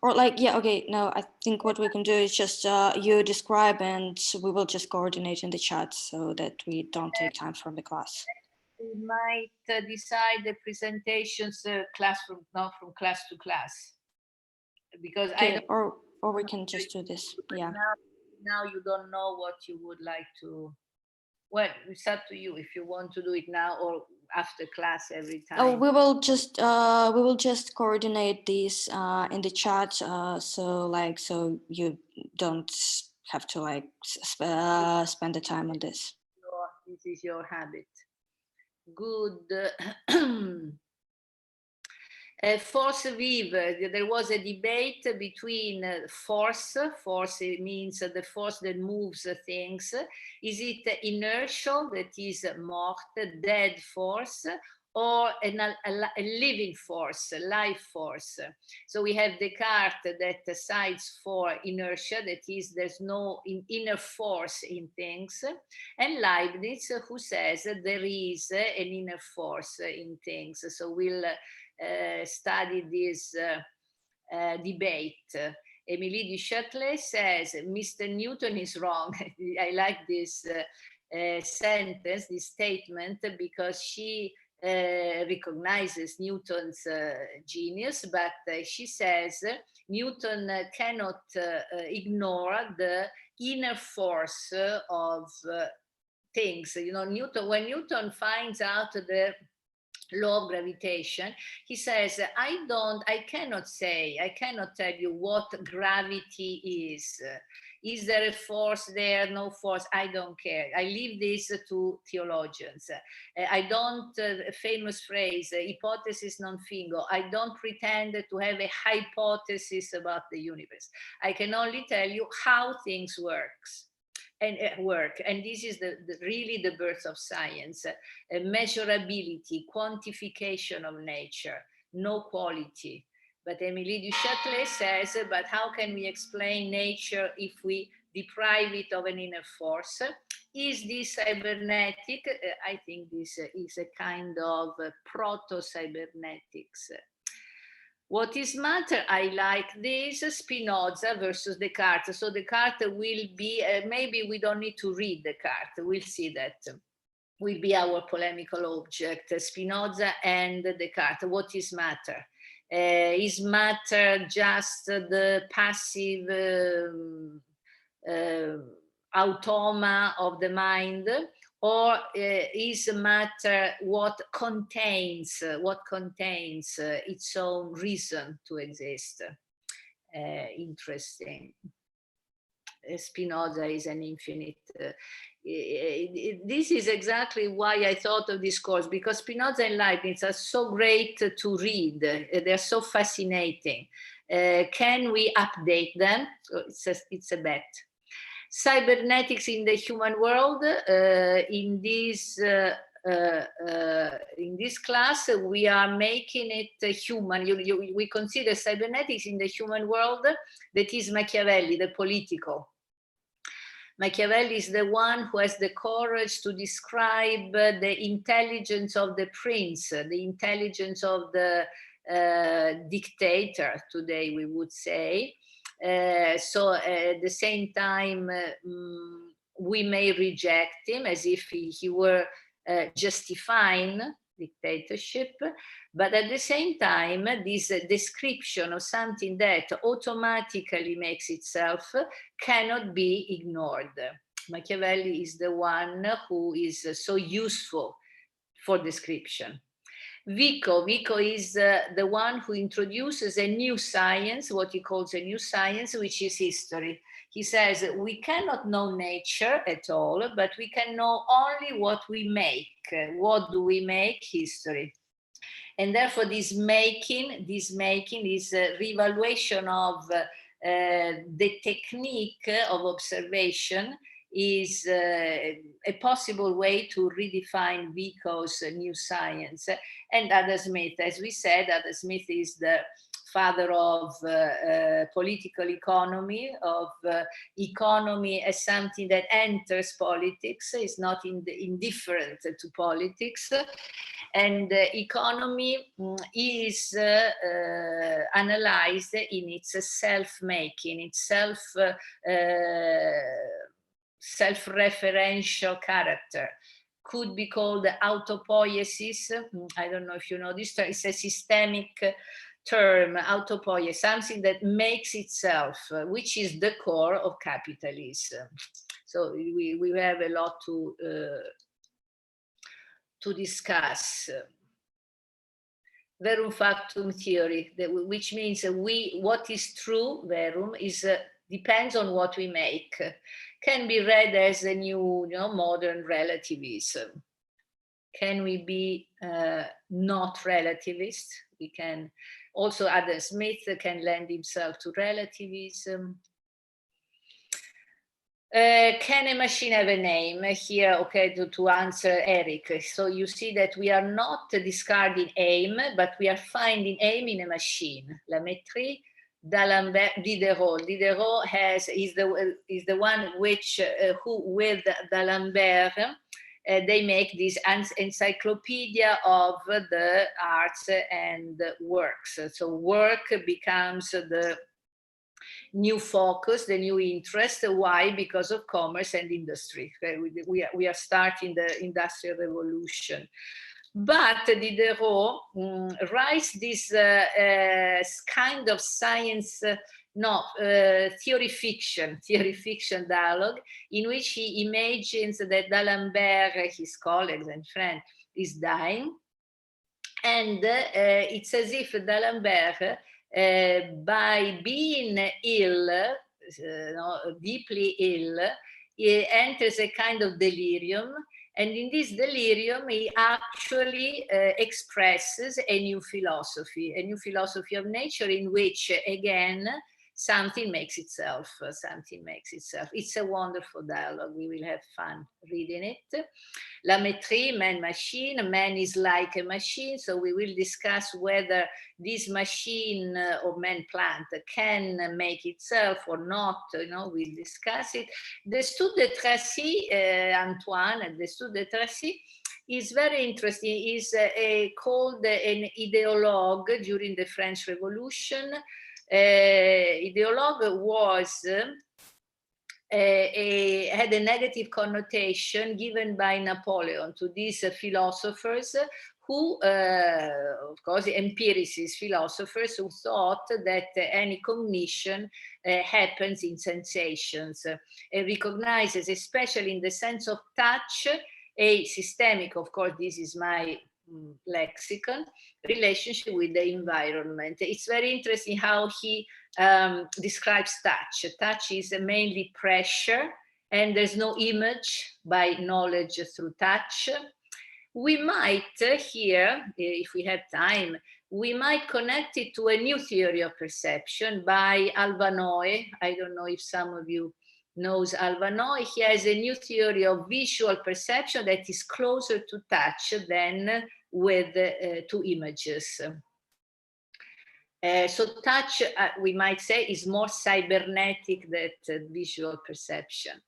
Speaker 2: or like, yeah, okay, no, I think what we can do is just you describe and we will just coordinate in the chat so that we don't take time from the class.
Speaker 3: We might decide the presentations not from class to class. Because
Speaker 2: okay, or we can just do this, yeah.
Speaker 3: Now you don't know what you would like to, well, it's up to you if you want to do it now or after class every time.
Speaker 2: Oh, we will just coordinate these in the chat, so you don't have to like spend the time on this.
Speaker 3: This is your habit. Good. Force vive, there was a debate between force means the force that moves things. Is it inertial, that is morte, dead force, or a living force, a life force? So we have Descartes that decides for inertia, that is, there's no inner force in things, and Leibniz, who says that there is an inner force in things. So we'll study this debate. Émilie du Châtelet says, Mr. Newton is wrong. I like this sentence, this statement, because she recognizes Newton's genius, but she says Newton cannot ignore the inner force of things. You know, Newton, when Newton finds out the law of gravitation, he says, I cannot tell you what gravity is. Is there a force there? No force? I don't care. I leave this to theologians. I don't, famous phrase, hypothesis non fingo. I don't pretend to have a hypothesis about the universe. I can only tell you how things work. And this is really the birth of science. Measurability, quantification of nature, no quality. But Émilie du Châtelet says, but how can we explain nature if we deprive it of an inner force? Is this cybernetic? I think this is a kind of proto-cybernetics. What is matter? I like this, Spinoza versus Descartes. So Descartes will be, maybe we don't need to read Descartes, we'll see that. Will be our polemical object, Spinoza and Descartes. What is matter? Is matter just the passive automa of the mind? Or is matter what contains its own reason to exist? Interesting. Spinoza is an infinite. This is exactly why I thought of this course, because Spinoza and Leibniz are so great to read. They're so fascinating. Can we update them? It's a bet. Cybernetics in the human world. In this class, we are making it human. We consider cybernetics in the human world, that is Machiavelli, the political. Machiavelli is the one who has the courage to describe the intelligence of the prince, the intelligence of the dictator, today we would say. So at the same time, we may reject him as if he were justifying dictatorship, but at the same time, this description of something that automatically makes itself cannot be ignored. Machiavelli is the one who is so useful for description. Vico is the one who introduces a new science, what he calls a new science, which is history. He says we cannot know nature at all, but we can know only what we make. What do we make? History. And therefore this making is a reevaluation of the technique of observation, is a possible way to redefine Vico's new science. And Adam Smith, as we said, Adam Smith is the father of political economy, of economy as something that enters politics, is not indifferent to politics. And economy is analyzed in its self-making, its self-referential character. Could be called autopoiesis. I don't know if you know this term. It's a systemic term, autopoiesis, something that makes itself, which is the core of capitalism. So we have a lot to discuss. Verum factum theory, which means what is true, verum, is depends on what we make. Can be read as a new modern relativism. Can we be not relativist. We can also, Adam Smith can lend himself to relativism. Can a machine have a name? Here, okay, to answer Eric. So you see that we are not discarding aim, but we are finding aim in a machine. La métrie d'Alembert, Diderot. Diderot is the one which who with d'Alembert they make this encyclopedia of the arts and works. So work becomes the new focus, the new interest. Why? Because of commerce and industry. We are starting the Industrial Revolution. But Diderot writes this kind of science, theory fiction dialogue, in which he imagines that d'Alembert, his colleagues and friend, is dying. And it's as if d'Alembert, by being ill, deeply ill, he enters a kind of delirium. And in this delirium, he actually expresses a new philosophy of nature, in which, again, something makes itself. It's a wonderful dialogue. We will have fun reading it. La métrie, man-machine. Man is like a machine. So we will discuss whether this machine or man-plant can make itself or not. We'll discuss it. Destutt de Tracy, Antoine Destutt de Tracy, is very interesting. He's called an ideologue during the French Revolution. Ideologue was had a negative connotation given by Napoleon to these philosophers who, of course, empiricist philosophers who thought that any cognition happens in sensations. It recognizes, especially in the sense of touch, a systemic, of course, this is my lexicon, relationship with the environment. It's very interesting how he describes touch. Touch is mainly pressure, and there's no image by knowledge through touch. We might here, if we have time, we might connect it to a new theory of perception by Alvanoy. I don't know if some of you knows Alvanoy. He has a new theory of visual perception that is closer to touch than with two images. So touch, we might say, is more cybernetic than visual perception.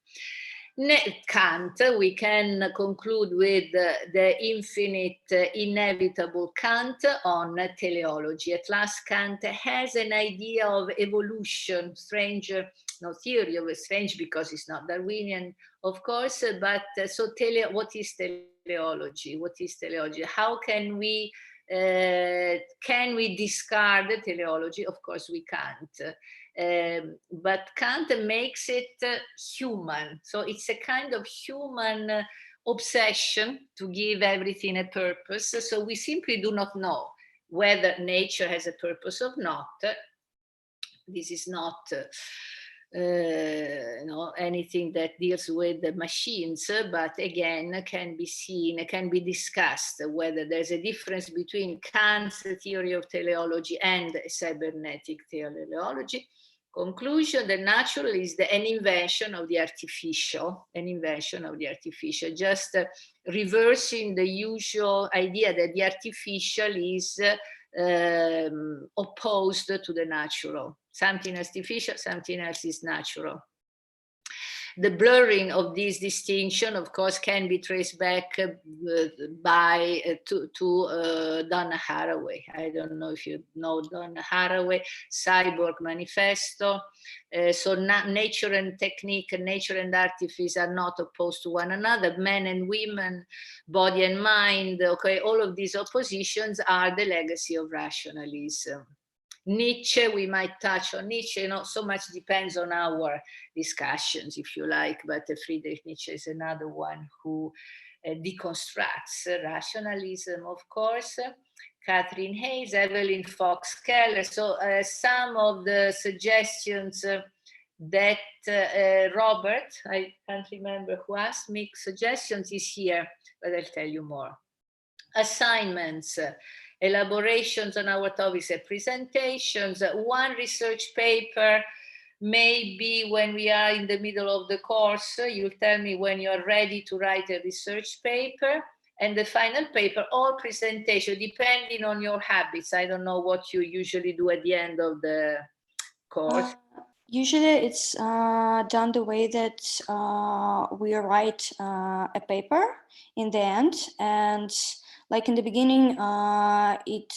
Speaker 3: Kant, we can conclude with the infinite, inevitable Kant on teleology. At last, Kant has an idea of evolution, theory of strange because it's not Darwinian, of course, but so what is teleology? What is teleology? How can we discard teleology? Of course we can't. But Kant makes it human. So it's a kind of human obsession to give everything a purpose. So we simply do not know whether nature has a purpose or not. This is not anything that deals with the machines, but again, can be seen, can be discussed whether there's a difference between Kant's theory of teleology and cybernetic teleology. Conclusion: the natural is an invention of the artificial, just reversing the usual idea that the artificial is opposed to the natural. Something artificial, something else is natural. The blurring of this distinction, of course, can be traced back to Donna Haraway. I don't know if you know Donna Haraway, Cyborg Manifesto. So nature and technique, nature and artifice are not opposed to one another. Men and women, body and mind, okay, all of these oppositions are the legacy of rationalism. Nietzsche, we might touch on Nietzsche, so much depends on our discussions, if you like, but Friedrich Nietzsche is another one who deconstructs rationalism, of course. Katherine Hayles, Evelyn Fox Keller. So some of the suggestions that Robert, I can't remember who asked me suggestions, is here, but I'll tell you more. assignments, elaborations on our topics and presentations, one research paper, maybe when we are in the middle of the course, you'll tell me when you're ready to write a research paper, and the final paper or presentation, depending on your habits. I don't know what you usually do at the end of the course.
Speaker 2: Usually it's done the way that we write a paper in the end, and like in the beginning, it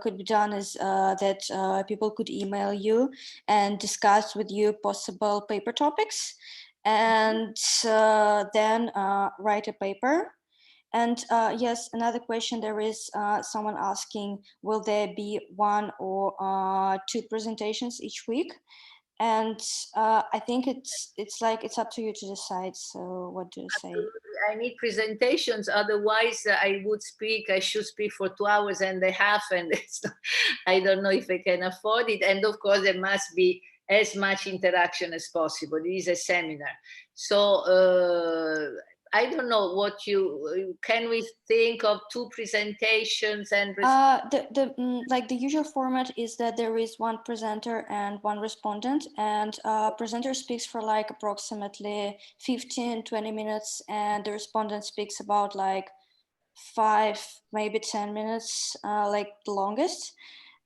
Speaker 2: could be done as that people could email you and discuss with you possible paper topics, and then write a paper. And yes, another question, there is someone asking, will there be one or two presentations each week? And I think it's up to you to decide. So what do you say?
Speaker 3: I need presentations, otherwise I should speak for 2.5 hours, and it's not, I don't know if I can afford it. And of course there must be as much interaction as possible. It is a seminar. So I don't know what can we think of 2 presentations and
Speaker 2: the usual format is that there is one presenter and one respondent, and presenter speaks for like approximately 15-20 minutes, and the respondent speaks about like 5, maybe 10 minutes, like the longest.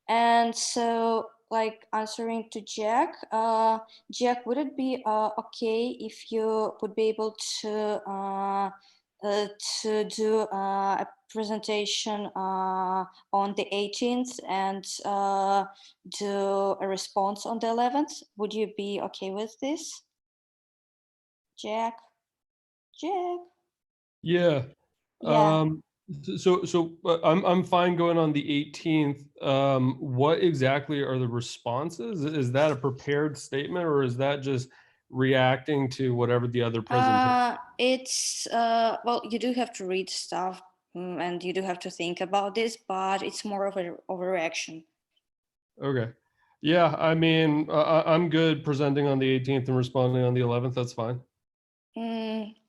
Speaker 2: And so, like, answering to Jack, Jack, would it be okay if you would be able to do a presentation on the 18th and do a response on the 11th? Would you be okay with this, Jack? Jack?
Speaker 11: Yeah.
Speaker 2: Yeah.
Speaker 11: So I'm fine going on the 18th. What exactly are the responses? Is that a prepared statement, or is that just reacting to whatever the other presentation?
Speaker 2: It's well, you do have to read stuff, and you do have to think about this, but it's more of a reaction.
Speaker 11: Okay. Yeah, I mean, I'm good presenting on the 18th and responding on the 11th. That's fine.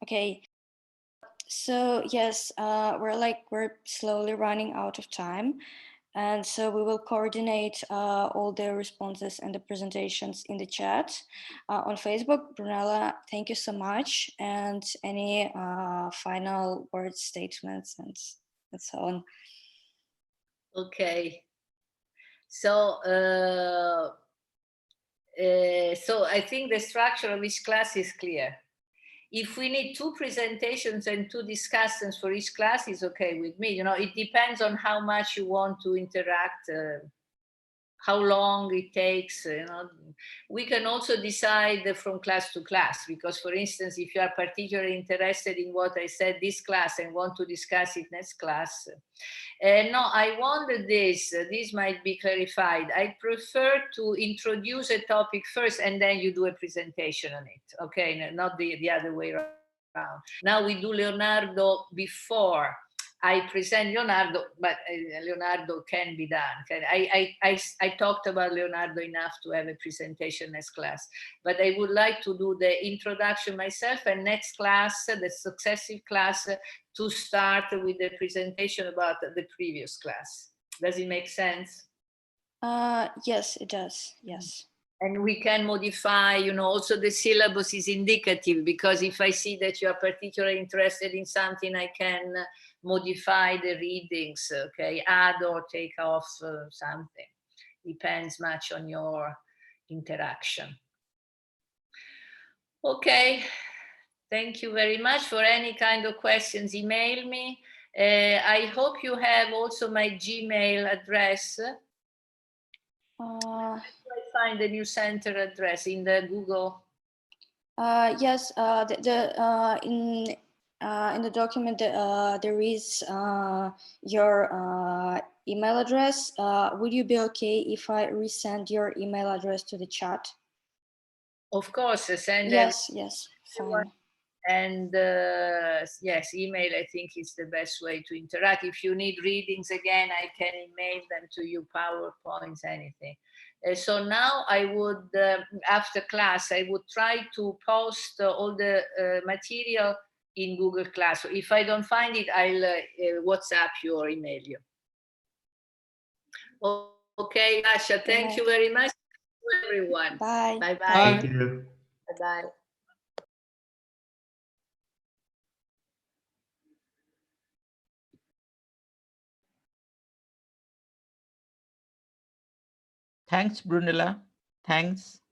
Speaker 2: Okay. So yes, we're slowly running out of time. And so we will coordinate all the responses and the presentations in the chat on Facebook. Brunella, thank you so much. And any final words, statements, and so on.
Speaker 3: Okay. So, so I think the structure of each class is clear. If we need 2 presentations and 2 discussants for each class, is okay with me. You know, it depends on how much you want to interact, how long it takes. You know, we can also decide from class to class, because, for instance, if you are particularly interested in what I said this class and want to discuss it next class, no, I wanted this might be clarified. I prefer to introduce a topic first and then you do a presentation on it. Okay, not the other way around. Now we do Leonardo before I present Leonardo, but Leonardo can be done. I talked about Leonardo enough to have a presentation next class, but I would like to do the introduction myself, and next class, the successive class, to start with the presentation about the previous class. Does it make sense?
Speaker 2: Yes, it does. Yes.
Speaker 3: And we can modify, you know, also the syllabus is indicative, because if I see that you are particularly interested in something, I can modify the readings, okay, add or take off something. Depends much on your interaction. Okay, thank you very much. For any kind of questions, email me. I hope you have also my Gmail address. I find the new center address in the Google.
Speaker 2: Yes, in the document there is your email address. Would you be okay if I resend your email address to the chat?
Speaker 3: Of course, send
Speaker 2: yes, fine.
Speaker 3: And yes, email I think is the best way to interact. If you need readings again, I can email them to you, PowerPoints, anything. So now I would, after class, I would try to post all the material in Google Classroom. If I don't find it, I'll WhatsApp you or email you. Okay, Sasha, thank you very much, everyone.
Speaker 2: Bye.
Speaker 3: Bye-bye.
Speaker 5: Thank you.
Speaker 3: Bye-bye.
Speaker 1: Thanks, Brunella. Thanks.